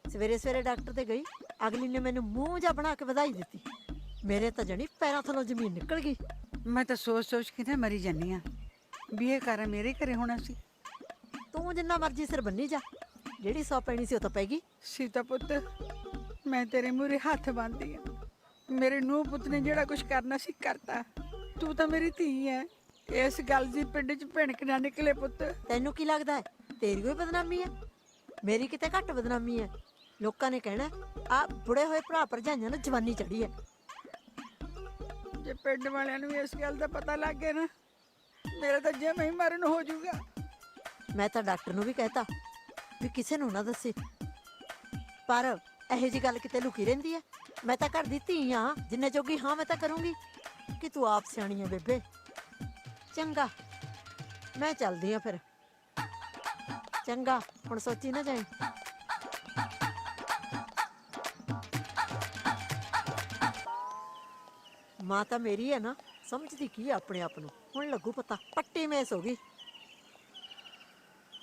ਸਵੇਰੇ ਸਵੇਰੇ ਡਾਕਟਰ ਤੇ ਗਈ, ਅਗਲੀ ਨੇ ਮੈਨੂੰ ਮੂੰਹ ਜਾ ਬਣਾ ਕੇ ਵਧਾਈ ਦਿੱਤੀ। ਮੇਰੇ ਤਾਂ ਜਣੀ ਪੈਰਾਂ ਥੱਲੋਂ ਜ਼ਮੀਨ ਨਿਕਲ ਗਈ। ਮੈਂ ਤਾਂ ਸੋਚ ਸੋਚ ਕੇ ਮਰੀ ਜਾਨੀ ਆ ਵੀ ਇਹ ਘਰ ਮੇਰੇ ਘਰੇ ਹੋਣਾ ਸੀ। ਤੂੰ ਜਿੰਨਾ ਮਰਜ਼ੀ ਸਿਰ ਬੰਨੀ ਜਾ, ਜਿਹੜੀ ਸੌ ਪੈਣੀ ਸੀ ਉਹ ਤਾਂ ਪੈ ਗਈ। ਸੀਤਾ ਪੁੱਤ, ਮੈਂ ਤੇਰੇ ਮੂਹਰੇ ਹੱਥ ਬੰਨ੍ਹਦੀ ਆ। ਮੇਰੇ ਨੂੰਹ ਪੁੱਤ ਨੇ ਜਿਹੜਾ ਕੁਝ ਕਰਨਾ ਸੀ ਕਰਤਾ। ਤੂੰ ਤਾਂ ਮੇਰੀ ਧੀ ਹੈ, ਇਸ ਗੱਲ ਦੀ ਪਿੰਡ 'ਚ ਭਿਣਕ ਨਾ ਨਿਕਲੇ ਪੁੱਤ। ਤੈਨੂੰ ਕੀ ਲੱਗਦਾ ਹੈ ਤੇਰੀ ਕੋਈ ਬਦਨਾਮੀ ਹੈ? ਮੇਰੀ ਕਿਤੇ ਘੱਟ ਬਦਨਾਮੀ ਹੈ। ਲੋਕਾਂ ਨੇ ਕਹਿਣਾ ਆ ਬੁੜੇ ਹੋਏ ਭਰਾ ਭਰਜਾਈਆਂ ਨੂੰ ਜਵਾਨੀ ਚੜੀ ਹੈ। ਜੇ ਪਿੰਡ ਵਾਲਿਆਂ ਨੂੰ ਇਸ ਗੱਲ ਦਾ ਪਤਾ ਲੱਗ ਗਿਆ ਨਾ, ਮੇਰਾ ਤਾਂ ਜਿਵੇਂ ਹੀ ਮਰਨ ਹੋ ਜਾਊਗਾ। ਮੈਂ ਤਾਂ ਡਾਕਟਰ ਨੂੰ ਵੀ ਕਹਿਤਾ ਵੀ ਕਿਸੇ ਨੂੰ ਨਾ ਦੱਸੇ, ਪਰ ਇਹੋ ਜੀ ਗੱਲ ਕਿਤੇ ਲੁਕੀ ਰਹਿੰਦੀ ਹੈ। ਮੈਂ ਤਾਂ ਘਰ ਦੀ ਧੀ ਹਾਂ, ਜਿੰਨੇ ਜੋਗੀ ਹਾਂ ਮੈਂ ਤਾਂ ਕਰੂੰਗੀ। ਕਿ ਤੂੰ ਆਪ ਸਿਆਣੀ ਹੈ ਬੇਬੇ। ਚੰਗਾ ਮੈਂ ਚੱਲਦੀ ਹਾਂ ਫਿਰ। ਚੰਗਾ ਹੁਣ ਸੋਚੀ ਨਾ ਜਾਈਂ। ਮਾਂ ਤਾਂ ਮੇਰੀ ਹੈ ਨਾ, ਸਮਝਦੀ ਕੀ ਆ ਆਪਣੇ ਆਪ ਨੂੰ। ਹੁਣ ਲੱਗੂ ਪਤਾ, ਪੱਟੀ ਮੈਸ ਹੋ ਗਈ।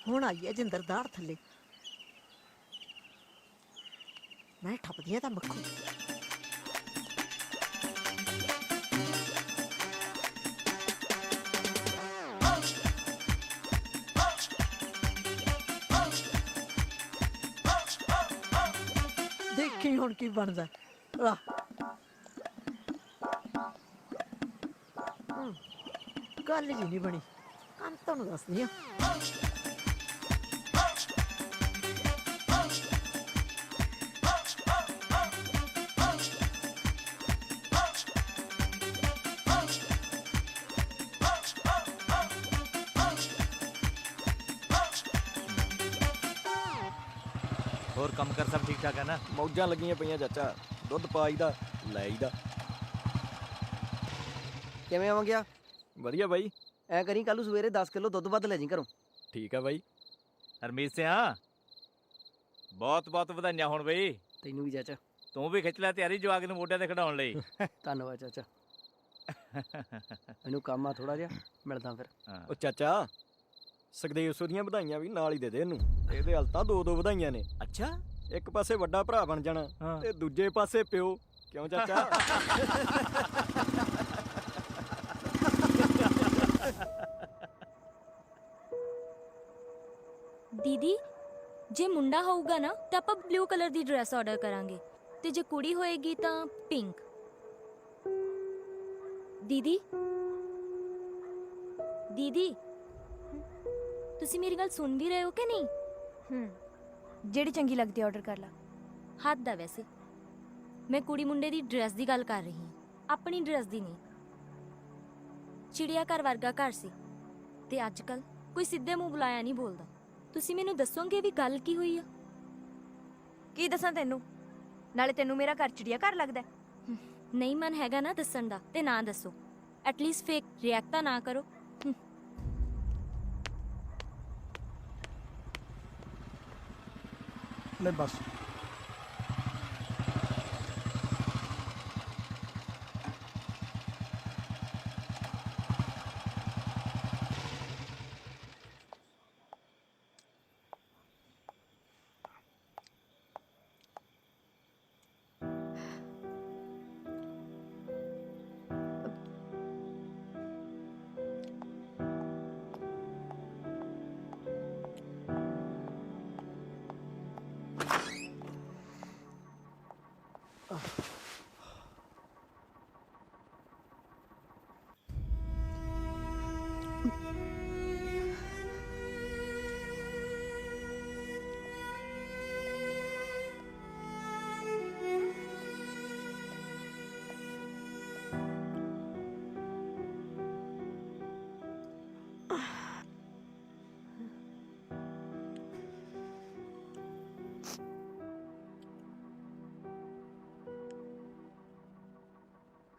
ਹੁਣ ਆਈ ਹੈ ਜਿੰਦਰ ਦਾੜ ਥੱਲੇ। ਮੈਂ ਠੱਪਦੀ ਆ ਤਾਂ ਮੱਖੂ। ਦੇਖੀ ਹੁਣ ਕੀ ਬਣਦਾ। ਆਹ ਗੱਲ ਜੀ ਨਹੀਂ ਬਣੀ, ਕੰਮ ਤੁਹਾਨੂੰ ਦੱਸਦੀ ਆ। ਹੋਰ ਕੰਮ ਕਰ ਸਭ ਠੀਕ ਠਾਕ ਹੈ ਨਾ? ਮੌਜਾਂ ਲੱਗੀਆਂ ਪਈਆਂ ਚਾਚਾ, ਦੁੱਧ ਪਾਈਦਾ ਲੈਈਦਾ। ਕਿਵੇਂ ਆਵਾਂ ਗਿਆ? ਵਧੀਆ ਬਾਈ। ਐ ਕਰੀ ਕੱਲ ਨੂੰ ਸਵੇਰੇ 10 ਕਿਲੋ ਦੁੱਧ ਵੱਧ ਲੈ ਜੀ ਘਰੋਂ। ਠੀਕ ਆ ਬਾਈ। ਹਰਮੀਤ ਸਿਆ ਬਹੁਤ ਬਹੁਤ ਵਧਾਈਆਂ ਹੁਣ ਬਈ। ਤੈਨੂੰ ਵੀ ਚਾਚਾ। ਤੂੰ ਵੀ ਖਿੱਚ ਲੈ ਤਿਆਰੀ ਜਵਾਕ ਨੂੰ ਮੋਢਿਆਂ ਤੇ ਖੜਾਉਣ ਲਈ। ਧੰਨਵਾਦ ਚਾਚਾ। ਮੈਨੂੰ ਕੰਮ ਆ ਥੋੜਾ ਜਿਹਾ, ਮਿਲਦਾ ਫਿਰ। ਉਹ ਚਾਚਾ ਸੁਖਦੇਵ ਸੋ ਦੀਆਂ ਵਧਾਈਆਂ ਵੀ ਨਾਲ ਹੀ ਦੇ ਦੇ ਇਹਨੂੰ। ਇਹਦੇ ਹਲ ਤਾਂ 2 ਵਧਾਈਆਂ ਨੇ। ਅੱਛਾ, ਇੱਕ ਪਾਸੇ ਵੱਡਾ ਭਰਾ ਬਣ ਜਾਣਾ ਤੇ ਦੂਜੇ ਪਾਸੇ ਪਿਓ। ਕਿਉਂ ਚਾਚਾ? ਦੀਦੀ ਜੇ ਮੁੰਡਾ ਹੋਊਗਾ ਨਾ ਤਾਂ ਆਪਾਂ ਬਲੂ ਕਲਰ ਦੀ ਡਰੈਸ ਆਰਡਰ ਕਰਾਂਗੇ ਤੇ ਜੇ ਕੁੜੀ ਹੋਏਗੀ ਤਾਂ ਪਿੰਕ। ਦੀਦੀ ਦੀਦੀ ਤੁਸੀਂ ਮੇਰੀ ਗੱਲ ਸੁਣ ਵੀ ਰਹੇ ਹੋ ਕਿ ਨਹੀਂ? ਜਿਹੜੀ ਚੰਗੀ ਲੱਗਦੀ ਆਰਡਰ ਕਰ ਲਾ। ਹੱਦ ਦਾ ਵੈਸੇ ਮੈਂ ਕੁੜੀ ਮੁੰਡੇ ਦੀ ਡਰੈਸ ਦੀ ਗੱਲ ਕਰ ਰਹੀ ਹਾਂ, ਆਪਣੀ ਡਰੈਸ ਦੀ ਨਹੀਂ। ਚਿੜੀਆ ਘਰ ਵਰਗਾ ਘਰ ਸੀ ਤੇ ਅੱਜ ਕੱਲ ਕੋਈ ਸਿੱਧੇ ਮੂੰਹ ਬੁਲਾਇਆ ਨਹੀਂ ਬੋਲਦਾ। ਤੁਸੀਂ ਮੈਨੂੰ ਦੱਸੋਗੇ ਵੀ ਗੱਲ ਕੀ ਹੋਈ ਆ? ਕੀ ਦੱਸਾਂ ਤੈਨੂੰ? ਨਾਲੇ ਤੈਨੂੰ ਮੇਰਾ ਘਰ ਚਿੜੀਆ ਘਰ ਲੱਗਦਾ? ਨਹੀਂ ਮਨ ਹੈਗਾ ਨਾ ਦੱਸਣ ਦਾ ਤੇ ਨਾ ਦੱਸੋ। ਐਟਲੀਸਟ ਫੇਕ ਰਿਐਕਟ ਤਾਂ ਨਾ ਕਰੋ। ਲੈ ਬਸ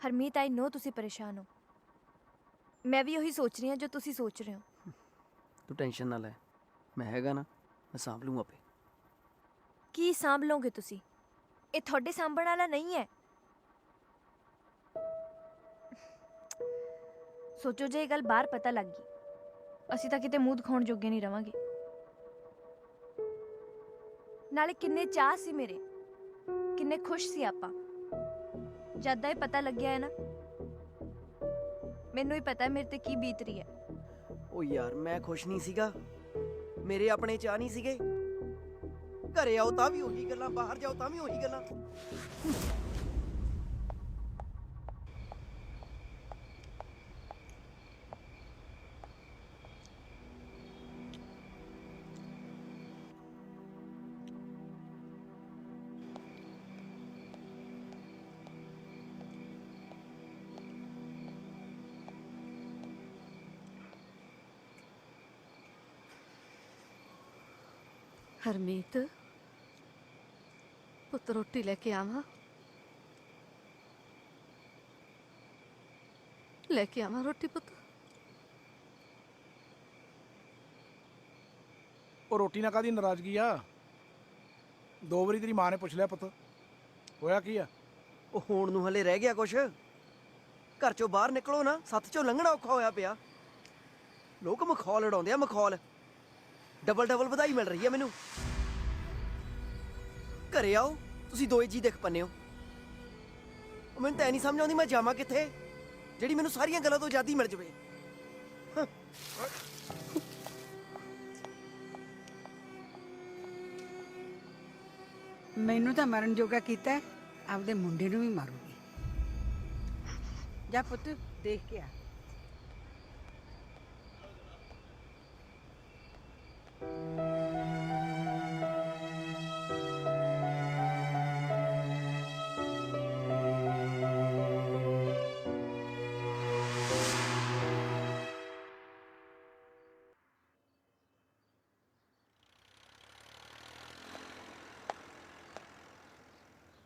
ਹਰਮੀਤ ਆਈ ਨੋ ਤੁਸੀਂ ਪਰੇਸ਼ਾਨ ਹੋ। ਮੈਂ ਵੀ ਉਹੀ ਸੋਚ ਰਹੀ ਹਾਂ ਜੋ ਤੁਸੀਂ ਸੋਚ ਰਹੇ ਹੋ। ਤੂੰ ਟੈਨਸ਼ਨ ਨਾ ਲੈ, ਮੈਂ ਹੈਗਾ ਨਾ, ਮੈਂ ਸਾਂਭ ਲੂੰ ਆਪੇ। ਕੀ ਸਾਂਭ ਲਓਗੇ ਤੁਸੀਂ? ਇਹ ਤੁਹਾਡੇ ਸਾਂਭਣ ਵਾਲਾ ਨਹੀਂ ਹੈ। ਸੋਚੋ ਜੇ ਇਹ ਗੱਲ ਬਾਹਰ ਪਤਾ ਲੱਗ ਗਈ, ਅਸੀਂ ਤਾਂ ਕਿਤੇ ਮੂੰਹ ਦਿਖਾਉਣ ਜੋਗੇ ਨਹੀਂ ਰਵਾਂਗੇ। ਨਾਲੇ ਕਿੰਨੇ ਚਾਹ ਸੀ ਮੇਰੇ, ਕਿੰਨੇ ਖੁਸ਼ ਸੀ ਆਪਾਂ। ਜਦ ਦਾ ਇਹ ਪਤਾ ਲੱਗਿਆ ਹੈ ਨਾ, ਮੈਨੂੰ ਹੀ ਪਤਾ ਮੇਰੇ ਤੇ ਕੀ ਬੀਤ ਰਹੀ ਹੈ। ਓ ਯਾਰ ਮੈਂ ਖੁਸ਼ ਨਹੀਂ ਸੀਗਾ, ਮੇਰੇ ਆਪਣੇ ਚਾਹ ਨਹੀਂ ਸੀਗੇ। ਘਰੇ ਆਓ ਤਾਂ ਵੀ ਉਹੀ ਗੱਲਾਂ, ਬਾਹਰ ਜਾਓ ਤਾਂ ਵੀ ਉਹੀ ਗੱਲਾਂ। ਹਰਮੀਤ ਪੁੱਤ ਰੋਟੀ ਲੈ ਕੇ ਆਵਾਂ? ਲੈ ਕੇ ਆਵਾਂ ਰੋਟੀ ਪੁੱਤ? ਉਹ ਰੋਟੀ ਨਾਲ ਕਾਦੀ ਨਾਰਾਜ਼ਗੀ ਆ? 2 ਵਾਰੀ ਤੇਰੀ ਮਾਂ ਨੇ ਪੁੱਛ ਲਿਆ ਪੁੱਤ, ਹੋਇਆ ਕੀ ਆ? ਉਹ ਹੋਣ ਨੂੰ ਹਲੇ ਰਹਿ ਗਿਆ ਕੁਛ। ਘਰ ਚੋਂ ਬਾਹਰ ਨਿਕਲੋ ਨਾ, ਸੱਤ ਚੋਂ ਲੰਘਣਾ ਔਖਾ ਹੋਇਆ ਪਿਆ। ਲੋਕ ਮਖੌਲ ਉਡਾਉਂਦੇ ਆ, ਮਖੌਲ। ਡਬਲ ਵਧਾਈ ਮਿਲ ਰਹੀ ਹੈ ਮੈਨੂੰ। ਘਰੇ ਆਓ, ਤੁਸੀਂ ਦੋਏ ਜੀ ਦੇਖ ਪੰਨੇ ਹੋ। ਮੈਨੂੰ ਤਾਂ ਨਹੀਂ ਸਮਝ ਆਉਂਦੀ ਮੈਂ ਜਾਵਾਂ ਕਿੱਥੇ, ਜਿਹੜੀ ਮੈਨੂੰ ਸਾਰੀਆਂ ਗੱਲਾਂ ਤੋਂ ਆਜ਼ਾਦੀ ਮਿਲ ਜਵੇ। ਮੈਨੂੰ ਤਾਂ ਮਰਨ ਜੋਗਾ ਕੀਤਾ ਹੈ, ਆਪਦੇ ਮੁੰਡੇ ਨੂੰ ਵੀ ਮਾਰੂਗੀ। ਜਾ ਪੁੱਤ ਦੇਖ ਕੇ ਆ।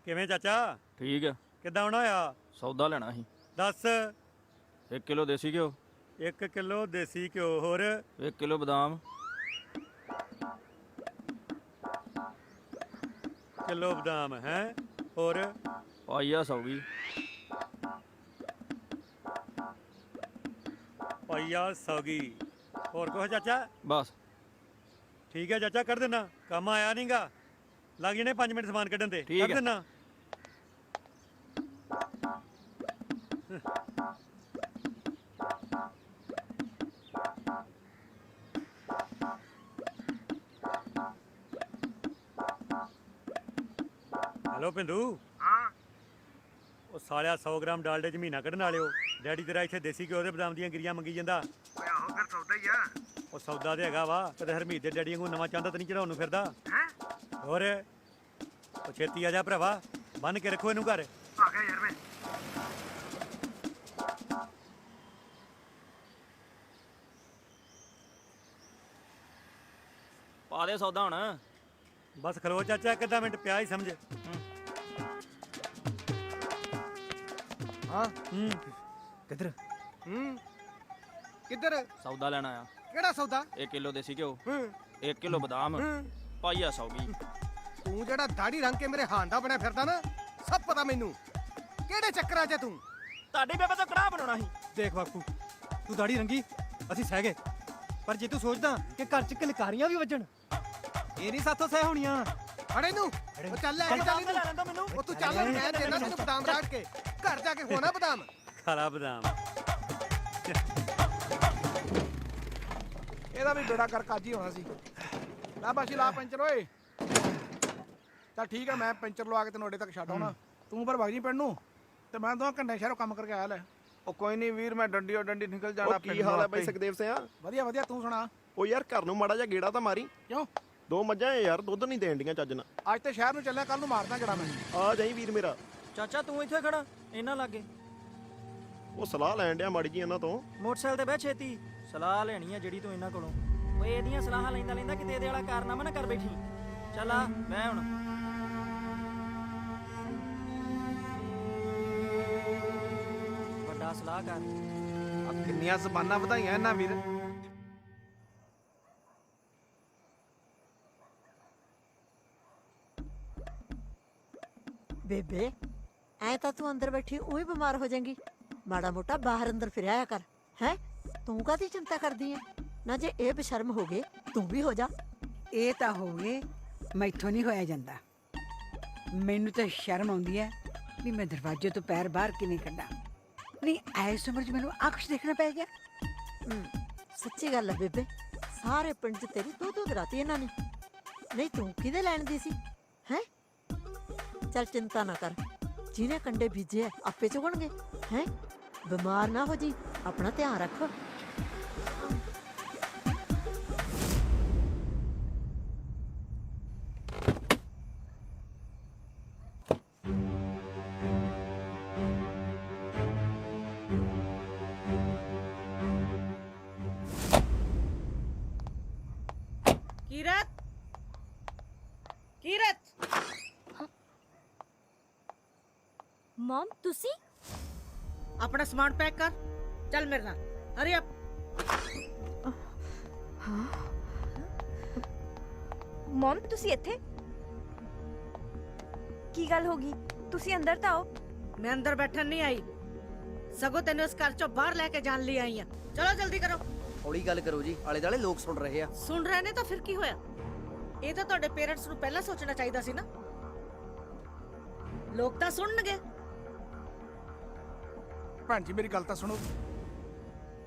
ਕਿਵੇਂ ਚਾਚਾ? ਠੀਕ ਆ। ਕਿੱਦਾਂ ਆਉਣਾ ਹੋਇਆ? ਸੌਦਾ ਲੈਣਾ ਸੀ। ਦੱਸ। 1 ਕਿਲੋ ਦੇਸੀ ਘਿਓ, 1 ਕਿਲੋ ਦੇਸੀ ਘਿਓ, ਹੋਰ 1 ਕਿਲੋ ਬਦਾਮ, ਕਿਲੋ ਬਦਾਮ ਹੈ, ਹੋਰ ਪਾਈਆ ਸੌਗੀ, ਪਾਈਆ ਸੌਗੀ, ਹੋਰ ਕੁਛ ਚਾਚਾ? ਬਸ ਠੀਕ ਹੈ ਚਾਚਾ, ਕੱਢ ਦੇਣਾ, ਕੰਮ ਆਇਆ ਨਹੀਂਗਾ, ਲੱਗ ਜਣੇ 5 ਮਿੰਟ ਸਮਾਨ ਕੱਢਣ ਤੇ, ਠੀਕ ਕੱਢ ਹੈ। ਦੇਣਾ। ਹੈਲੋ ਪਿੰਦੂ। ਹਾਂ ਉਹ ਸਾਲਿਆ 100 ਗ੍ਰਾਮ ਡਾਲਡੇ ਚ ਮਹੀਨਾ ਕੱਢਣ ਵਾਲਿਓ, ਡੈਡੀ ਤੇਰਾ ਇੱਥੇ ਦੇਸੀ ਘਿਓ ਦੇ ਬਦਾਮ ਦੀਆਂ ਗਿਰੀਆਂ ਮੰਗੀ ਜਾਂਦਾ। ਓਏ ਆਹੋ ਫਿਰ ਸੌਦਾ ਹੀ ਆ। ਉਹ ਸੌਦਾ ਤੇ ਹੈਗਾ ਵਾ, ਕਦੇ ਹਰਮੀਤ ਦੇ ਡੈਡੀ ਵਾਂਗੂ ਨਵਾਂ ਚੰਦ ਤਾਂ ਨਹੀਂ ਚੜਾਉਣ ਨੂੰ ਫਿਰਦਾ। ਹੈ ਹੋਰ ਉਹ ਛੇਤੀ ਆ ਜਾ ਭਰਾਵਾ, ਬੰਨ ਕੇ ਰੱਖੋ ਇਹਨੂੰ ਘਰ। ਆ ਗਿਆ ਯਾਰ ਮੈਂ। ਪਾ ਦੇ ਸੌਦਾ ਹੁਣ। ਬਸ ਖਲੋ ਚਾਚਾ, ਇੱਕ ਅੱਧਾ ਮਿੰਟ ਪਿਆ ਹੀ ਸਮਝ। ਹਾਂ ਕਿੱਧਰ? ਕਿੱਧਰ? ਸੌਦਾ ਲੈਣਾ ਆ। ਕਿਹੜਾ ਸੌਦਾ? 1 ਕਿਲੋ ਦੇਸੀ ਘਿਓ, 1 ਕਿਲੋ ਬਦਾਮ, ਪਾਈਆ ਸੌਗੀ। ਤੂੰ ਜਿਹੜਾ ਦਾੜੀ ਰੰਗ ਕੇ ਮੇਰੇ ਹਾਂਡਾ ਬਣਿਆ ਫਿਰਦਾ ਨਾ, ਸਭ ਪਤਾ ਮੈਨੂੰ। ਕਿਹੜੇ ਚੱਕਰਾਂ 'ਚ ਤੂੰ? ਤੁਹਾਡੀ ਬੇਬੇ ਤੋਂ ਕੜਾਹ ਬਣਾਉਣਾ ਸੀ। ਦੇਖ ਬਾਪੂ, ਤੂੰ ਦਾੜੀ ਰੰਗੀ, ਅਸੀਂ ਸਹਿ ਗਏ, ਪਰ ਜੇ ਤੂੰ ਸੋਚਦਾ ਕਿ ਘਰ 'ਚ ਕਿਲਕਾਰੀਆਂ ਵੀ ਵੱਜਣ, ਇਹ ਨਹੀਂ ਸਾਥੋਂ ਸਹਿ ਹੋਣੀਆਂ। ਫੜੇ ਨੂੰ। ਉਹ ਚੱਲ ਲੈ ਕੇ ਚੱਲ ਇਹਨੂੰ। ਉਹ ਤੂੰ ਚੱਲ, ਮੈਂ ਦੇਣਾ ਤੈਨੂੰ ਬਦਾਮ ਰਾੜ ਕੇ। ਘਰ ਜਾ ਕੇ ਹੋਣਾ ਬਦਾਮ। ਖਾਲਾ ਬਦਾਮ। ਇਹਦਾ ਵੀ ਬੇੜਾ ਕਰ ਕਾਜੀ ਹੋਣਾ ਸੀ। ਲੈ ਬਾਸ਼ੀ ਲਾ ਪੈਂਚਰ ਓਏ। ਚੱਲ ਠੀਕ ਆ, ਮੈਂ ਪੈਂਚਰ ਲਵਾ ਕੇ ਤੈਨੂੰ ਅੱਡੇ ਤੱਕ ਛੱਡ ਆਉਣਾ। ਤੂੰ ਪਰ ਵਗ ਜੀ ਪਿੰਡ ਨੂੰ, ਤੇ ਮੈਂ 2 ਘੰਟੇ ਸ਼ਹਿਰੋਂ ਕੰਮ ਕਰਕੇ ਆਇਆ ਲੈ। ਉਹ ਕੋਈ ਨਹੀਂ ਵੀਰ, ਮੈਂ ਡੰਡੀ ਡੰਡੀ ਨਿਕਲ ਜਾਣਾ। ਕੀ ਹਾਲ ਹੈ ਬਾਈ ਸੁਖਦੇਵ ਸਿੰਘ? ਵਧੀਆ ਵਧੀਆ, ਤੂੰ ਸੁਣਾ? ਉਹ ਯਾਰ ਘਰ ਨੂੰ ਮਾੜਾ ਜਿਹਾ ਗੇੜਾ ਤਾਂ ਮਾਰੀ। ਕਿਉਂ? 2 ਮੱਝਾਂ ਐ ਯਾਰ, ਦੁੱਧ ਨਹੀਂ ਦੇਣ ਡੀਆਂ ਚੱਜ ਨਾਲ। ਅੱਜ ਤੇ ਸ਼ਹਿਰ ਨੂੰ ਚੱਲਿਆ, ਕੱਲ ਨੂੰ ਮਾਰਦਾ ਗੜਾ ਮੈਂ। ਆ ਜਾਈ ਵੀਰ ਮੇਰਾ। ਚਾਚਾ ਤੂੰ ਇੱਥੇ ਖੜਾ, ਇਹਨਾਂ ਲਾਗੇ। ਉਹ ਸਲਾਹ ਲੈਣ ਡਿਆ ਮਾੜੀ ਜੀ ਇਹਨਾਂ ਤੋਂ। ਮੋਟਰਸਾਈਕਲ ਤੇ ਬਹਿ ਛੇਤੀ। ਸਲਾਹ ਲੈਣੀ ਆ ਜਿਹੜੀ ਤੂੰ ਇਹਨਾਂ ਕੋਲੋਂ। ਓਏ ਇਹਦੀਆਂ ਸਲਾਹਾਂ ਲੈਂਦਾ ਲੈਂਦਾ ਕਿਤੇ ਇਹਦੇ ਵਾਲਾ ਕਾਰਨਾਮਾ ਨਾ ਕਰ ਬੈਠੀ। ਚੱਲ ਆ ਬਹਿ ਹੁਣ। ਵੱਡਾ ਸਲਾਹਕਾਰ। ਆ ਕਿੰਨੀਆਂ ਜ਼ਬਾਨਾਂ ਵਧਾਈਆਂ ਇਹਨਾਂ ਵੀਰ। ਬੇਬੇ ਐ ਤਾਂ ਤੂੰ ਅੰਦਰ ਬੈਠੀ ਉਹੀ ਬਿਮਾਰ ਹੋ ਜਾਏਂਗੀ, ਮਾੜਾ ਮੋਟਾ ਬਾਹਰ ਅੰਦਰ ਫਿਰਿਆ ਕਰ। ਹੈ ਤੂੰ ਕਾਹਦੀ ਚਿੰਤਾ ਕਰਦੀ ਐ? ਨਾ ਜੇ ਇਹ ਬੇਸ਼ਰਮ ਹੋ ਗਏ, ਤੂੰ ਵੀ ਹੋ ਜਾ। ਇਹ ਤਾਂ ਹੋ ਗਏ, ਮੈਥੋਂ ਨਹੀਂ ਹੋਇਆ ਜਾਂਦਾ। ਮੈਨੂੰ ਤਾਂ ਸ਼ਰਮ ਆਉਂਦੀ ਹੈ ਵੀ ਮੈਂ ਦਰਵਾਜ਼ੇ ਤੋਂ ਪੈਰ ਬਾਹਰ ਕਿਵੇਂ ਕੱਢਾਂ। ਨਹੀਂ ਐਸ ਉਮਰ 'ਚ ਮੈਨੂੰ ਅੱਖ ਦੇਖਣਾ ਪੈ ਗਿਆ। ਸੱਚੀ ਗੱਲ ਹੈ ਬੇਬੇ, ਸਾਰੇ ਪਿੰਡ 'ਚ ਤੇਰੀ ਦੋ ਦਰਾਤੀ ਇਹਨਾਂ ਨੇ, ਨਹੀਂ ਤੂੰ ਕਿਹਦੇ ਲੈਣ ਦੀ ਸੀ? ਹੈ ਚੱਲ ਚਿੰਤਾ ਨਾ ਕਰ, ਜਿਹਨੇ ਕੰਡੇ ਬੀਜੇ ਆਪੇ ਚੁਗਣਗੇ। ਹੈ ਬਿਮਾਰ ਨਾ ਹੋ ਜੀ, ਆਪਣਾ ਧਿਆਨ ਰੱਖ। ਕੀਰਤ, ਕੀਰਤ। ਮਮ ਤੁਸੀਂ ਆਪਣਾ ਸਮਾਨ ਪੈਕ ਕਰ, ਚੱਲ ਮੇਰੇ ਨਾਲ। ਹਰੀ ਅਪ। ਮਮ ਤੁਸੀਂ ਇੱਥੇ? ਕੀ ਗੱਲ ਹੋ ਗਈ? ਤੁਸੀਂ ਅੰਦਰ ਤਾਂ ਆਓ। ਮੈਂ ਅੰਦਰ ਬੈਠਣ ਨਹੀਂ ਆਈ, ਸਗੋਂ ਤੈਨੂੰ ਇਸ ਘਰ ਚੋਂ ਬਾਹਰ ਲੈ ਕੇ ਜਾਣ ਲਈ ਆਈ ਆ। ਚਲੋ ਜਲਦੀ ਕਰੋ। ਹੌਲੀ ਗੱਲ ਕਰੋ ਜੀ, ਆਲੇ ਦਾਲੇ ਲੋਕ ਸੁਣ ਰਹੇ ਆ। ਸੁਣ ਰਹੇ ਨੇ ਤਾਂ ਫਿਰ ਕੀ ਹੋਇਆ? ਇਹ ਤਾਂ ਤੁਹਾਡੇ ਪੇਰੈਂਟਸ ਨੂੰ ਪਹਿਲਾਂ ਸੋਚਣਾ ਚਾਹੀਦਾ ਸੀ ਨਾ। ਲੋਕ ਤਾਂ ਸੁਣਨਗੇ। ਭੈਣ ਜੀ ਮੇਰੀ ਗੱਲ ਤਾਂ ਸੁਣੋ।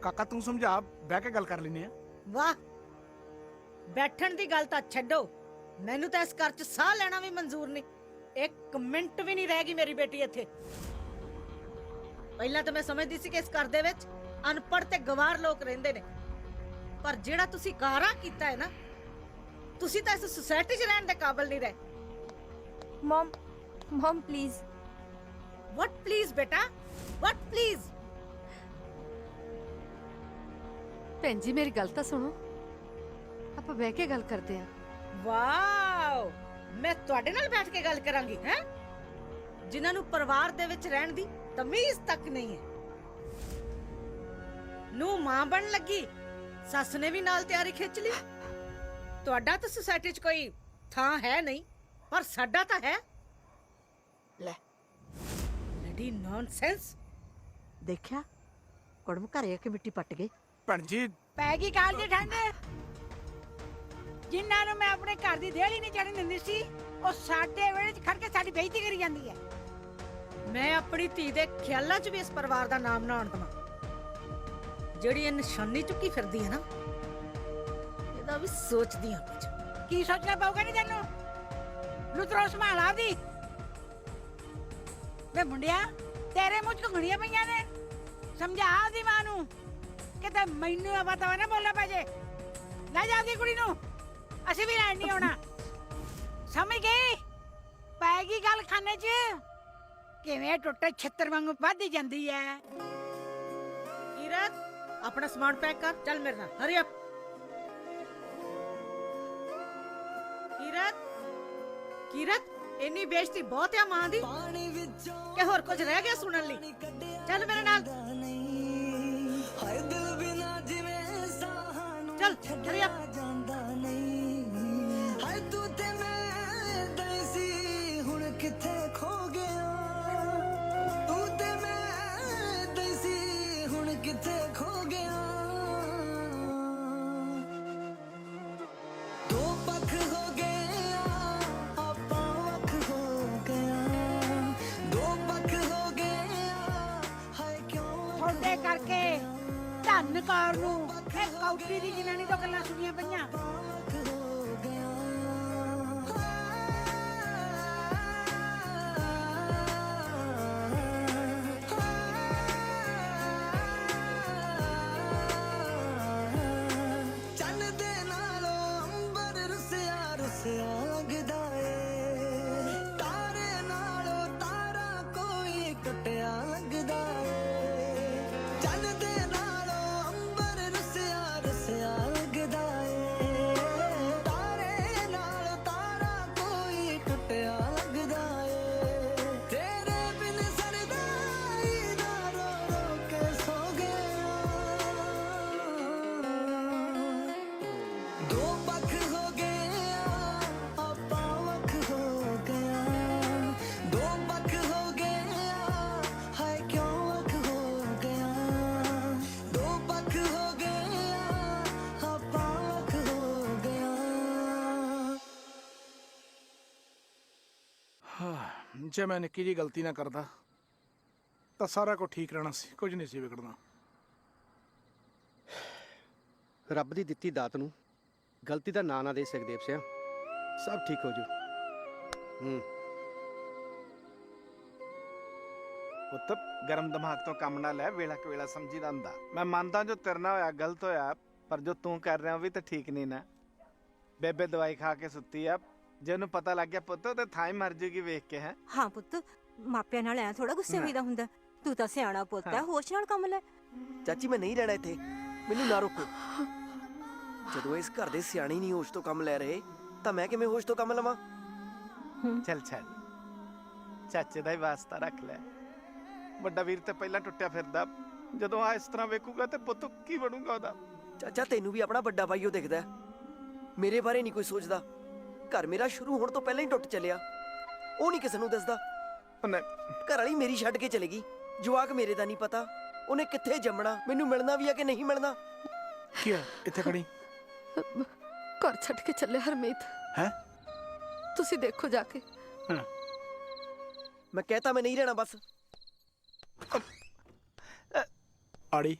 ਕਾਕਾ ਤੂੰ ਸਮਝਾ, ਬਹਿ ਕੇ ਗੱਲ ਕਰ ਲੈਨੇ ਆ। ਵਾਹ, ਬੈਠਣ ਦੀ ਗੱਲ ਤਾਂ ਛੱਡੋ, ਮੈਨੂੰ ਤਾਂ ਇਸ ਘਰ 'ਚ ਸਾਹ ਲੈਣਾ ਵੀ ਮਨਜ਼ੂਰ ਨਹੀਂ। ਇੱਕ ਮਿੰਟ ਵੀ ਨਹੀਂ ਰਹੇਗੀ ਮੇਰੀ ਬੇਟੀ ਇੱਥੇ। ਪਹਿਲਾਂ ਤਾਂ ਮੈਂ ਸਮਝਦੀ ਸੀ ਕਿ ਇਸ ਘਰ ਦੇ ਵਿੱਚ ਅਨਪੜ੍ਹ ਤੇ ਗਵਾਰ ਲੋਕ ਰਹਿੰਦੇ ਨੇ, ਪਰ ਜਿਹੜਾ ਤੁਸੀਂ ਕਾਰਾ ਕੀਤਾ ਹੈ ਨਾ, ਤੁਸੀਂ ਤਾਂ ਇਸ ਸੁਸਾਇਟੀ 'ਚ ਰਹਿਣ ਦੇ ਕਾਬਿਲ ਨਹੀਂ ਰਹੇ। ਮਮ ਪਲੀਜ਼। ਵਾਟ ਪਲੀਜ਼ ਬੇਟਾ, ਵਾਟ ਪਲੀਜ਼? ਭੈਣ ਜੀ ਮੇਰੀ ਗੱਲ ਤਾਂ ਸੁਣੋ, ਆਪਾਂ ਬਹਿ ਕੇ ਗੱਲ ਕਰਦੇ ਆਂ। ਵਾਓ, ਮੈਂ ਤੁਹਾਡੇ ਨਾਲ ਬੈਠ ਕੇ ਗੱਲ ਕਰਾਂਗੀ ਹੈ, ਜਿਨ੍ਹਾਂ ਨੂੰ ਪਰਿਵਾਰ ਦੇ ਵਿੱਚ ਰਹਿਣ ਦੀ ਤਮੀਜ਼ ਤੱਕ ਨਹੀਂ ਹੈ। ਨੂੰ ਮਾਂ ਬਣ ਲੱਗੀ, ਸੱਸ ਨੇ ਵੀ ਨਾਲ ਤਿਆਰੀ ਖਿੱਚ ਲਈ। ਤੁਹਾਡਾ ਤਾਂ ਸੁਸਾਇਟੀ 'ਚ ਕੋਈ ਥਾਂ ਹੈ ਨਹੀਂ, ਪਰ ਸਾਡਾ ਤਾਂ ਹੈ। ਲੈ ਲੜੀ ਨੌਨਸੈਂਸ। ਦੇਖਿਆ ਕੁੜਮ ਘਰੇ ਆ ਕੇ ਮਿੱਟੀ ਪੱਟ ਗਏ। ਭੈਣ ਜੀ ਪੈ ਗਈ ਕਾਲ ਦੀ ਠੰਡ। ਜਿਨ੍ਹਾਂ ਨੂੰ ਮੈਂ ਆਪਣੇ ਘਰ ਦੀ ਦੇਹਲੀ ਨਹੀਂ ਚੜਨ ਦਿੰਦੀ ਸੀ, ਉਹ ਸਾਡੇ ਵੇਲੇ 'ਚ ਖੜ ਕੇ ਸਾਡੀ ਬੇਇੱਜ਼ਤੀ ਕਰੀ ਜਾਂਦੀ ਹੈ। ਮੈਂ ਆਪਣੀ ਧੀ ਦੇ ਖਿਆਲਾਂ 'ਚ ਵੀ ਇਸ ਪਰਿਵਾਰ ਦਾ ਨਾਮ ਨਾ ਆਉਣ ਦੇਵਾਂ। ਜਿਹੜੀ ਇਹ ਨਿਸ਼ਾਨੀ ਚੁੱਕੀ ਫਿਰਦੀ ਹੈ ਨਾ, ਇਹਦਾ ਵੀ ਸੋਚਦੀ ਹਾਂ ਕੁਝ। ਕੀ ਸੋਚਣਾ ਪਊਗਾ ਨਹੀਂ ਤੈਨੂੰ? ਲੁਤਰੋ ਸੰਭਾਲ ਆਪਦੀ। ਵੇ ਮੁੰਡਿਆ, ਤੇਰੇ ਮੂੰਹ 'ਚ ਘੁੰਗਣੀਆਂ ਪਈਆਂ ਨੇ। ਸਮਝਾ ਆਪਦੀ ਮਾਂ ਨੂੰ ਕਿਤੇ ਮੈਨੂੰ ਆਵਾ ਤਾਂ ਨਾ ਬੋਲਣਾ ਪੈ ਜੇ। ਲੈ ਜਾ ਆਪਦੀ ਕੁੜੀ ਨੂੰ, ਅਸੀਂ ਵੀ ਰਹਿਣ ਨਹੀਂ ਆਉਣਾ। ਸਮਝ ਗਈ? ਪੈ ਗਈ ਗੱਲ ਖਾਨੇ 'ਚ। ਕਿਵੇਂ ਟੁੱਟੇ ਛਿੱਤਰ ਵਾਂਗੂ ਵੱਧਦੀ ਜਾਂਦੀ ਹੈ। ਕੀਰਤ, ਆਪਣਾ ਸਮਾਨ ਪੈਕ ਕਰ, ਚੱਲ ਮੇਰੇ ਨਾਲ, ਹਰੀ ਅਪ। ਕੀਰਤ, ਇੰਨੀ ਬੇਇੱਜ਼ਤੀ ਬਹੁਤ ਆ ਮਾਂ ਦੀ ਕਿ ਹੋਰ ਕੁਝ ਰਹਿ ਗਿਆ ਸੁਣਨ ਲਈ? ਚੱਲ ਮੇਰੇ ਨਾਲ, ਚੱਲ ਹਰੀ ਅਪ। ਤੁਹਾਡੇ ਕਰਕੇ ਧੰਨ ਕੌਰ ਨੂੰ ਇਹ ਕੌਟੀ ਦੀ ਜਨਾਨੀ ਤੋਂ ਗੱਲਾਂ ਸੁਣੀਆਂ ਪਈਆਂ। ਜੇ ਮੈਂ ਨਿੱਕੀ ਜੀ ਗਲਤੀ ਨਾ ਕਰਦਾ ਤਾਂ ਸਾਰਾ ਕੁਝ ਠੀਕ ਰਹਿਣਾ ਸੀ, ਕੁਝ ਨਹੀਂ ਸੀ ਵਿਗੜਨਾ। ਰੱਬ ਦੀ ਦਿੱਤੀ ਦਾਤ ਨੂੰ ਗਲਤੀ ਦਾ ਨਾਂ ਨਾ ਦੇ ਸਕਦੇ ਸਿਆ। ਸਭ ਠੀਕ ਹੋ ਜੂ। ਪੁੱਤ ਗਰਮ ਦਿਮਾਗ ਤੋਂ ਕੰਮ ਨਾ ਲੈ, ਵੇਲਾ ਕੁ ਵੇਲਾ ਸਮਝੀਦਾ ਹੁੰਦਾ। ਮੈਂ ਮੰਨਦਾ ਜੋ ਤੇਰੇ ਨਾਲ ਹੋਇਆ ਗਲਤ ਹੋਇਆ, ਪਰ ਜੋ ਤੂੰ ਕਰ ਰਿਹਾ ਉਹ ਵੀ ਤਾਂ ਠੀਕ ਨਹੀਂ ਨਾ। ਬੇਬੇ ਦਵਾਈ ਖਾ ਕੇ ਸੁੱਤੀ ਆ, ਜੇ ਉਹਨੂੰ ਪਤਾ ਲੱਗ ਗਿਆ ਪੁੱਤ ਉਹਦੇ ਥਾਂ ਹੀ ਮਰ ਜੂਗੀ ਵੇਖ ਕੇ। ਹੈ ਹਾਂ ਪੁੱਤ, ਮਾਪਿਆਂ ਨਾਲ ਐ ਥੋੜਾ ਗੁੱਸੇ ਹੋਈਦਾ ਹੁੰਦਾ। ਤੂੰ ਤਾਂ ਸਿਆਣਾ ਪੁੱਤ ਹੈ, ਹੋਸ਼ ਨਾਲ ਕੰਮ ਲੈ। ਚਾਚੀ ਮੈਂ ਨਹੀਂ ਰਹਿਣਾ ਇੱਥੇ, ਮੈਨੂੰ ਨਾ ਰੋਕੋ। ਜਦੋਂ ਇਸ ਘਰ ਦੇ ਸਿਆਣੇ ਨਹੀਂ ਹੋਸ਼ ਤੋਂ ਕੰਮ ਲੈ ਰਹੇ, ਤਾਂ ਮੈਂ ਕਿਵੇਂ ਹੋਸ਼ ਤੋਂ ਕੰਮ ਲਵਾਂ? ਚੱਲ ਛੱਡ, ਚਾਚੇ ਦਾ ਹੀ ਵਾਸਤਾ ਰੱਖ ਲੈ। ਵੱਡਾ ਵੀਰ ਤੇ ਪਹਿਲਾਂ ਟੁੱਟਿਆ ਫਿਰਦਾ, ਜਦੋਂ ਆ ਇਸ ਤਰ੍ਹਾਂ ਵੇਖੂਗਾ ਤੇ ਪੁੱਤ ਕੀ ਬਣੂਗਾ ਉਹਦਾ? ਚਾਚਾ ਤੈਨੂੰ ਵੀ ਆਪਣਾ ਵੱਡਾ ਭਾਈ ਉਹ ਦਿਖਦਾ, ਮੇਰੇ ਬਾਰੇ ਨਹੀਂ ਕੋਈ ਸੋਚਦਾ। ਘਰ ਮੇਰਾ ਸ਼ੁਰੂ ਹੋਣ ਤੋਂ ਪਹਿਲਾਂ ਹੀ ਟੁੱਟ ਚੱਲਿਆ, ਉਹ ਨਹੀਂ ਕਿਸੇ ਨੂੰ ਦੱਸਦਾ। ਘਰ ਵਾਲੀ ਮੇਰੀ ਛੱਡ ਕੇ ਚਲੇ ਗਈ, ਜਵਾਕ ਮੇਰੇ ਦਾ ਨਹੀਂ ਪਤਾ ਉਹਨੇ ਕਿੱਥੇ ਜੰਮਣਾ, ਮੈਨੂੰ ਮਿਲਣਾ ਵੀ ਆ ਕਿ ਨਹੀਂ ਮਿਲਣਾ। ਕੀ ਹੈ ਇੱਥੇ ਖੜੀ? ਘਰ ਛੱਡ ਕੇ ਚੱਲੇ ਹਰਮੀਤ। ਹੈ ਤੁਸੀਂ ਦੇਖੋ ਜਾ ਕੇ। ਮੈਂ ਕਹਿਤਾ ਮੈਂ ਨਹੀਂ ਰਹਿਣਾ ਬਸ। ਆੜੀ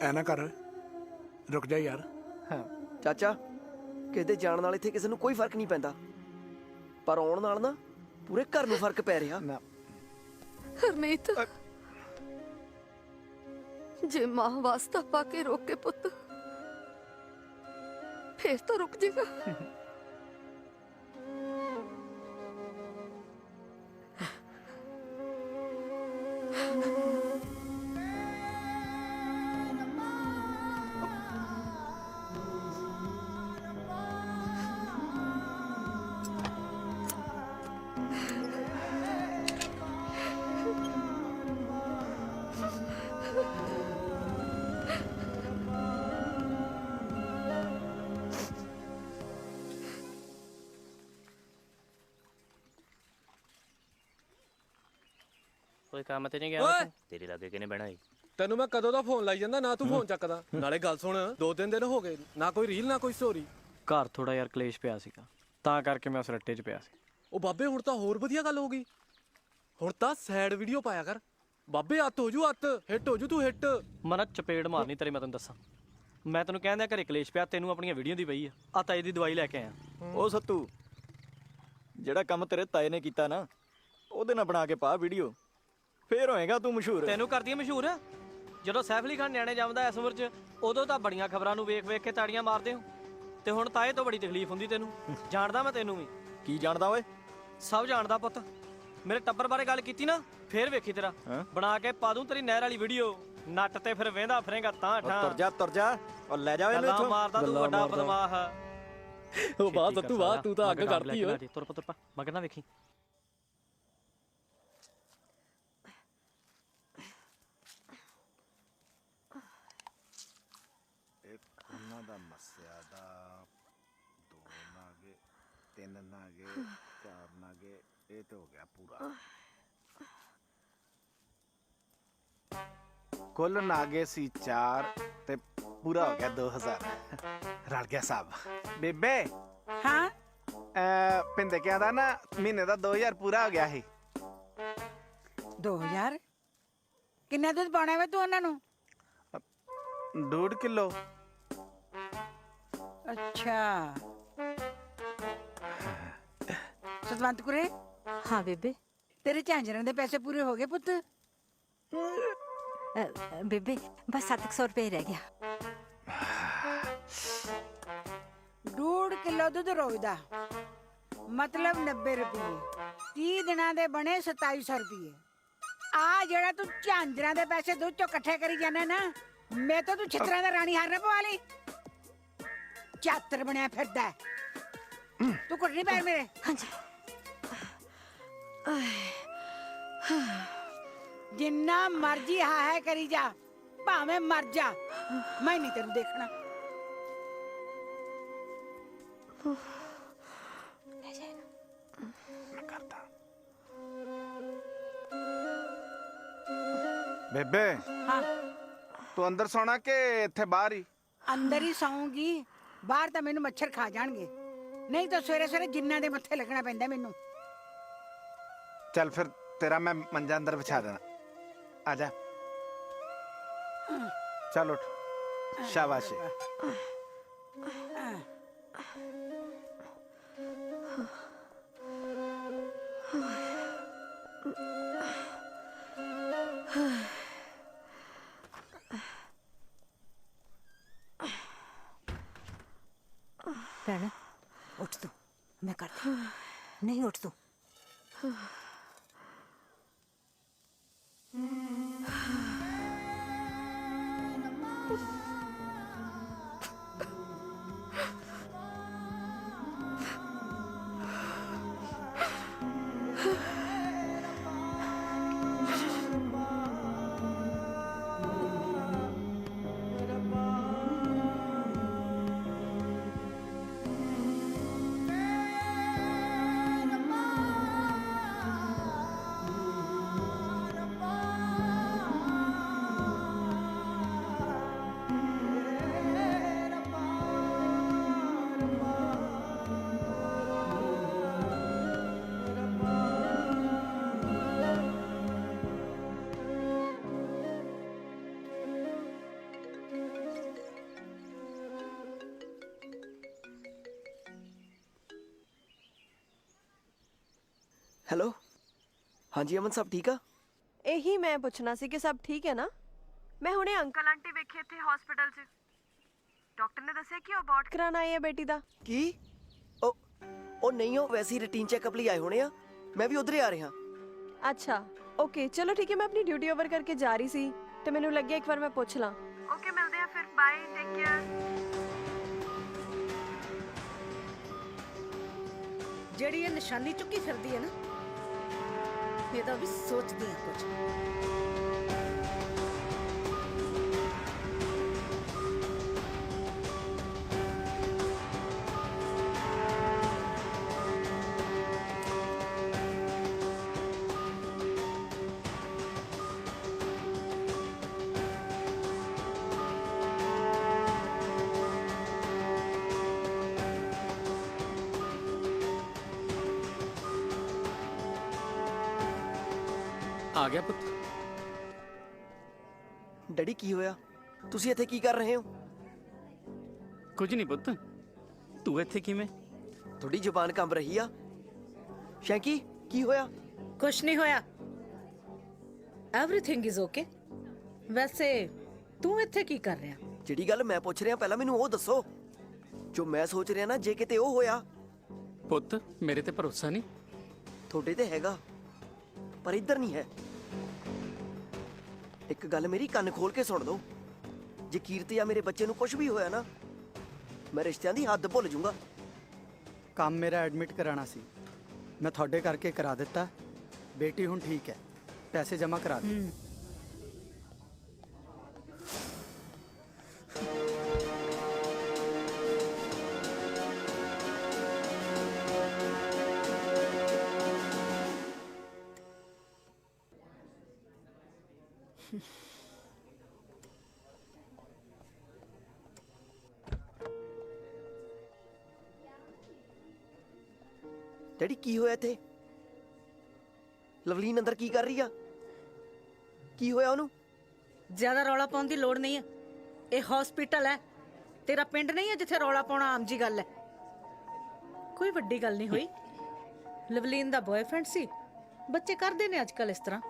ਐ ਨਾ ਕਰ, ਰੁਕ ਜਾ ਯਾਰ। ਚਾਚਾ ਕਿਸੇ ਦੇ ਜਾਣ ਨਾਲ ਇੱਥੇ ਕਿਸੇ ਨੂੰ ਕੋਈ ਫਰਕ ਨਹੀਂ ਪੈਂਦਾ, ਪਰ ਆਉਣ ਨਾਲ ਨਾ ਪੂਰੇ ਘਰ ਨੂੰ ਫਰਕ ਪੈ ਰਿਹਾ। ਹਰਮੀਤ, ਜੇ ਮਾਂ ਵਾਸਤਾ ਪਾ ਕੇ ਰੋਕੇ ਪੁੱਤ, ਫੇਰ ਤਾਂ ਰੁਕ ਜੇਗਾ। ਕੋਈ ਕੰਮ ਤੇ ਨਹੀਂ ਗਿਆ ਤੇਰੇ ਲਾਗੇ ਕਿਨੇ ਬਹਿਣਾ ਈ? ਤੈਨੂੰ ਮੈਂ ਕਦੋਂ ਦਾ ਫੋਨ ਲਾਈ ਜਾਂਦਾ, ਨਾ ਤੂੰ ਫੋਨ ਚੱਕਦਾ। ਨਾਲੇ ਗੱਲ ਸੁਣ, 2-3 ਦਿਨ ਹੋ ਗਏ, ਨਾ ਕੋਈ ਰੀਲ ਨਾ ਕੋਈ ਸਟੋਰੀ। ਘਰ ਥੋੜਾ ਯਾਰ ਕਲੇਸ਼ ਪਿਆ ਸੀਗਾ, ਤਾਂ ਕਰਕੇ ਮੈਂ ਉਸ ਰੱਟੇ 'ਚ ਪਿਆ ਸੀ। ਉਹ ਬਾਬੇ ਹੁਣ ਤਾਂ ਹੋਰ ਵਧੀਆ ਗੱਲ ਹੋ ਗਈ, ਹੁਣ ਤਾਂ ਸੈਡ ਵੀਡੀਓ ਪਾਇਆ ਕਰ ਬਾਬੇ। ਅੱਤ ਹੋ ਜੂ, ਅੱਤ ਹਿੱਟ ਹੋ ਜੂ, ਤੂੰ ਹਿੱਟ। ਮਨਾ ਚਪੇੜ ਮਾਰਨੀ ਤੇਰੇ, ਮੈਂ ਤੈਨੂੰ ਦੱਸਾਂ। ਮੈਂ ਤੈਨੂੰ ਕਹਿੰਦਾ ਘਰੇ ਕਲੇਸ਼ ਪਿਆ, ਤੈਨੂੰ ਆਪਣੀਆਂ ਵੀਡੀਓ ਦੀ ਪਈ ਆ ਤਾਏ ਦੀ ਦਵਾਈ ਲੈ ਕੇ ਆਇਆ। ਉਹ ਸੱਤੂ, ਜਿਹੜਾ ਕੰਮ ਤੇਰੇ ਤਾਏ ਨੇ ਕੀਤਾ ਨਾ, ਉਹਦੇ ਨਾਲ ਬਣਾ ਕੇ ਪਾ ਵੀਡੀਓ, ਫੇਰ ਹੋਏਗਾ ਤੂੰ ਮਸ਼ਹੂਰ। ਤੈਨੂੰ ਕਰਦੀ ਆ ਮਸ਼ਹੂਰ। ਜਦੋਂ ਸੈਫ ਅਲੀ ਖਾਨ ਨਿਆਣੇ ਜੰਮਦਾ ਇਸ ਉਮਰ 'ਚ, ਉਦੋਂ ਤਾਂ ਬੜੀਆਂ ਖਬਰਾਂ ਨੂੰ ਵੇਖ ਵੇਖ ਕੇ ਤਾੜੀਆਂ ਮਾਰਦੇ ਹੋ, ਤੇ ਹੁਣ ਤਾਏ ਤੋਂ ਬੜੀ ਤਕਲੀਫ ਹੁੰਦੀ ਤੈਨੂੰ। ਜਾਣਦਾ ਮੈਂ ਤੈਨੂੰ ਵੀ। ਕੀ ਜਾਣਦਾ ਓਏ? ਸਭ ਜਾਣਦਾ ਪੁੱਤ। ਮੇਰੇ ਟੱਬਰ ਬਾਰੇ ਗੱਲ ਕੀਤੀ ਨਾ, ਫੇਰ ਵੇਖੀ ਤੇਰਾ ਬਣਾ ਕੇ ਪਾ ਦੂੰ ਤੇਰੀ ਨਹਿਰ ਵਾਲੀ ਵੀਡੀਓ। ਨੱਟ ਤੇ ਫਿਰ ਵੇਂਦਾ ਫਿਰੇਗਾ ਤਾਂ ਠਾਂ। ਤੁਰ ਜਾ ਤੁਰ ਜਾ, ਔਰ ਲੈ ਜਾ ਇਹਨੂੰ ਇੱਥੋਂ। ਮਾਰਦਾ ਤੂੰ ਵੱਡਾ ਬਦਮਾਸ਼। ਉਹ ਬਾਤ ਸੱਤੂ ਬਾਤ, ਤੂੰ ਤਾਂ ਅੱਗ ਕਰਤੀ ਓਏ। ਤੁਰ ਪਾ ਮਗਰ ਨਾ ਵੇਖੀ। ਉਹਨਾਂ ਦਾ ਮੱਸਿਆ ਦਾ 2 ਨਾਗੇ 3 ਨਾਗੇ 4 ਨਾਗੇ, ਇਹ ਤੇ ਹੋ ਗਿਆ ਪੂਰਾ। ਕੁੱਲ ਨਾਗੇ ਸੀ 4 ਤੇ ਪੂਰਾ ਹੋ ਗਿਆ 2000। ਰਲ ਗਿਆ ਸਾਹਿਬ। ਬੇਬੇ ਹਾਂ ਪਿੰਦੇ ਕਿਹਾ ਦਾ ਨਾ ਮਹੀਨੇ ਦਾ 2000 ਪੂਰਾ ਹੋ ਗਿਆ ਸੀ। 2000 ਕਿੰਨਾ ਦੁੱਧ ਪਾਉਣਾ ਵੇ ਤੂੰ ਉਹਨਾਂ ਨੂੰ? 1.5 ਕਿਲੋ। ਅੱਛਾ ਸਤਵੰਤ ਕੁਰੇ। ਹਾਂ ਬੇਬੇ। ਤੇਰੇ ਝਾਂਜਰਾਂ ਦੇ ਪੈਸੇ ਪੂਰੇ ਹੋ ਗਏ ਪੁੱਤ? ਬੇਬੇ ਬਸ 700 ਰੁਪਏ ਰਹਿ ਗਿਆ। 1.5 ਕਿਲੋ ਦੁੱਧ ਰੋਜ਼ ਦਾ ਮਤਲਬ 90 ਰੁਪਏ। 30 ਦਿਨਾਂ ਦੇ ਬਣੇ 2700 ਰੁਪਏ। ਆ ਜਿਹੜਾ ਤੂੰ ਝਾਂਜਰਾਂ ਦੇ ਪੈਸੇ ਦੁੱਧ ਚੋਂ ਇਕੱਠੇ ਕਰੀ ਜਾਣਾ ਨਾ, ਮੈਂ ਤਾਂ ਤੂੰ ਛਿੱਤਰਾਂ ਦਾ ਰਾਣੀ ਹਾਰ ਨਾ ਪਵਾ ਲਈ। ਚਾਤਰ ਬਣਿਆ ਫਿਰਦਾ ਹੈ। ਤੂੰ ਕੁੱਟਣੀ ਪੈਰ ਮੇਰੇ। ਹਾਂਜੀ। ਜਿੰਨਾ ਮਰਜੀ ਹਾ ਹੈ ਕਰੀ ਜਾ, ਭਾਵੇਂ ਮਰ ਜਾ, ਮੈਂ ਨਹੀਂ ਤੈਨੂੰ ਦੇਖਣਾ। ਬੇਬੇ ਹਾਂ ਤੂੰ ਅੰਦਰ ਸੌਣਾ ਕਿ ਇੱਥੇ ਬਾਹਰ ਹੀ? ਅੰਦਰ ਹੀ ਸੌਂਗੀ, ਬਾਹਰ ਤਾਂ ਮੈਨੂੰ ਮੱਛਰ ਖਾ ਜਾਣਗੇ। ਨਹੀਂ ਤਾਂ ਸਵੇਰੇ ਸਵੇਰੇ ਜਿੰਨਾਂ ਦੇ ਮੱਥੇ ਲੱਗਣਾ ਪੈਂਦਾ ਮੈਨੂੰ। ਚੱਲ ਫਿਰ ਤੇਰਾ ਮੈਂ ਮੰਜਾ ਅੰਦਰ ਵਿਛਾ ਦੇਣਾ, ਆ ਜਾ। ਚੱਲ ਉੱਠ, ਸ਼ਾਬਾਸ਼। ਭੈਣ ਉੱਠ ਤੂੰ, ਮੈਂ ਕਰਦੀ। ਨਹੀਂ ਉੱਠ ਤੂੰ। ਹੈਲੋ ਹਾਂਜੀ ਅਮਨ ਸਭ ਠੀਕ ਆ? ਇਹੀ ਮੈਂ ਪੁੱਛਣਾ ਸੀ ਕਿ ਸਭ ਠੀਕ ਹੈ ਨਾ? ਮੈਂ ਹੁਣੇ ਅੰਕਲ ਆਂਟੀ ਵੇਖੇ ਇੱਥੇ ਹਸਪੀਟਲ 'ਚ। ਡਾਕਟਰ ਨੇ ਦੱਸਿਆ ਕਿ ਉਹ ਅਬੋਰਟ ਕਰਾਉਣ ਆਏ ਆ ਬੇਟੀ ਦਾ। ਕੀ? ਉਹ ਨਹੀਂ, ਉਹ ਵੈਸੇ ਹੀ ਰੂਟੀਨ ਚੈੱਕਅਪ ਲਈ ਆਏ ਹੋਣੇ ਆ। ਮੈਂ ਵੀ ਉਧਰ ਹੀ ਆ ਰਿਹਾ। ਅੱਛਾ ਓਕੇ ਚਲੋ ਠੀਕ ਹੈ, ਮੈਂ ਆਪਣੀ ਡਿਊਟੀ ਓਵਰ ਕਰਕੇ ਜਾ ਰਹੀ ਸੀ ਤੇ ਮੈਨੂੰ ਲੱਗਿਆ ਇੱਕ ਵਾਰ ਮੈਂ ਪੁੱਛ ਲਾਂ। ਓਕੇ ਮਿਲਦੇ ਆ ਫਿਰ, ਬਾਏ, ਟੇਕ ਕੇਅਰ। ਜਿਹੜੀ ਇਹ ਨਿਸ਼ਾਨੀ ਚੁੱਕੀ ਫਿਰਦੀ ਹੈ ਨਾ, ਇਹਦਾ ਵੀ ਸੋਚਦੀ ਆ ਕੁਝ। ਆ ਗਿਆ ਪੁੱਤ। ਡੈਡੀ ਕੀ ਹੋਇਆ? ਤੁਸੀਂ ਇੱਥੇ ਕੀ ਕਰ ਰਹੇ ਹੋ? ਕੁਝ ਨਹੀਂ ਪੁੱਤ, ਤੂੰ ਇੱਥੇ ਕਿਵੇਂ? ਤੁਹਾਡੀ ਜ਼ੁਬਾਨ ਕੰਬ ਰਹੀ ਆ। ਸ਼ੈਂਕੀ ਕੀ ਹੋਇਆ? ਕੁਛ ਨਹੀਂ ਹੋਇਆ, ਐਵਰੀਥਿੰਗ ਇਜ਼ ਓਕੇ। ਵੈਸੇ ਤੂੰ ਇੱਥੇ ਕੀ ਕਰ ਰਿਹਾ? ਜਿਹੜੀ ਗੱਲ ਮੈਂ ਪੁੱਛ ਰਿਹਾ ਪਹਿਲਾਂ ਮੈਨੂੰ ਉਹ ਦੱਸੋ। ਜੋ ਮੈਂ ਸੋਚ ਰਿਹਾ ਨਾ, ਜੇ ਕਿਤੇ ਉਹ ਹੋਇਆ। ਪੁੱਤ ਮੇਰੇ ਤੇ ਭਰੋਸਾ ਨਹੀਂ? ਤੁਹਾਡੇ ਤੇ ਹੈਗਾ ਪਰ ਇੱਧਰ ਨਹੀਂ ਹੈ। ਇੱਕ ਗੱਲ ਮੇਰੀ ਕੰਨ ਖੋਲ ਕੇ ਸੁਣ ਲਓ, ਜੇ ਕੀਰਤੀ ਜਾਂ ਮੇਰੇ ਬੱਚੇ ਨੂੰ ਕੁਝ ਵੀ ਹੋਇਆ ਨਾ, ਮੈਂ ਰਿਸ਼ਤਿਆਂ ਦੀ ਹੱਦ ਭੁੱਲ ਜਾਊਂਗਾ। ਕੰਮ ਮੇਰਾ ਐਡਮਿਟ ਕਰਾਉਣਾ ਸੀ, ਮੈਂ ਤੁਹਾਡੇ ਕਰਕੇ ਕਰਾ ਦਿੱਤਾ। ਬੇਟੀ ਹੁਣ ਠੀਕ ਹੈ, ਪੈਸੇ ਜਮ੍ਹਾਂ ਕਰਾ ਦੇ। ਡੈਡੀ ਕੀ ਹੋਇਆ ਇੱਥੇ? ਲਵਲੀਨ ਅੰਦਰ ਕੀ ਕਰ ਰਹੀ ਆ? ਕੀ ਹੋਇਆ ਉਹਨੂੰ? ਜ਼ਿਆਦਾ ਰੌਲਾ ਪਾਉਣ ਦੀ ਲੋੜ ਨਹੀਂ ਹੈ। ਇਹ ਹਸਪੀਟਲ ਹੈ, ਤੇਰਾ ਪਿੰਡ ਨਹੀਂ ਹੈ ਜਿੱਥੇ ਰੌਲਾ ਪਾਉਣਾ ਆਮ ਜੀ ਗੱਲ ਹੈ। ਕੋਈ ਵੱਡੀ ਗੱਲ ਨਹੀਂ ਹੋਈ। ਲਵਲੀਨ ਦਾ ਬॉयਫ੍ਰੈਂਡ ਸੀ। ਬੱਚੇ ਕਰਦੇ ਨੇ ਅੱਜ ਕੱਲ ਇਸ ਤਰ੍ਹਾਂ।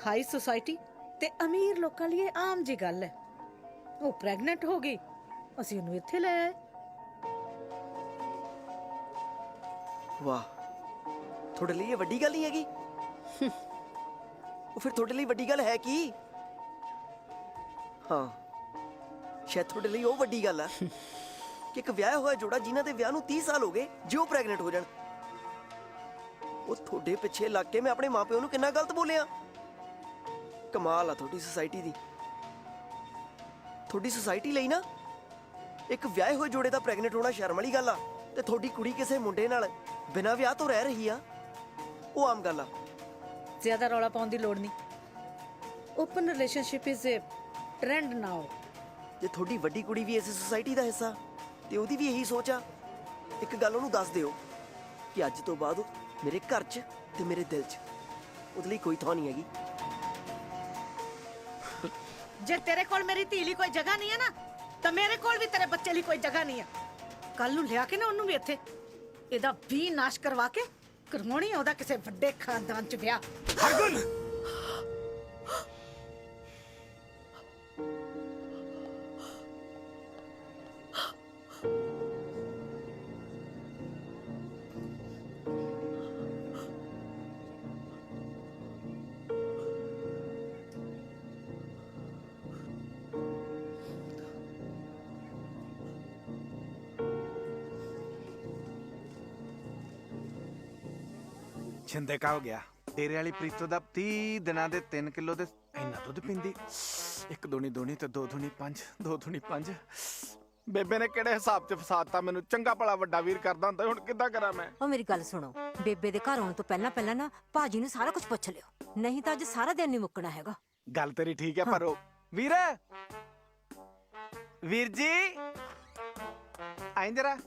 ਹਾਈ ਸੁਸਾਇਟੀ ਤੇ ਅਮੀਰ ਲੋਕਾਂ ਲਈ ਇਹ ਆਮ ਜੀ ਗੱਲ ਹੈ। ਉਹ ਪ੍ਰੈਗਨੈਂਟ ਹੋ ਗਈ, ਅਸੀਂ ਉਹਨੂੰ ਇੱਥੇ ਲੈ ਆਏ। ਵਾਹ, ਤੁਹਾਡੇ ਲਈ ਇਹ ਵੱਡੀ ਗੱਲ ਨਹੀਂ ਹੈਗੀ। ਉਹ ਫਿਰ ਤੁਹਾਡੇ ਲਈ ਵੱਡੀ ਗੱਲ ਹੈ ਕੀ? ਹਾਂ, ਸ਼ਾਇਦ ਤੁਹਾਡੇ ਲਈ ਉਹ ਵੱਡੀ ਗੱਲ ਆ ਕਿ ਇੱਕ ਵਿਆਹਿਆ ਹੋਇਆ ਜੋੜਾ ਜਿਨ੍ਹਾਂ ਦੇ ਵਿਆਹ ਨੂੰ 30 ਸਾਲ ਹੋ ਗਏ, ਜੇ ਉਹ ਪ੍ਰੈਗਨੈਂਟ ਹੋ ਜਾਣ। ਉਹ ਤੁਹਾਡੇ ਪਿੱਛੇ ਲੱਗ ਕੇ ਮੈਂ ਆਪਣੇ ਮਾਪਿਆਂ ਨੂੰ ਕਿੰਨਾ ਗਲਤ ਬੋਲਿਆ। ਕਮਾਲ ਆ ਤੁਹਾਡੀ ਸੁਸਾਇਟੀ ਦੀ। ਤੁਹਾਡੀ ਸੁਸਾਇਟੀ ਲਈ ਨਾ ਇੱਕ ਵਿਆਹੇ ਹੋਏ ਜੋੜੇ ਦਾ ਪ੍ਰੈਗਨੈਂਟ ਹੋਣਾ ਸ਼ਰਮ ਵਾਲੀ ਗੱਲ ਆ, ਤੇ ਤੁਹਾਡੀ ਕੁੜੀ ਕਿਸੇ ਮੁੰਡੇ ਨਾਲ ਬਿਨਾਂ ਵਿਆਹ ਤੋਂ ਰਹਿ ਰਹੀ ਆ, ਉਹ ਆਮ ਗੱਲ ਆ। ਜ਼ਿਆਦਾ ਰੌਲਾ ਪਾਉਣ ਦੀ ਲੋੜ ਨਹੀਂ। Open relationship is a trend now. ਜੇ ਤੁਹਾਡੀ ਵੱਡੀ ਕੁੜੀ ਵੀ ਇਸ ਸੁਸਾਇਟੀ ਦਾ ਹਿੱਸਾ ਤੇ ਉਹਦੀ ਵੀ ਇਹੀ ਸੋਚ ਆ, ਇੱਕ ਗੱਲ ਉਹਨੂੰ ਦੱਸ ਦਿਓ ਕਿ ਅੱਜ ਤੋਂ ਬਾਅਦ ਮੇਰੇ ਘਰ 'ਚ ਤੇ ਮੇਰੇ ਦਿਲ 'ਚ ਉਹਦੇ ਲਈ ਕੋਈ ਥਾਂ ਨਹੀਂ ਹੈਗੀ। ਜੇ ਤੇਰੇ ਕੋਲ ਮੇਰੀ ਧੀ ਲਈ ਕੋਈ ਜਗ੍ਹਾ ਨਹੀਂ ਹੈ ਨਾ, ਤਾਂ ਮੇਰੇ ਕੋਲ ਵੀ ਤੇਰੇ ਬੱਚੇ ਲਈ ਕੋਈ ਜਗ੍ਹਾ ਨਹੀਂ ਹੈ। ਕੱਲ ਨੂੰ ਲਿਆ ਕੇ ਨਾ ਉਹਨੂੰ ਵੀ ਇੱਥੇ ਇਹਦਾ ਵੀ ਨਾਸ਼ ਕਰਵਾ ਕੇ ਕਰਵਾਉਣੀ ਆ ਉਹਦਾ ਕਿਸੇ ਵੱਡੇ ਖਾਨਦਾਨ 'ਚ ਵਿਆਹ। ਹਰਗੁਣ, ਛਿੰਦੇ ਕਾ ਹੋ ਗਿਆ? ਡੇਰੇ ਵਾਲੀ ਪ੍ਰੀਤੋ ਦਾ 30 ਦਿਨਾਂ ਦੇ 3 ਕਿਲੋ ਦੇ ਇੰਨਾ ਦੁੱਧ ਪੀਂਦੀ। 1 ਦੂਣੀ ਦੂਣੀ ਤੇ 2 ਦੂਣੀ 5, 2 ਦੂਣੀ 5। ਬੇਬੇ ਨੇ ਕਿਹੜੇ ਹਿਸਾਬ 'ਚ ਫਸਾਤਾ ਮੈਨੂੰ? ਚੰਗਾ ਭਲਾ ਵੱਡਾ ਵੀਰ ਕਰਦਾ ਹੁੰਦਾ, ਹੁਣ ਕਿੱਦਾਂ ਕਰਾਂ ਮੈਂ? ਉਹ ਮੇਰੀ ਗੱਲ ਸੁਣੋ, ਬੇਬੇ ਦੇ ਘਰ ਆਉਣ ਤੋਂ ਪਹਿਲਾਂ ਨਾ ਭਾਜੀ ਨੂੰ ਸਾਰਾ ਕੁਝ ਪੁੱਛ ਲਿਓ, ਨਹੀਂ ਤਾਂ ਅੱਜ ਸਾਰਾ ਦਿਨ ਨਹੀਂ ਮੁੱਕਣਾ ਹੈਗਾ। ਗੱਲ ਤੇਰੀ ਠੀਕ ਹੈ, ਪਰ ਉਹ ਵੀਰ ਜੀ ਆਈ ਜਰਾ।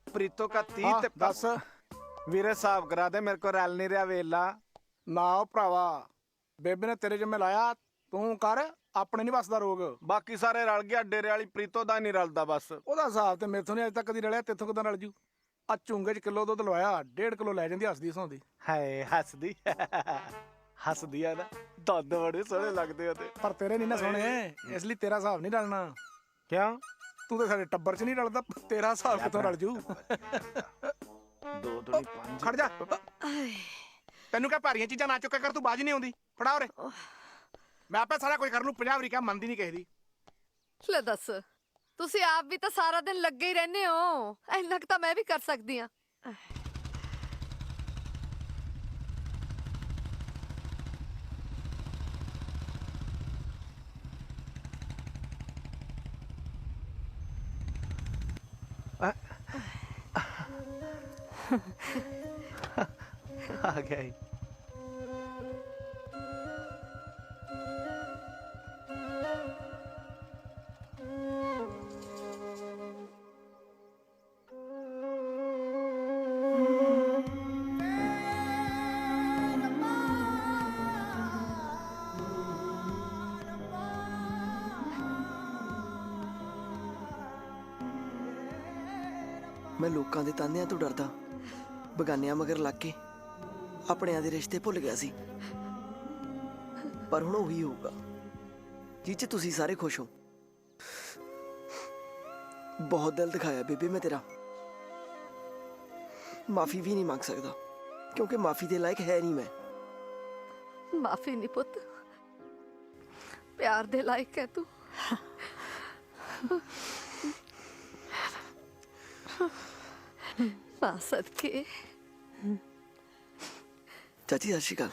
ਪ੍ਰੀਤੋ ਕਾ 30 ਤੇ ਦੱਸ ਵੀਰੇ ਹਿਸਾਬ ਕਰਾ ਦੇ, ਮੇਰੇ ਕੋਲ ਰਲ ਨਹੀਂ ਰਿਹਾ ਵੇਲਾ। ਨਾ ਉਹ ਭਰਾਵਾ, ਬੇਬੇ ਨੇ ਤੇਰੇ ਜਿੰਮੇ ਲਾਇਆ, ਤੂੰ ਕਰ। ਆਪਣੇ ਨਹੀਂ ਵਸਦਾ ਰੋਗ, ਬਾਕੀ ਸਾਰੇ ਰਲ ਗਿਆ, ਡੇਰੇ ਵਾਲੀ ਪ੍ਰੀਤੋ ਦਾ ਨਹੀਂ ਰਲਦਾ ਬਸ। ਉਹਦਾ ਹਿਸਾਬ ਤੇ ਮੇਥੋਂ ਨਹੀਂ ਅਜੇ ਤੱਕ ਕਦੀ ਰਲਿਆ, ਤੇਥੋਂ ਕਿਦਾਂ ਰਲ ਜੂ? ਆ ਝੁੰਗੇ 'ਚ ਕਿਲੋ ਦੁੱਧ ਲਵਾਇਆ 1.5 ਕਿਲੋ ਲੈ ਜਾਂਦੀ ਹੱਸਦੀ ਹਸਾਉਂਦੀ। ਹਾਏ ਹੱਸਦੀ ਹੱਸਦੀ ਆ ਨਾ, ਦੰਦ ਬੜੇ ਸੋਹਣੇ ਲੱਗਦੇ ਉਹਦੇ। ਪਰ ਤੇਰੇ ਨਹੀਂ ਨਾ ਸੋਹਣੇ, ਇਸ ਲਈ ਤੇਰਾ ਹਿਸਾਬ ਨਹੀਂ ਰਲਣਾ। ਕਿਉਂ? ਤੂੰ ਤੇ ਸਾਡੇ ਟੱਬਰ 'ਚ ਨਹੀਂ ਰਲਦਾ, ਤੇਰਾ ਹਿਸਾਬ ਕਿੱਥੋਂ ਰਲ ਜੂ? 2 ਦੂਣੀ 5। ਖੜ ਜਾ, ਤੈਨੂੰ ਕਿਆ ਭਾਰੀਆਂ ਚੀਜ਼ਾਂ ਨਾ ਚੁੱਕਿਆ ਕਰ, ਤੂੰ ਬਾਜ ਨਹੀਂ ਆਉਂਦੀ। ਫੜਾ ਉਰੇ, ਮੈਂ ਆਪੇ ਸਾਰਾ ਕੁਝ ਕਰਨ ਨੂੰ 50 ਵਾਰੀ ਕਿਹਾ, ਮੰਨਦੀ ਨਹੀਂ ਕਿਸੇ ਦੀ। ਲੈ ਦੱਸ, ਤੁਸੀਂ ਆਪ ਵੀ ਤਾਂ ਸਾਰਾ ਦਿਨ ਲੱਗੇ ਹੀ ਰਹਿੰਦੇ ਹੋ, ਇੰਨਾ ਕੁ ਤਾਂ ਮੈਂ ਵੀ ਕਰ ਸਕਦੀ ਆ। ਆ ਗਿਆ ਈ। ਮੈਂ ਲੋਕਾਂ ਦੇ ਤਾਨਿਆਂ ਤੋਂ ਡਰਦਾ ਬਗਾਨਿਆਂ ਮਗਰ ਲੱਗ ਕੇ ਆਪਣਿਆਂ ਦੇ ਰਿਸ਼ਤੇ ਭੁੱਲ ਗਿਆ ਸੀ। ਪਰ ਹੁਣ ਉਹੀ ਹੋਊਗਾ ਜਿਹ 'ਚ ਤੁਸੀਂ ਸਾਰੇ ਖੁਸ਼ ਹੋ। ਬਹੁਤ ਦਿਲ ਦਿਖਾਇਆ ਬੇਬੇ ਮੈਂ ਤੇਰਾ, ਮਾਫੀ ਵੀ ਨਹੀਂ ਮੰਗ ਸਕਦਾ ਕਿਉਂਕਿ ਮਾਫੀ ਦੇ ਲਾਇਕ ਹੈ ਨਹੀਂ ਮੈਂ। ਮਾਫੀ ਨਹੀਂ ਪੁੱਤ, ਪਿਆਰ ਦੇ ਲਾਇਕ ਹੈ ਤੂੰ। ਮਾਂ ਸਦਕੇ। ਚਾਚੀ ਸਤਿ ਸ਼੍ਰੀ ਅਕਾਲ।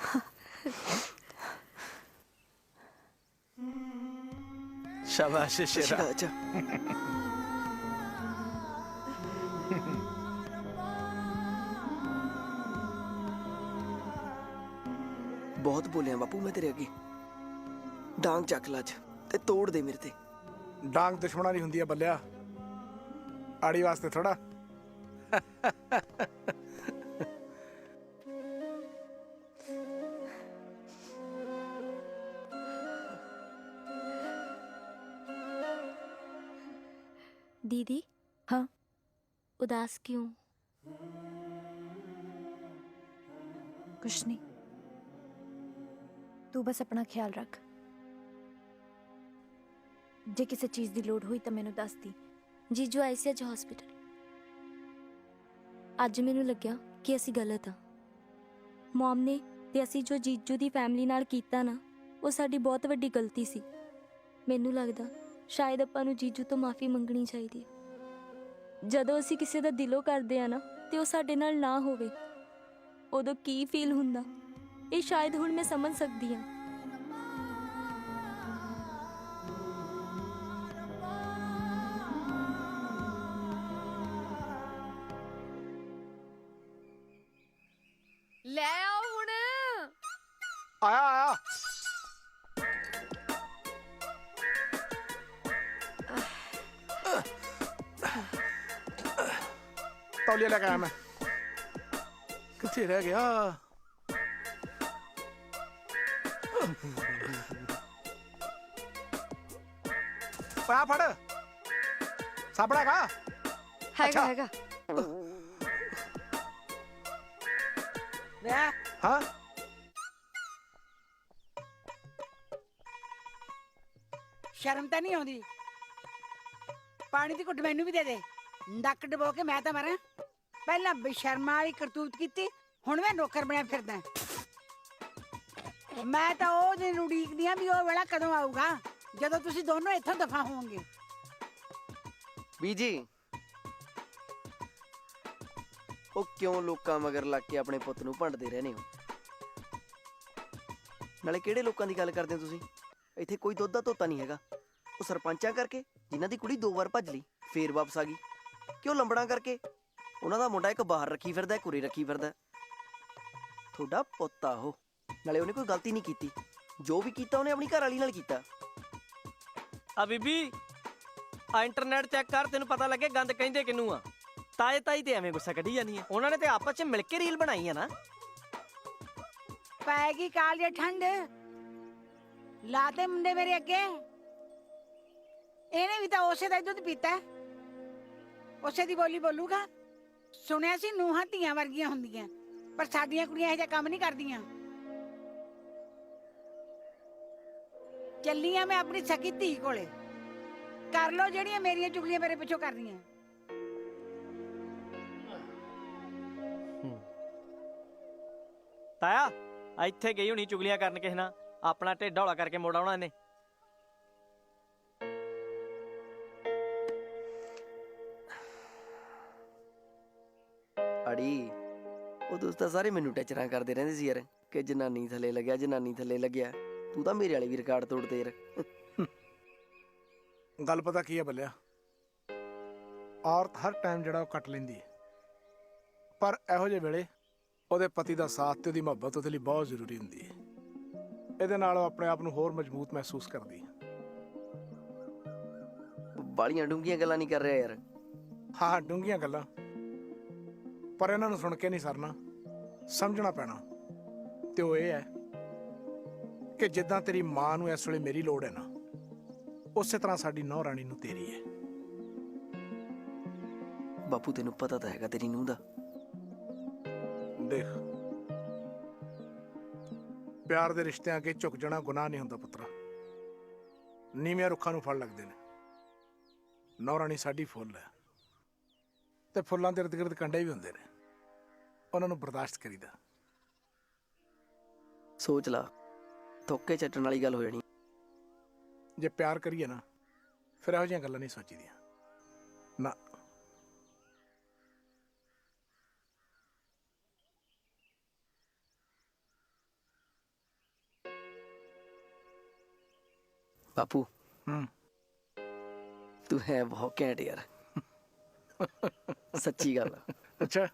ਸ਼ਾਬਾਸ਼ ਸ਼ੇਰਾ। ਅੱਛਾ ਬਹੁਤ ਬੋਲਿਆ ਬਾਪੂ ਮੈਂ ਤੇਰੇ ਅੱਗੇ, ਡਾਂਗ ਚੱਕ ਲਾ ਅੱਜ ਤੇ ਤੋੜ ਦੇ ਮੇਰੇ ਤੇ। ਡਾਂਗ ਦੁਸ਼ਮਣਾਂ ਦੀ ਹੁੰਦੀ ਆ ਬੱਲਿਆ, ਆੜੀ ਵਾਸਤੇ ਥੋੜਾ। दीदी। हाँ। उदास क्यों? कुछ नहीं, तू बस अपना ख्याल रख। जे किसी चीज की लोड़ हुई तो मैनू दस दी। जीजू आए सी अज हॉस्पिटल। ਅੱਜ ਮੈਨੂੰ ਲੱਗਿਆ ਕਿ ਅਸੀਂ ਗਲਤ ਆ। ਮਮ ਨੇ ਤੇ ਅਸੀਂ ਜੋ ਜੀਜੂ ਦੀ ਫੈਮਿਲੀ ਨਾਲ ਕੀਤਾ ਨਾ, ਉਹ ਸਾਡੀ ਬਹੁਤ ਵੱਡੀ ਗਲਤੀ ਸੀ। ਮੈਨੂੰ ਲੱਗਦਾ ਸ਼ਾਇਦ ਆਪਾਂ ਨੂੰ ਜੀਜੂ ਤੋਂ ਮਾਫੀ ਮੰਗਣੀ ਚਾਹੀਦੀ ਹੈ। ਜਦੋਂ ਅਸੀਂ ਕਿਸੇ ਦਾ ਦਿਲੋਂ ਕਰਦੇ ਆ ਨਾ ਤੇ ਉਹ ਸਾਡੇ ਨਾਲ ਨਾ ਹੋਵੇ, ਉਦੋਂ ਕੀ ਫੀਲ ਹੁੰਦਾ, ਇਹ ਸ਼ਾਇਦ ਹੁਣ ਮੈਂ ਸਮਝ ਸਕਦੀ ਹਾਂ। ਲੈ ਆਓ ਹੁਣ। ਆਇਆ ਆਇਆ। ਤੌਲੀਆ ਲੈ ਕੇ ਆਇਆ ਮੈਂ। ਕਿੱਥੇ ਰਹਿ ਗਿਆ? ਪਾ ਫੜ, ਸਾਬੜਾ ਹੈਗਾ? ਹੈਗਾ ਹੈਗਾ। ਵੇ ਹਾਂ ਸ਼ਰਮ ਤਾਂ ਨਹੀਂ ਆਉਂਦੀ? ਪਾਣੀ ਦੀ ਘੁੱਟ ਮੈਨੂੰ ਵੀ ਦੇ ਦੇ, ਨੱਕ ਡਬੋ ਕੇ ਮੈਂ ਤਾਂ ਮਰਾਂ। ਪਹਿਲਾਂ ਬੇਸ਼ਰਮਾ ਵਾਲੀ ਕਰਤੂਤ ਕੀਤੀ, ਹੁਣ ਮੈਂ ਨੌਕਰ ਬਣਿਆ ਫਿਰਦਾ। ਮੈਂ ਤਾਂ ਉਹ ਦਿਨ ਉਡੀਕਦੀ ਆਂ ਵੀ ਉਹ ਵੇਲਾ ਕਦੋਂ ਆਊਗਾ ਜਦੋਂ ਤੁਸੀਂ ਦੋਨੋਂ ਇੱਥੋਂ ਦਫਾ ਹੋਵੋਗੇ। ਬੀਜੀ ਉਹ ਕਿਉਂ ਲੋਕਾਂ ਮਗਰ ਲੱਗ ਕੇ ਆਪਣੇ ਪੁੱਤ ਨੂੰ ਭੰਡਦੇ ਰਹਿੰਦੇ ਹੋ? ਨਾਲੇ ਕਿਹੜੇ ਲੋਕਾਂ ਦੀ ਗੱਲ ਕਰਦੇ ਹੋ ਤੁਸੀਂ? ਇੱਥੇ ਕੋਈ ਦੁੱਧ ਦਾ ਧੋਤਾ ਨਹੀਂ ਹੈਗਾ। ਉਹ ਸਰਪੰਚਾਂ ਕਰਕੇ ਜਿਨ੍ਹਾਂ ਦੀ ਕੁੜੀ 2 ਵਾਰ ਭੱਜ ਲਈ ਫੇਰ ਵਾਪਸ ਆ ਗਈ। ਕਿਉਂ ਲੰਬੜਾਂ ਕਰਕੇ? ਉਹਨਾਂ ਦਾ ਮੁੰਡਾ ਇੱਕ ਬਾਹਰ ਰੱਖੀ ਫਿਰਦਾ, ਕੁਰੇ ਰੱਖੀ ਫਿਰਦਾ। ਤੁਹਾਡਾ ਪੁੱਤ ਆ ਉਹ, ਨਾਲੇ ਉਹਨੇ ਕੋਈ ਗਲਤੀ ਨਹੀਂ ਕੀਤੀ। ਜੋ ਵੀ ਕੀਤਾ ਉਹਨੇ ਆਪਣੀ ਘਰ ਵਾਲੀ ਨਾਲ ਕੀਤਾ। ਆ ਬੀਬੀ, ਆ ਇੰਟਰਨੈਟ ਚੈੱਕ ਕਰ, ਤੈਨੂੰ ਪਤਾ ਲੱਗੇ ਗੰਦ ਕਹਿੰਦੇ ਕਿਨੂੰ ਆ। ਤਾਏ ਤਾਈ ਤੇ ਐਵੇਂ ਗੁੱਸਾ ਕੱਢੀ ਜਾਂਦੀ ਆ। ਉਹਨਾਂ ਨੇ ਤੇ ਆਪਸ 'ਚ ਮਿਲ ਕੇ ਰੀਲ ਬਣਾਈ ਆ ਨਾ। ਪੈਗੀ ਕਾਲੀ ਠੰਡ, ਲਾਤੇ ਮੁੰਡੇ ਮੇਰੇ ਅੱਗੇ। ਇਹਨੇ ਵੀ ਤਾਂ ਉਸੇ ਦਾ ਹੀ ਦੁੱਧ ਪੀਤਾ, ਉਸੇ ਦੀ ਬੋਲੀ ਬੋਲੂਗਾ। ਸੁਣਿਆ ਸੀ ਨੂੰਹਾਂ ਧੀਆਂ ਵਰਗੀਆਂ ਹੁੰਦੀਆਂ, ਪਰ ਸਾਡੀਆਂ ਕੁੜੀਆਂ ਇਹੋ ਜਿਹਾ ਕੰਮ ਨਹੀਂ ਕਰਦੀਆਂ। ਚੱਲੀ ਆ ਮੈਂ ਆਪਣੀ ਸਕੀ ਧੀ ਕੋਲੇ, ਕਰ ਲੋ ਜਿਹੜੀਆਂ ਮੇਰੀਆਂ ਚੁਗਲੀਆਂ ਮੇਰੇ ਪਿੱਛੋਂ ਕਰਦੀਆਂ। ਤਾਇਆ ਇੱਥੇ ਗਈ ਹੋਣੀ ਚੁਗਲੀਆਂ ਕਰਨ ਕਿਸੇ ਨਾਲ, ਆਪਣਾ ਢਿੱਡ ਹੌਲਾ ਕਰਕੇ ਮੋੜ ਆਉਣਾ ਇਹਨੇ। ਅੜੀ ਉਹ ਦੋਸਤ ਸਾਰੇ ਮੈਨੂੰ ਟੱਚਰਾਂ ਕਰਦੇ ਰਹਿੰਦੇ ਸੀ ਯਾਰ, ਕਿ ਜਨਾਨੀ ਥੱਲੇ ਲੱਗਿਆ, ਜਨਾਨੀ ਥੱਲੇ ਲੱਗਿਆ। ਤੂੰ ਤਾਂ ਮੇਰੇ ਵਾਲੇ ਵੀ ਰਿਕਾਰਡ ਤੋੜਦੇ ਯਾਰ। ਗੱਲ ਪਤਾ ਕੀ ਹੈ ਬੱਲਿਆ, ਔਰਤ ਹਰ ਟਾਈਮ ਜਿਹੜਾ ਉਹ ਕੱਟ ਲੈਂਦੀ ਹੈ, ਪਰ ਇਹੋ ਜਿਹੇ ਵੇਲੇ ਉਹਦੇ ਪਤੀ ਦਾ ਸਾਥ ਤੇ ਉਹਦੀ ਮੁਹੱਬਤ ਉਹਦੇ ਲਈ ਬਹੁਤ ਜ਼ਰੂਰੀ ਹੁੰਦੀ ਹੈ। ਇਹਦੇ ਨਾਲ ਉਹ ਆਪਣੇ ਆਪ ਨੂੰ ਹੋਰ ਮਜ਼ਬੂਤ ਮਹਿਸੂਸ ਕਰਦੀ ਹੈ। ਬਾਲੀਆਂ ਡੂੰਘੀਆਂ ਗੱਲਾਂ ਨਹੀਂ ਕਰ ਰਿਹਾ ਯਾਰ। ਹਾਂ ਡੂੰਘੀਆਂ ਗੱਲਾਂ, ਪਰ ਇਹਨਾਂ ਨੂੰ ਸੁਣ ਕੇ ਨਹੀਂ ਸਰਨਾ, ਸਮਝਣਾ ਪੈਣਾ। ਤੇ ਉਹ ਇਹ ਹੈ ਕਿ ਜਿੱਦਾਂ ਤੇਰੀ ਮਾਂ ਨੂੰ ਇਸ ਵੇਲੇ ਮੇਰੀ ਲੋੜ ਹੈ ਨਾ, ਉਸੇ ਤਰ੍ਹਾਂ ਸਾਡੀ ਨੌਂ ਰਾਣੀ ਨੂੰ ਤੇਰੀ ਹੈ। ਬਾਪੂ ਤੈਨੂੰ ਪਤਾ ਤਾਂ ਹੈਗਾ ਤੇਰੀ ਨੂੰਹ ਦਾ। ਦੇਖ, ਪਿਆਰ ਦੇ ਰਿਸ਼ਤਿਆਂ ਅੱਗੇ ਝੁਕ ਜਾਣਾ ਗੁਨਾਹ ਨਹੀਂ ਹੁੰਦਾ ਪੁੱਤਰਾ। ਨੀਵਿਆਂ ਰੁੱਖਾਂ ਨੂੰ ਫਲ ਲੱਗਦੇ ਨੇ। ਨੌਂ ਰਾਣੀ ਸਾਡੀ ਫੁੱਲ ਹੈ, ਤੇ ਫੁੱਲਾਂ ਦੇ ਇਰਦ ਗਿਰਦ ਕੰਡੇ ਵੀ ਹੁੰਦੇ ਨੇ, ਉਹਨਾਂ ਨੂੰ ਬਰਦਾਸ਼ਤ ਕਰੀਦਾ। ਸੋਚ ਲਾ, ਥੋਕੇ ਚੱਟਣ ਵਾਲੀ ਗੱਲ ਹੋ ਜਾਣੀ। ਜੇ ਪਿਆਰ ਕਰੀਏ ਨਾ, ਫਿਰ ਇਹੋ ਜਿਹੀਆਂ ਗੱਲਾਂ ਨਹੀਂ ਸੋਚੀਦੀਆਂ ਨਾ। ਬਾਪੂ ਤੂੰ ਹੈ ਬਹੁਤ ਘੈਂਟ ਯਾਰ। ਸੱਚੀ ਗੱਲ ਆ। ਅੱਛਾ,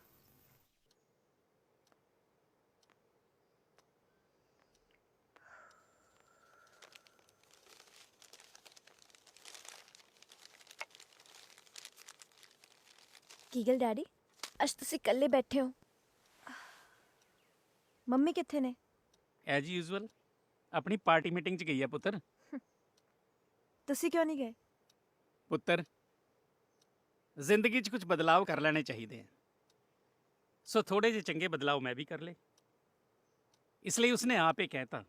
ਕੀ ਗੱਲ ਡੈਡੀ, ਅੱਜ ਤੁਸੀਂ ਇਕੱਲੇ ਬੈਠੇ ਹੋ? ਮੰਮੀ ਕਿੱਥੇ ਨੇ? ਐਜ਼ ਯੂਜ਼ੁਅਲ ਆਪਣੀ ਪਾਰਟੀ ਮੀਟਿੰਗ 'ਚ ਗਈ ਆ ਪੁੱਤਰ। ਤੁਸੀਂ ਕਿਉਂ ਨਹੀਂ ਗਏ? ਪੁੱਤਰ, ਜ਼ਿੰਦਗੀ 'ਚ ਕੁਝ ਬਦਲਾਅ ਕਰ ਲੈਣੇ ਚਾਹੀਦੇ ਆ, ਸੋ ਥੋੜੇ ਜਿਹੇ ਚੰਗੇ ਬਦਲਾਅ ਮੈਂ ਵੀ ਕਰ ਲਏ। ਇਸ ਲਈ ਉਸਨੇ ਆਪ ਹੀ ਕਹਿਤਾ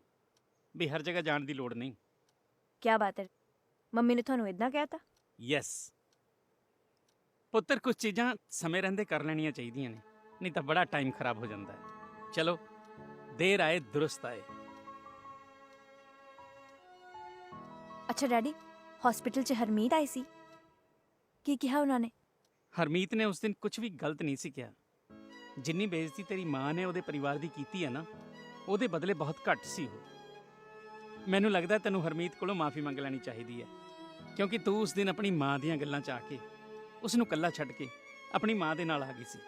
ਵੀ ਹਰ ਜਗ੍ਹਾ ਜਾਣ ਦੀ ਲੋੜ ਨਹੀਂ। ਕੀ ਬਾਤ ਹੈ, ਮੰਮੀ ਨੇ ਤੁਹਾਨੂੰ ਇਦਾਂ ਕਹਿਤਾ? ਯੈਸ ਪੁੱਤਰ, ਕੁਝ ਚੀਜ਼ਾਂ ਸਮੇਂ ਰਹਿੰਦੇ ਕਰ ਲੈਣੀਆਂ ਚਾਹੀਦੀਆਂ ਨੇ, ਨਹੀਂ ਤਾਂ ਬੜਾ ਟਾਈਮ ਖਰਾਬ ਹੋ ਜਾਂਦਾ ਹੈ। ਚਲੋ, ਦੇਰ ਆਏ ਦੁਰਸਤ ਆਏ। ਅੱਛਾ ਡੈਡੀ, ਹਸਪੀਟਲ 'ਚ ਹਰਮੀਤ ਆਈ ਸੀ, ਕੀ ਕਿਹਾ ਉਹਨਾਂ ਨੇ? ਹਰਮੀਤ ਨੇ ਉਸ ਦਿਨ ਕੁਝ ਵੀ ਗਲਤ ਨਹੀਂ ਸੀ ਕਿਹਾ। ਜਿੰਨੀ ਬੇਇੱਜ਼ਤੀ ਤੇਰੀ ਮਾਂ ਨੇ ਉਹਦੇ ਪਰਿਵਾਰ ਦੀ ਕੀਤੀ ਹੈ ਨਾ, ਉਹਦੇ ਬਦਲੇ ਬਹੁਤ ਘੱਟ ਸੀ ਉਹ। ਮੈਨੂੰ ਲੱਗਦਾ ਤੈਨੂੰ ਹਰਮੀਤ ਕੋਲੋਂ ਮਾਫੀ ਮੰਗ ਲੈਣੀ ਚਾਹੀਦੀ ਹੈ, ਕਿਉਂਕਿ ਤੂੰ ਉਸ ਦਿਨ ਆਪਣੀ ਮਾਂ ਦੀਆਂ ਗੱਲਾਂ 'ਚ ਆ ਕੇ ਉਸ ਨੂੰ ਇਕੱਲਾ ਛੱਡ ਕੇ ਆਪਣੀ ਮਾਂ ਦੇ ਨਾਲ ਆ ਗਈ ਸੀ।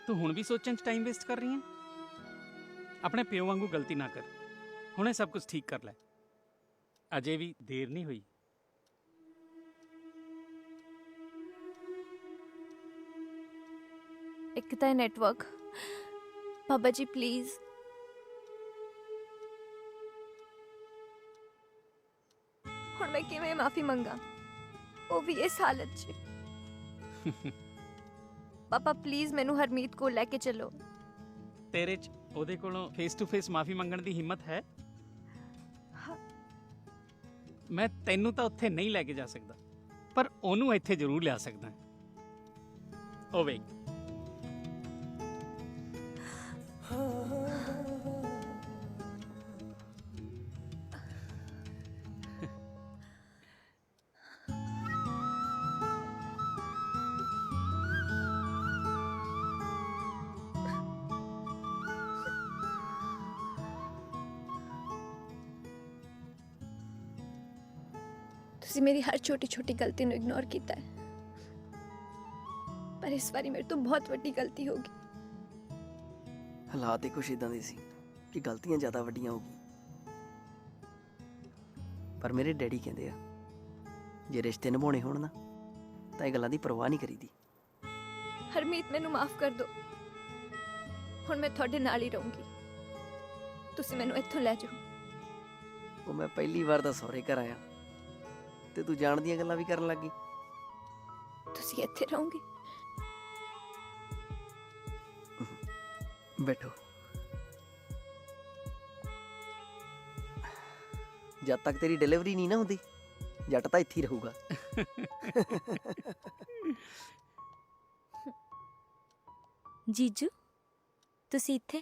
ਤੂੰ ਹੁਣ ਵੀ ਸੋਚਣ 'ਚ ਟਾਈਮ ਵੇਸਟ ਕਰ ਰਹੀ ਹੈ? ਆਪਣੇ ਪਿਓ ਵਾਂਗੂ ਗਲਤੀ ਨਾ ਕਰ, ਹੁਣੇ ਸਭ ਕੁਝ ਠੀਕ ਕਰ ਲੈ, ਅਜੇ ਵੀ ਦੇਰ ਨਹੀਂ ਹੋਈ। ਇੱਕ ਤਾਂ ਨੈਟਵਰਕ। ਬਾਬਾ ਜੀ ਪਲੀਜ਼, ਹੁਣ ਮੈਂ ਕਿਵੇਂ ਮਾਫੀ ਮੰਗਾ, ਉਹ ਵੀ ਇਸ ਹਾਲਤ 'ਚ? ਪਾਪਾ ਪਲੀਜ਼ ਮੈਨੂੰ ਹਰਮੀਤ ਕੋਲ ਲੈ ਕੇ ਚੱਲੋ। ਤੇਰੇ 'ਚ ਉਹਦੇ ਕੋਲੋਂ ਫੇਸ ਟੂ ਫੇਸ ਮਾਫੀ ਮੰਗਣ ਦੀ ਹਿੰਮਤ ਹੈ? ਮੈਂ ਤੈਨੂੰ ਤਾਂ ਉੱਥੇ ਨਹੀਂ ਲੈ ਕੇ ਜਾ ਸਕਦਾ, ਪਰ ਉਹਨੂੰ ਇੱਥੇ ਜ਼ਰੂਰ ਲਿਆ ਸਕਦਾ। ਉਹ ਵੇਖ, ਤੁਸੀਂ ਮੇਰੀ ਹਰ ਛੋਟੀ ਛੋਟੀ ਗਲਤੀ ਨੂੰ ਇਗਨੋਰ ਕੀਤਾ ਹੈ, ਪਰ ਇਸ ਵਾਰੀ ਮੇਰੇ ਤੋਂ ਬਹੁਤ ਵੱਡੀ ਗਲਤੀ ਹੋ ਗਈ। ਹਾਲਾਤ ਹੀ ਕੁਛ ਇਦਾਂ ਦੇ ਸੀ ਕਿ ਗਲਤੀਆਂ ਜ਼ਿਆਦਾ ਵੱਡੀਆਂ ਹੋ ਗਈਆਂ। ਪਰ ਮੇਰੇ ਡੈਡੀ ਕਹਿੰਦੇ ਆ, ਜੇ ਰਿਸ਼ਤੇ ਨਿਭਾਉਣੇ ਹੋਣ ਨਾ ਤਾਂ ਇਹ ਗੱਲਾਂ ਦੀ ਪਰਵਾਹ ਨਹੀਂ ਕਰੀਦੀ। ਹਰਮੀਤ ਮੈਨੂੰ ਮਾਫ ਕਰ ਦਿਓ, ਹੁਣ ਮੈਂ ਤੁਹਾਡੇ ਨਾਲ ਹੀ ਰਹੂੰਗੀ, ਤੁਸੀਂ ਮੈਨੂੰ ਇੱਥੋਂ ਲੈ ਜਾਓ। ਉਹ ਮੈਂ ਪਹਿਲੀ ਵਾਰ ਤਾਂ ਸਹੁਰੇ ਘਰ ਆਇਆ, ਤੇ ਤੂੰ ਜਾਣ ਦੀਆਂ ਗੱਲਾਂ ਵੀ ਕਰਨ ਲੱਗੀ। ਤੁਸੀਂ ਇੱਥੇ ਰਹੋਗੇ? ਬੈਠੋ। ਜਦ ਤੱਕ ਤੇਰੀ ਡਿਲੀਵਰੀ ਨਹੀਂ ਨਾ ਹੁੰਦੀ ਜੱਟ ਤਾਂ ਇੱਥੇ ਹੀ ਰਹੂਗਾ। ਜੀਜੂ ਤੁਸੀਂ ਇੱਥੇ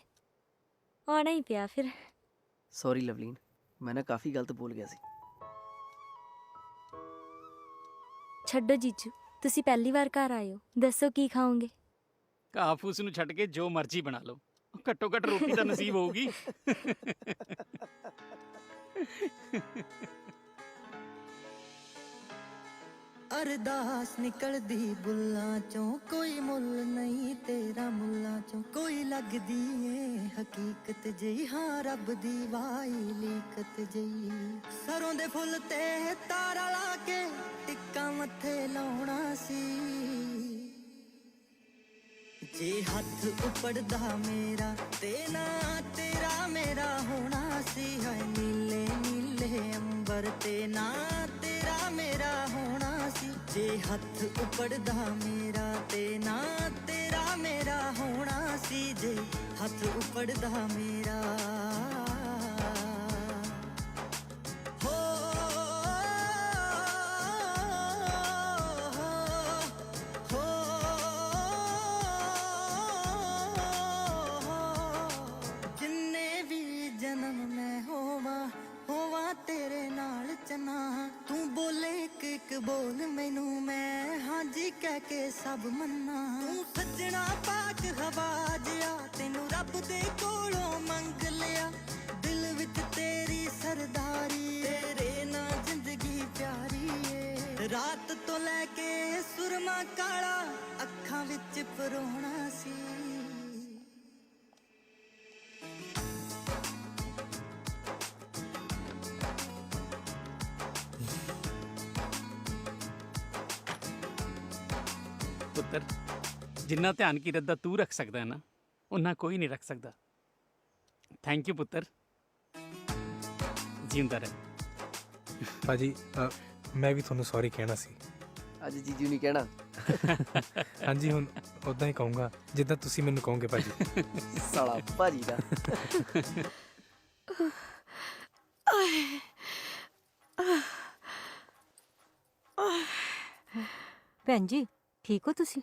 ਆਉਣਾ ਹੀ ਪਿਆ ਫਿਰ। ਸੌਰੀ ਲਵਲੀਨ, ਮੈਂ ਨਾ ਕਾਫੀ ਗਲਤ ਬੋਲ ਗਿਆ ਸੀ। ਛੱਡੋ ਜੀਜੂ, ਤੁਸੀਂ ਪਹਿਲੀ ਵਾਰ ਘਰ ਆਏ ਹੋ, ਦੱਸੋ ਕੀ ਖਾਓਗੇ? ਘਾਹ ਫੂਸ ਨੂੰ ਛੱਡ ਕੇ ਜੋ ਮਰਜ਼ੀ ਬਣਾ ਲਓ, ਘੱਟੋ ਘੱਟ ਰੋਟੀ ਤਾਂ ਨਸੀਬ ਹੋਊਗੀ। ਅਰਦਾਸ ਨਿਕਲਦੀ ਬੁੱਲਾਂ ਚੋਂ, ਕੋਈ ਮੁੱਲ ਨਹੀਂ ਤੇਰਾ ਮੁੱਲਾਂ ਚੋਂ, ਕੋਈ ਲੱਗਦੀ ਏ ਹਕੀਕਤ ਜਈ, ਹਾਂ ਰੱਬ ਦੀ ਵਾਈ ਲੀਕਤ ਜਈ। ਸਰੋਂ ਦੇ ਫੁੱਲ ਤੇ ਤਾਰਾ ਲਾ ਕੇ ਟਿੱਕਾ ਮੱਥੇ ਲਾਉਣਾ ਸੀ, ਜੇ ਹੱਥ ਉਪੜਦਾ ਮੇਰਾ ਤੇ ਨਾ ਤੇਰਾ ਮੇਰਾ ਹੋਣਾ ਸੀ। ਹਾਏ ਨੀਲੇ ਨੀਲੇ ਅੰਬਰ ਤੇ ਨਾ ਤੇਰਾ ਮੇਰਾ ਹੋਣਾ ਸੀ, ਜੇ ਹੱਥ ਉਪੜਦਾ ਮੇਰਾ ਤੇ ਨਾ ਤੇਰਾ ਮੇਰਾ ਹੋਣਾ ਸੀ, ਜੇ ਹੱਥ ਉਪੜਦਾ ਮੇਰਾ। ਹੋ ਜਿੰਨੇ ਵੀ ਜਨਮ ਮੈਂ ਹੋਵਾਂ ਤੇਰੇ ਨਾਲ ਚਨਾ, ਤੂੰ ਬੋਲੇ ਇੱਕ ਇੱਕ ਬੋਲ ਮੈਨੂੰ ਮੈਂ ਹਾਂਜੀ ਕਹਿ ਕੇ ਸਭ ਮੰਨਾ। ਤੂੰ ਸੱਜਣਾ ਪਾਕ ਹਵਾ ਜਿਹਾ, ਤੈਨੂੰ ਰੱਬ ਦੇ ਕੋਲੋਂ ਮੰਗ ਲਿਆ, ਦਿਲ ਵਿੱਚ ਤੇਰੀ ਸਰਦਾਰੀ, ਤੇਰੇ ਨਾਲ ਜ਼ਿੰਦਗੀ ਪਿਆਰੀ ਏ। ਰਾਤ ਤੋਂ ਲੈ ਕੇ ਸੁਰਮਾ ਕਾਲਾ ਅੱਖਾਂ ਵਿੱਚ ਪਰੋਣਾ ਸੀ। ਪੁੱਤਰ, ਜਿੰਨਾ ਧਿਆਨ ਕੀਰਤ ਦਾ ਤੂੰ ਰੱਖ ਸਕਦਾ ਹੈ ਨਾ, ਉਨਾ ਕੋਈ ਨਹੀਂ ਰੱਖ ਸਕਦਾ। ਥੈਂਕ ਯੂ ਪੁੱਤਰ, ਜਿੰਦਾ ਰਹਿ। ਭਾਜੀ ਮੈਂ ਵੀ ਤੁਹਾਨੂੰ ਸੌਰੀ ਕਹਿਣਾ ਸੀ। ਅੱਜ ਜੀਜੂ ਨਹੀਂ ਕਹਿਣਾ। ਹਾਂਜੀ ਹੁਣ ਉਦਾਂ ਹੀ ਕਹੂੰਗਾ ਜਿੱਦਾਂ ਤੁਸੀਂ ਮੈਨੂੰ ਕਹੋਗੇ ਭਾਜੀ। ਸਾਲਾ ਭਾਜੀ ਦਾ। ਭੈਣ ਜੀ ਠੀਕ ਹੋ ਤੁਸੀਂ?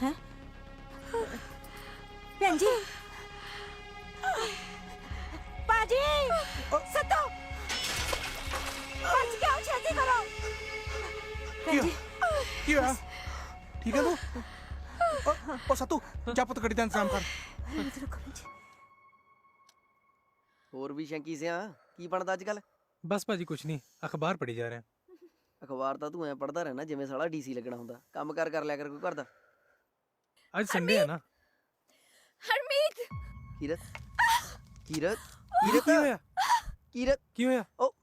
ਹੈ ਭੈਣ ਜੀ, ਬਾਜੀ ਸੱਤੋ ਬਚ ਗਿਆ, ਛੇਤੀ ਕਰੋ। ਭੈਣ ਜੀ ਕੀ ਹੋਇਆ? ਠੀਕ ਹੈ ਤੂੰ? ਉਹ ਸਤੂ ਜਾ ਪੁੱਤ ਗੱਡੀ ਦਾ ਇੰਤਜ਼ਾਮ ਕਰ। ਹੋਰ ਵੀ ਸ਼ੰਕੀ ਸਿਆ ਕੀ ਬਣਦਾ ਅੱਜ ਕੱਲ? ਬਸ ਭਾਜੀ ਕੁਛ ਨਹੀਂ, ਅਖਬਾਰ ਪੜ੍ਹੀ ਜਾ ਰਿਹਾ। ਅਖਬਾਰ ਤਾਂ ਤੂੰ ਐ ਪੜਦਾ ਰਹਿਣਾ ਜਿਵੇਂ ਸਾਲਾ ਡੀਸੀ ਲੱਗਣਾ ਹੁੰਦਾ। ਕੰਮ ਕਰ ਲਿਆ ਕਰ ਕੋਈ ਘਰ ਦਾ। ਅੱਜ ਸੰਡੇ ਹੈ ਨਾ। ਹਰਮੀਤ। ਕੀਰਤ ਕੀਰਤ ਕੀ ਹੋਇਆ? ਕੀਰਤ ਕੀ ਹੋਇਆ? ਉਹ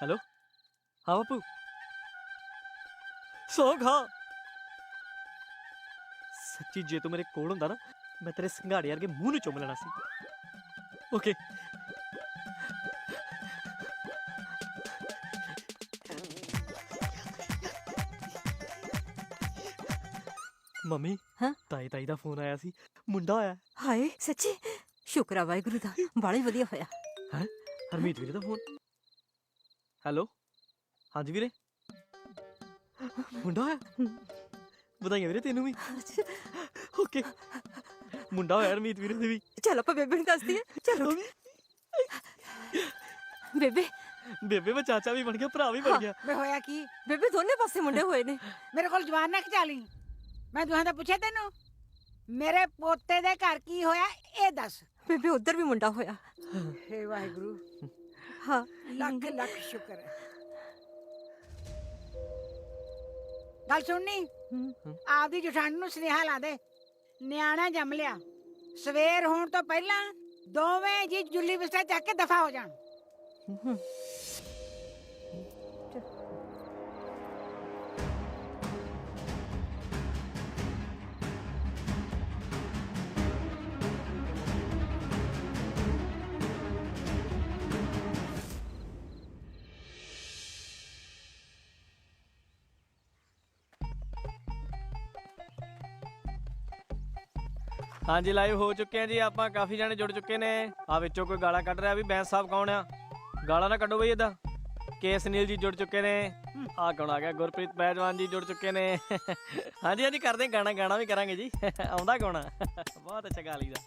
ਹੈਲੋ, ਹਾਂ ਬਾਪੂ, ਸੌ ਖਾ। ਸੱਚੀ ਜੇ ਤੂੰ ਮੇਰੇ ਕੋਲ ਹੁੰਦਾ ਨਾ, ਮੈਂ ਤੇਰੇ ਸੰਘਾੜੇ ਵਰਗੇ ਮੂੰਹ ਨੂੰ ਚੁੰਮ ਲੈਣਾ ਸੀ। ਓਕੇ। ਮੰਮੀ, ਹਾਂ? ਤਾਈ ਦਾ ਫੋਨ ਆਇਆ ਸੀ, ਮੁੰਡਾ ਹੋਇਆ। ਹਾਏ ਸੱਚੀ? ਸ਼ੁਕਰ ਆ ਵਾਹਿਗੁਰੂ ਦਾ, ਬੜਾ ਹੀ ਵਧੀਆ ਹੋਇਆ। ਹੈ ਹਰਮੀਤ ਵੀਰੇ ਦਾ ਫੋਨ। ਹੈਲੋ, ਹਾਂਜੀ ਵੀਰੇ, ਮੁੰਡਾ ਹੋਇਆ ਵਧਾਈਆਂ ਵੀਰੇ ਤੈਨੂੰ ਵੀ ਓਕੇ ਮੁੰਡਾ ਹੋਇਆ ਰਮੀਤ ਵੀਰੇ ਦੇ ਵੀ ਚਲ ਆਪਾਂ ਬੇਬੇ ਨੂੰ ਦੱਸ ਦਈਏ ਚਲੋ ਬੇਬੇ ਬੇਬੇ ਮੈਂ ਚਾਚਾ ਵੀ ਬਣ ਗਿਆ ਭਰਾ ਵੀ ਬਣ ਗਿਆ ਵੇ ਹੋਇਆ ਕੀ? ਬੇਬੇ ਦੋਨੇ ਪਾਸੇ ਮੁੰਡੇ ਹੋਏ ਨੇ ਮੇਰੇ ਕੋਲ ਜਵਾਨ ਨਾ ਖਿਚਾ ਲਈ। ਮੈਂ ਦੁਹਾਂ ਦਾ ਪੁੱਛਿਆ ਤੈਨੂੰ ਮੇਰੇ ਪੋਤੇ ਦੇ ਘਰ ਕੀ ਹੋਇਆ ਇਹ ਦੱਸ। ਬੇਬੇ ਉਧਰ ਵੀ ਮੁੰਡਾ ਹੋਇਆ। ਹੇ ਵਾਹਿਗੁਰੂ, ਹਾਂ ਲੱਖ ਲੱਖ ਸ਼ੁਕਰ ਹੈ। ਗੱਲ ਸੁਣਨੀ, ਆਪਦੀ ਜਠਾਣੀ ਨੂੰ ਸੁਨੇਹਾ ਲਾ ਦੇ, ਨਿਆਣਾ ਜੰਮ ਲਿਆ। ਸਵੇਰ ਹੋਣ ਤੋਂ ਪਹਿਲਾਂ ਦੋਵੇਂ ਜੀ ਜੁੱਲੀ ਬਿਸਤਰਾ ਚੱਕ ਕੇ ਦਫਾ ਹੋ ਜਾਣ। ਹਾਂਜੀ ਲਾਈਵ ਹੋ ਚੁੱਕੇ ਆ ਜੀ ਆਪਾਂ, ਕਾਫੀ ਜਾਣੇ ਜੁੜ ਚੁੱਕੇ ਨੇ। ਆ ਵਿੱਚੋਂ ਕੋਈ ਗਾਲਾਂ ਕੱਢ ਰਿਹਾ ਵੀ ਬੈਂਸ ਸਾਹਿਬ ਕੌਣ ਆ? ਗਾਲਾਂ ਨਾ ਕੱਢੋ ਬਈ ਇਦਾਂ। ਕੇ ਸੁਨੀਲ ਜੀ ਜੁੜ ਚੁੱਕੇ ਨੇ। ਆ ਕੌਣ ਆ ਗਿਆ? ਗੁਰਪ੍ਰੀਤ ਪਹਿਲਵਾਨ ਜੀ ਜੁੜ ਚੁੱਕੇ ਨੇ। ਹਾਂਜੀ ਹਾਂਜੀ ਕਰਦੇ ਗਾਣਾ ਵੀ ਕਰਾਂਗੇ ਜੀ। ਆਉਂਦਾ ਕੌਣ ਆ? ਬਹੁਤ ਅੱਛਾ ਗਾ ਲਈਦਾ।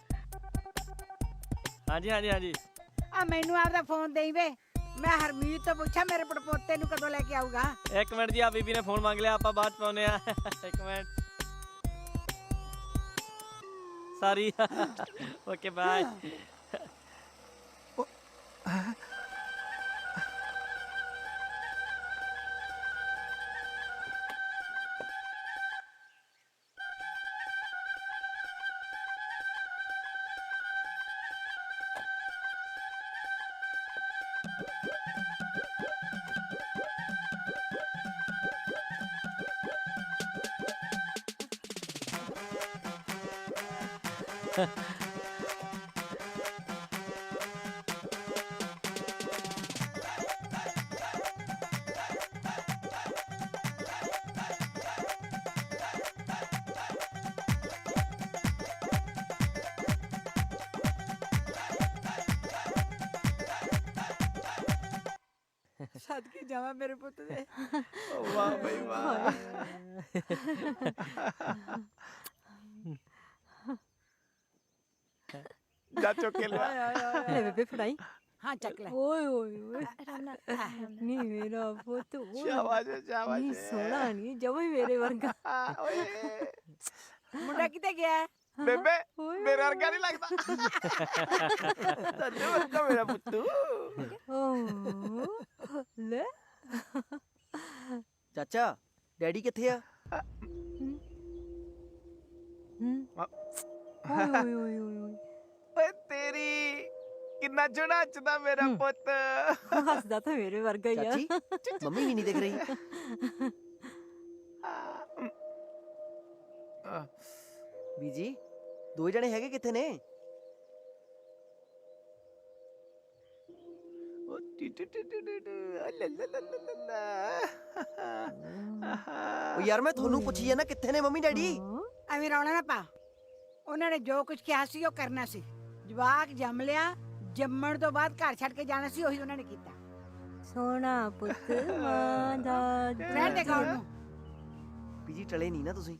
ਹਾਂਜੀ ਹਾਂਜੀ ਹਾਂਜੀ ਆ ਮੈਨੂੰ ਆਪਦਾ ਫੋਨ ਦੇਈ ਵੇ, ਮੈਂ ਹਰਮੀਤ ਤੋਂ ਪੁੱਛਾਂ ਮੇਰੇ ਪੜਪੋਤੇ ਨੂੰ ਕਦੋਂ ਲੈ ਕੇ ਆਊਗਾ। ਇੱਕ ਮਿੰਟ ਜੀ, ਆ ਬੀਬੀ ਨੇ ਫੋਨ ਮੰਗ ਲਿਆ, ਆਪਾਂ ਬਾਅਦ ਚ ਪਾਉਂਦੇ ਆ। ਇੱਕ ਮਿੰਟ ਸਾਰੀ ਓਕੇ ਬਾਏ। ਸਦਕੇ ਜਾਵਾਂ ਮੇਰੇ ਪੁੱਤ ਦੇ। ਵਾਹ ਬਈ ਵਾਹ। ਜਾ ਚੁੱਕ ਕੇ ਲਿਆ। ਲੈ ਬੇਬੇ ਫੜਾਈ। ਹਾਂ ਚੱਕ ਲੈ। ਓਏ ਓਏ ਓਏ ਨੀ ਮੇਰਾ ਪੁੱਤ ਓਏ ਸ਼ਾਬਾਸ਼ ਸ਼ਾਬਾਸ਼। ਨੀ ਸੋਹਣਾ ਨੀ ਜਮੇ ਮੇਰੇ ਵਰਗਾ। ਓਏ ਮੁੰਡਾ ਕਿਤੇ ਗਿਆ? ਬੇਬੇ ਮੇਰੇ ਵਰਗਾ ਨਹੀਂ ਲੱਗਦਾ। ਤੈਨੂੰ ਵਰਗਾ ਮੇਰਾ ਪੁੱਤੂ। ਲੈ ਚਾਚਾ ਡੈਡੀ ਕਿੱਥੇ ਆ? ਓਏ ਓਏ ਓਏ ਓਏ ਓਏ ਤੇਰੀ ਕਿੰਨਾ ਜੁਣਾ ਨੱਚਦਾ ਮੇਰਾ ਪੁੱਤ। ਹੱਸਦਾ ਤਾਂ ਮੇਰੇ ਵਰਗਾ ਹੀ ਆ। ਚਾਚੀ ਮੰਮੀ ਵੀ ਨਹੀਂ ਦਿਖ ਰਹੀ। ਬੀਜੀ ਦੋ ਜਣੇ ਹੈਗੇ ਕਿੱਥੇ ਨੇ? ਓ ਟੀ ਟੀ ਟੀ ਟੀ ਟੀ ਲਾ ਲਾ ਲਾ ਲਾ ਲਾ। ਓ ਯਾਰ ਮੈਂ ਤੁਹਾਨੂੰ ਪੁੱਛੀ ਆ ਨਾ ਕਿੱਥੇ ਨੇ ਮੰਮੀ ਡੈਡੀ? ਐਵੇਂ ਰੌਲਾ ਨਾ ਪਾ। ਉਹਨਾਂ ਨੇ ਜੋ ਕੁਝ ਕਿਹਾ ਸੀ ਉਹ ਕਰਨਾ ਸੀ। ਜਵਾਕ ਜੰਮ ਲਿਆ, ਜੰਮਣ ਤੋਂ ਬਾਅਦ ਘਰ ਛੱਡ ਕੇ ਜਾਣਾ ਸੀ, ਉਹੀ ਉਹਨਾਂ ਨੇ ਕੀਤਾ। ਸੋਹਣਾ ਪੁੱਤ ਮਾਂ ਦਾ ਰਹਿਣ ਦੇ ਗਾਉਣ ਨੂੰ। ਬੀਜੀ ਟਲੇ ਨਹੀਂ ਨਾ ਤੁਸੀਂ,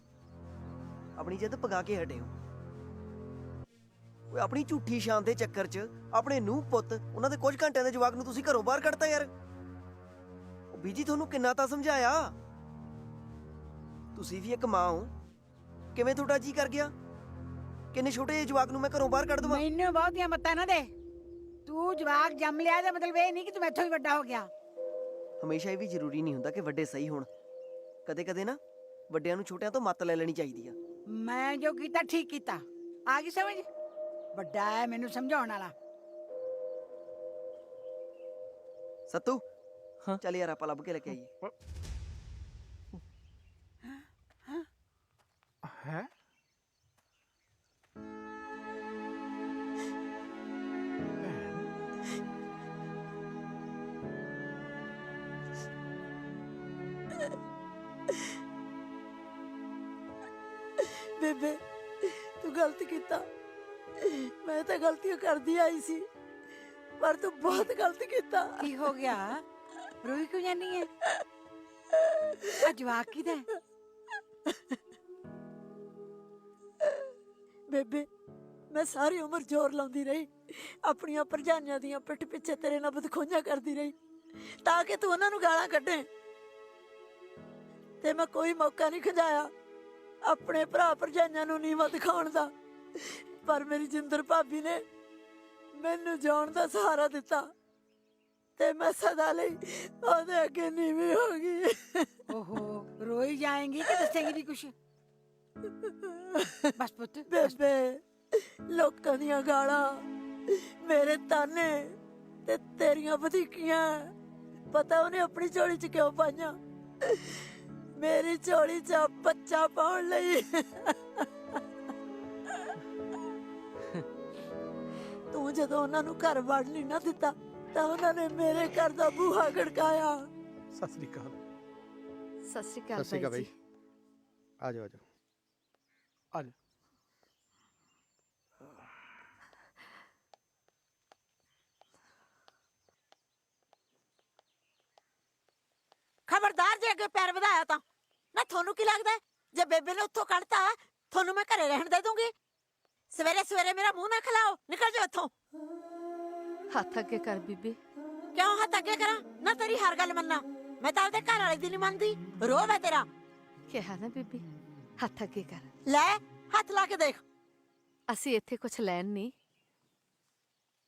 ਆਪਣੀ ਜਿੱਦ ਪਗਾ ਕੇ ਹਟੇ ਹੋ। ਓਏ ਆਪਣੀ ਝੂਠੀ ਸ਼ਾਨ ਦੇ ਚੱਕਰ 'ਚ ਆਪਣੇ ਨੂੰਹ ਪੁੱਤ ਉਹਨਾਂ ਦੇ ਕੁਝ ਘੰਟਿਆਂ ਦੇ ਜਵਾਕ ਨੂੰ ਤੁਸੀਂ ਘਰੋਂ ਬਾਹਰ ਕੱਢਤਾ ਯਾਰ। ਉਹ ਬੀਜੀ ਤੁਹਾਨੂੰ ਕਿੰਨਾ ਤਾਂ ਸਮਝਾਇਆ। ਤੁਸੀਂ ਵੀ ਇੱਕ ਮਾਂ ਹੋ, ਕਿਵੇਂ ਤੁਹਾਡਾ ਜੀ ਕਰ ਗਿਆ ਕਿੰਨੇ ਛੋਟੇ ਜਿਹੇ ਜਵਾਕ ਨੂੰ ਮੈਂ ਘਰੋਂ ਬਾਹਰ ਕੱਢ ਦਵਾਂ? ਮੈਨੂੰ ਬਹੁਤੀਆਂ ਮੱਤਾਂ ਨਾ ਦੇ। ਤੂੰ ਜਵਾਕ ਜੰਮ ਲਿਆ ਦਾ ਮਤਲਬ ਇਹ ਨਹੀਂ ਕਿ ਤੂੰ ਮੈਥੋਂ ਵੀ ਵੱਡਾ ਹੋ ਗਿਆ। ਹਮੇਸ਼ਾ ਇਹ ਵੀ ਜ਼ਰੂਰੀ ਨਹੀਂ ਹੁੰਦਾ ਕਿ ਵੱਡੇ ਸਹੀ ਹੋਣ। ਕਦੇ ਕਦੇ ਨਾ ਵੱਡਿਆਂ ਨੂੰ ਛੋਟਿਆਂ ਤੋਂ ਮੱਤ ਲੈ ਲੈਣੀ ਚਾਹੀਦੀ ਆ। ਮੈਂ ਜੋ ਕੀਤਾ ਠੀਕ ਕੀਤਾ। ਆ ਗਈ ਸਮਝ? ਵੱਡਾ ਹੈ ਮੈਨੂੰ ਸਮਝਾਉਣ ਵਾਲਾ। ਸੱਤੂ ਚੱਲ ਯਾਰ ਆਪਾਂ ਲੱਭ ਕੇ ਲੈ ਕੇ ਆਈਏ। ਹੈ ਬੇਬੇ ਤੂੰ ਗਲਤ ਕੀਤਾ। ਮੈਂ ਤਾਂ ਗਲਤੀਆਂ ਕਰਦੀ ਆਈ ਸੀ, ਪਰ ਤੂੰ ਬਹੁਤ ਗਲਤ ਕੀਤਾ। ਕੀ ਹੋ ਗਿਆ? ਰੋਈ ਕਿਉਂ ਜਾਨੀ ਹੈ? ਆ ਜਵਾਕ ਕਿਹਦਾ ਹੈ? ਬੇਬੇ ਮੈਂ ਸਾਰੀ ਉਮਰ ਜ਼ੋਰ ਲਾਉਂਦੀ ਰਹੀ, ਆਪਣੀਆਂ ਭਰਜਾਈਆਂ ਦੀਆਂ ਪਿੱਠ ਪਿੱਛੇ ਤੇਰੇ ਨਾਲ ਬਦਖੋਈਆਂ ਕਰਦੀ ਰਹੀ ਤਾਂ ਕਿ ਤੂੰ ਉਹਨਾਂ ਨੂੰ ਗਾਲਾਂ ਕੱਢੇ, ਤੇ ਮੈਂ ਕੋਈ ਮੌਕਾ ਨਹੀਂ ਖਜਾਇਆ ਆਪਣੇ ਭਰਾ ਭਰਜਾਈਆਂ ਨੂੰ ਨੀਵਾਂ ਦਿਖਾਉਣ ਦਾ। ਪਰ ਮੇਰੀ ਜਿੰਦਰ ਭਾਬੀ ਨੇ ਮੈਨੂੰ ਜਿਉਣ ਦਾ ਸਹਾਰਾ ਦਿੱਤਾ ਤੇ ਮੈਂ ਸਦਾ ਲਈ ਉਹਦੇ ਅੱਗੇ ਨੀਵੀਂ ਹੋ ਗਈ। ਓਹੋ ਰੋਈ ਜਾਏਂਗੀ ਕਿ ਦੱਸੇਂਗੀ ਵੀ ਕੁਛ? ਬਸ ਪੁੱਤ ਬੇਬੇ ਲੋਕਾਂ ਦੀਆਂ ਗਾਲਾਂ, ਮੇਰੇ ਤਾਨੇ ਤੇ ਤੇਰੀਆਂ ਵਧੀਕੀਆਂ ਪਤਾ ਉਹਨੇ ਆਪਣੀ ਝੋਲੀ 'ਚ ਕਿਉਂ ਪਾਈਆਂ? ਮੇਰੀ ਝੋਲੀ 'ਚ ਬੱਚਾ ਪਾਉਣ ਲਈ। ਤੂੰ ਜਦੋਂ ਉਹਨਾਂ ਨੂੰ ਘਰ ਵੜ ਨਹੀਂ ਨਾ ਦਿੱਤਾ ਤਾਂ ਉਹਨਾਂ ਨੇ ਮੇਰੇ ਘਰ ਦਾ ਬੂਹਾ ਖੜਕਾਇਆ। ਸਤਿ ਸ੍ਰੀ ਅਕਾਲ। ਸਤਿ ਸ਼੍ਰੀ ਅਕਾਲ ਬਾਈ। ਆ ਜਾਓ ਆ ਜਾਓ ਆ ਜਾਓ। ਖਬਰਦਾਰ ਜੇ ਅੱਗੇ ਪੈਰ ਵਧਾਇਆ ਤਾਂ ਨਾ ਤੁਹਾਨੂੰ ਕੀ ਲੱਗਦਾ ਜੇ ਬੇਬੇ ਨੇ ਉੱਥੋਂ ਕੱਢਤਾ ਤੁਹਾਨੂੰ ਮੈਂ ਘਰੇ ਰਹਿਣ ਦੇ ਦੂੰਗੀ? ਸਵੇਰੇ ਸਵੇਰੇ ਮੇਰਾ ਮੂੰਹ ਨਾ ਖਲਾਓ, ਨਿਕਲ ਜਾਓ ਇੱਥੋਂ। ਹੱਥ ਅੱਗੇ ਕਰ ਬੀਬੀ। ਕਿਉਂ ਹੱਥ ਅੱਗੇ ਕਰਾਂ? ਨਾ ਤੇਰੀ ਹਰ ਗੱਲ ਮੰਨਾਂ, ਮੈਂ ਤਾਂ ਆਪਦੇ ਘਰ ਵਾਲੇ ਦੀ ਨਹੀਂ ਮੰਨਦੀ। ਰੋਹ ਹੈ ਤੇਰਾ। ਕਿਹਾ ਨਾ ਬੀਬੀ ਹੱਥ ਅੱਗੇ ਕਰ। ਲੈ ਹੱਥ ਲਾ ਕੇ ਦੇਖ। ਅਸੀਂ ਇੱਥੇ ਕੁਝ ਲੈਣ ਨਹੀਂ,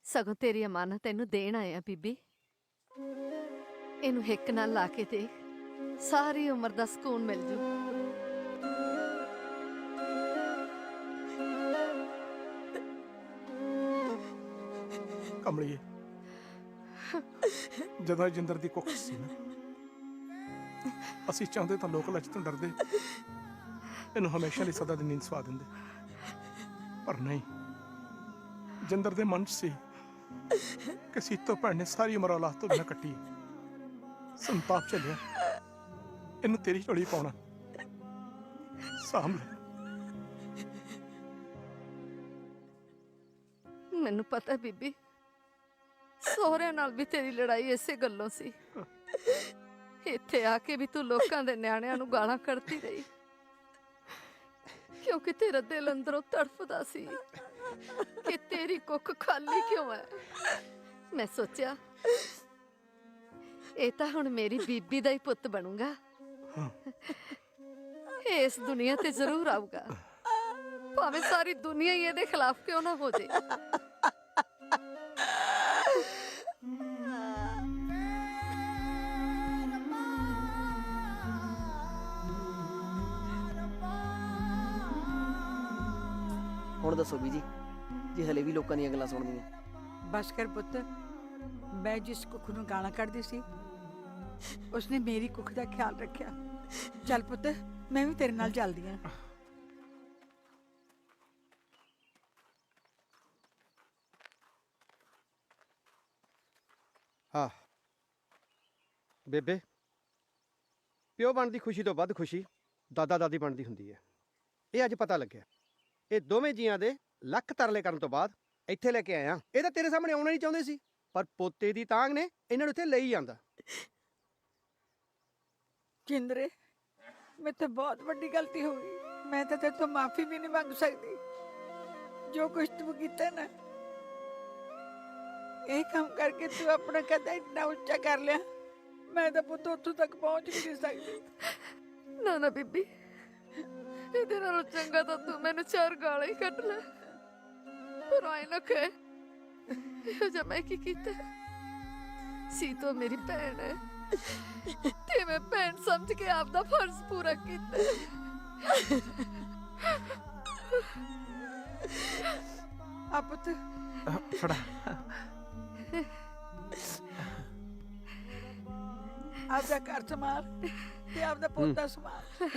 ਸਗੋਂ ਤੇਰੀ ਅਮਾਨਤ ਤੈਨੂੰ ਦੇਣ ਆਏ ਆ ਬੀਬੀ। ਇਹਨੂੰ ਹਿੱਕ ਨਾਲ ਲਾ ਕੇ ਦੇਖ, ਸਾਰੀ ਉਮਰ ਦਾ ਸਕੂਨ ਮਿਲ ਜੂ। ਕਮਲੀਏ ਜਦੋਂ ਜਿੰਦਰ ਦੀ ਕੁੱਖ ਸੀ ਨਾ, ਅਸੀਂ ਚਾਹੁੰਦੇ ਤਾਂ ਲੋਕ ਲੱਜ ਤੋਂ ਡਰਦੇ ਇਹਨੂੰ ਹਮੇਸ਼ਾ ਲਈ ਸਦਾ ਦੀ ਨੀਂਦ ਸਵਾ ਦਿੰਦੇ, ਪਰ ਨਹੀਂ। ਜਿੰਦਰ ਦੇ ਮਨ 'ਚ ਸੀ ਕਿ ਸੀਤੋ ਭੈਣ ਨੇ ਸਾਰੀ ਉਮਰ ਔਲਾਦ ਤੋਂ ਬਿਨਾਂ ਕੱਟੀ। ਸੰਤਾਪ ਚੱਲਿਆ, ਇਹਨੂੰ ਤੇਰੀ ਝੋਲੀ ਪਾਉਣਾ। ਸਾਂਭ ਲੈ। ਮੈਨੂੰ ਪਤਾ ਬੀਬੀ, ਸਹੁਰਿਆਂ ਨਾਲ ਵੀ ਤੇਰੀ ਲੜਾਈ ਇਸੇ ਗੱਲੋਂ ਸੀ। ਇੱਥੇ ਆ ਕੇ ਵੀ ਤੂੰ ਲੋਕਾਂ ਦੇ ਨਿਆਣਿਆਂ ਨੂੰ ਗਾਲਾਂ ਕੱਢਦੀ ਰਹੀ, ਕਿਉਂਕਿ ਤੇਰਾ ਦਿਲ ਅੰਦਰੋਂ ਤੜਫਦਾ ਸੀ ਕਿ ਤੇਰੀ ਕੁੱਖ ਖਾਲੀ ਕਿਉਂ ਹੈ। ਮੈਂ ਸੋਚਿਆ ਇਹ ਤਾਂ ਹੁਣ ਮੇਰੀ ਬੀਬੀ ਦਾ ਹੀ ਪੁੱਤ ਬਣੂਗਾ, ਇਸ ਦੁਨੀਆ ਤੇ ਜ਼ਰੂਰ ਆਊਗਾ, ਭਾਵੇਂ ਸਾਰੀ ਦੁਨੀਆ ਹੀ ਇਹਦੇ ਖਿਲਾਫ ਕਿਉਂ ਨਾ ਹੋ ਜੇ। ਹੁਣ ਦੱਸੋ ਬੀਜੀ, ਜੇ ਹਲੇ ਵੀ ਲੋਕਾਂ ਦੀਆਂ ਗੱਲਾਂ ਸੁਣਨੀਆਂ। ਬਸ ਕਰ ਪੁੱਤ, ਮੈਂ ਜਿਸ ਕੁੱਖ ਨੂੰ ਗਾਲਾਂ ਕੱਢਦੀ ਸੀ ਉਸਨੇ ਮੇਰੀ ਕੁੱਖ ਦਾ ਖਿਆਲ ਰੱਖਿਆ। ਚੱਲ ਪੁੱਤ, ਮੈਂ ਵੀ ਤੇਰੇ ਨਾਲ ਚੱਲਦੀ ਆਂ। ਹਾਂ ਬੇਬੇ, ਪਿਓ ਬਣਨ ਦੀ ਖੁਸ਼ੀ ਤੋਂ ਵੱਧ ਖੁਸ਼ੀ ਦਾਦਾ ਦਾਦੀ ਬਣਨ ਦੀ ਹੁੰਦੀ ਹੈ। ਇਹ ਅੱਜ ਪਤਾ ਲੱਗਿਆ। ਇਹ ਦੋਵੇਂ ਜੀਆਂ ਦੇ ਲੱਖ ਤਰਲੇ ਕਰਨ ਤੋਂ ਬਾਅਦ ਇੱਥੇ ਲੈ ਕੇ ਆਇਆ। ਇਹ ਤਾਂ ਤੇਰੇ ਸਾਹਮਣੇ ਆਉਣਾ ਨਹੀਂ ਚਾਹੁੰਦੇ ਸੀ, ਪਰ ਪੋਤੇ ਦੀ ਤਾਂਗ ਨੇ ਇਹਨਾਂ ਨੂੰ ਇੱਥੇ ਲਈ ਜਾਂਦਾ। ਜਿੰਦਰੇ, ਮੇਰੇ ਤੋਂ ਬਹੁਤ ਵੱਡੀ ਗਲਤੀ ਹੋ ਗਈ। ਮੈਂ ਤਾਂ ਤੇਰੇ ਤੋਂ ਮਾਫੀ ਵੀ ਨਹੀਂ ਮੰਗ ਸਕਦੀ। ਜੋ ਕੁਛ ਤੂੰ ਕੀਤਾ ਨਾ, ਇਹ ਕੰਮ ਕਰਕੇ ਤੂੰ ਆਪਣਾ ਕਦਾ ਇੰਨਾ ਉੱਚਾ ਕਰ ਲਿਆ, ਮੈਂ ਤਾਂ ਪੁੱਤ ਉੱਥੋਂ ਤੱਕ ਪਹੁੰਚ ਨਹੀਂ ਸਕਦੀ। ਨਾ ਨਾ ਬੀਬੀ, ਇਹਦੇ ਨਾਲੋਂ ਚੰਗਾ ਤਾਂ ਤੂੰ ਮੈਨੂੰ ਚਾਰ ਗਾਲਾਂ ਹੀ ਕੱਢ ਲੈ। ਪਰ ਆਏ ਨਾ ਕਹਿ ਇਹੋ ਜਿਹਾ ਮੈਂ ਕੀ ਕੀਤਾ? ਸੀਤੋ ਮੇਰੀ ਭੈਣ ਹੈ ਤੇ ਮੈਂ ਭੈਣ ਸਮਝ ਕੇ ਆਪਦਾ ਫਰਜ਼ ਪੂਰਾ ਕੀਤਾ। ਆ ਪੁੱਤ ਫੜਾ। ਆਪਦਾ ਘਰ ਸੰਭਾਲ ਤੇ ਆਪਦਾ ਪੋਤਾ ਸੰਭਾਲ।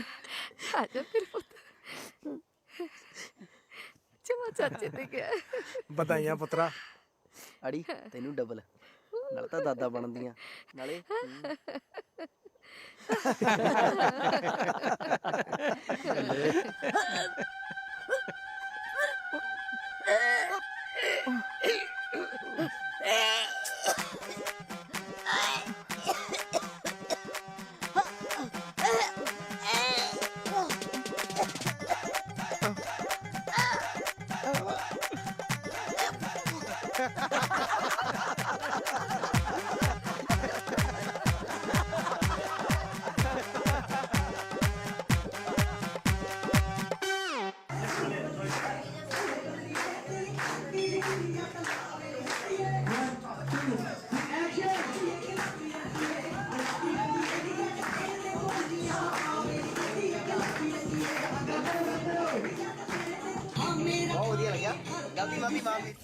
ਆ ਜਾ ਫਿਰ ਪੁੱਤ, ਚਮਾ ਚਾਚੇ ਤੇ ਗਿਆ। ਵਧਾਈਆਂ ਪੁੱਤਰਾ। ਅੜੀ ਤੈਨੂੰ ਡਬਲ, ਨਾਲ ਤਾਂ ਦਾਦਾ ਬਣਦੀਆਂ ਨਾਲੇ। ਬਹੁਤ ਵਧੀਆ ਲੱਗਿਆ ਗਲਤੀ ਮਾਫੀ ਮਾਫੀ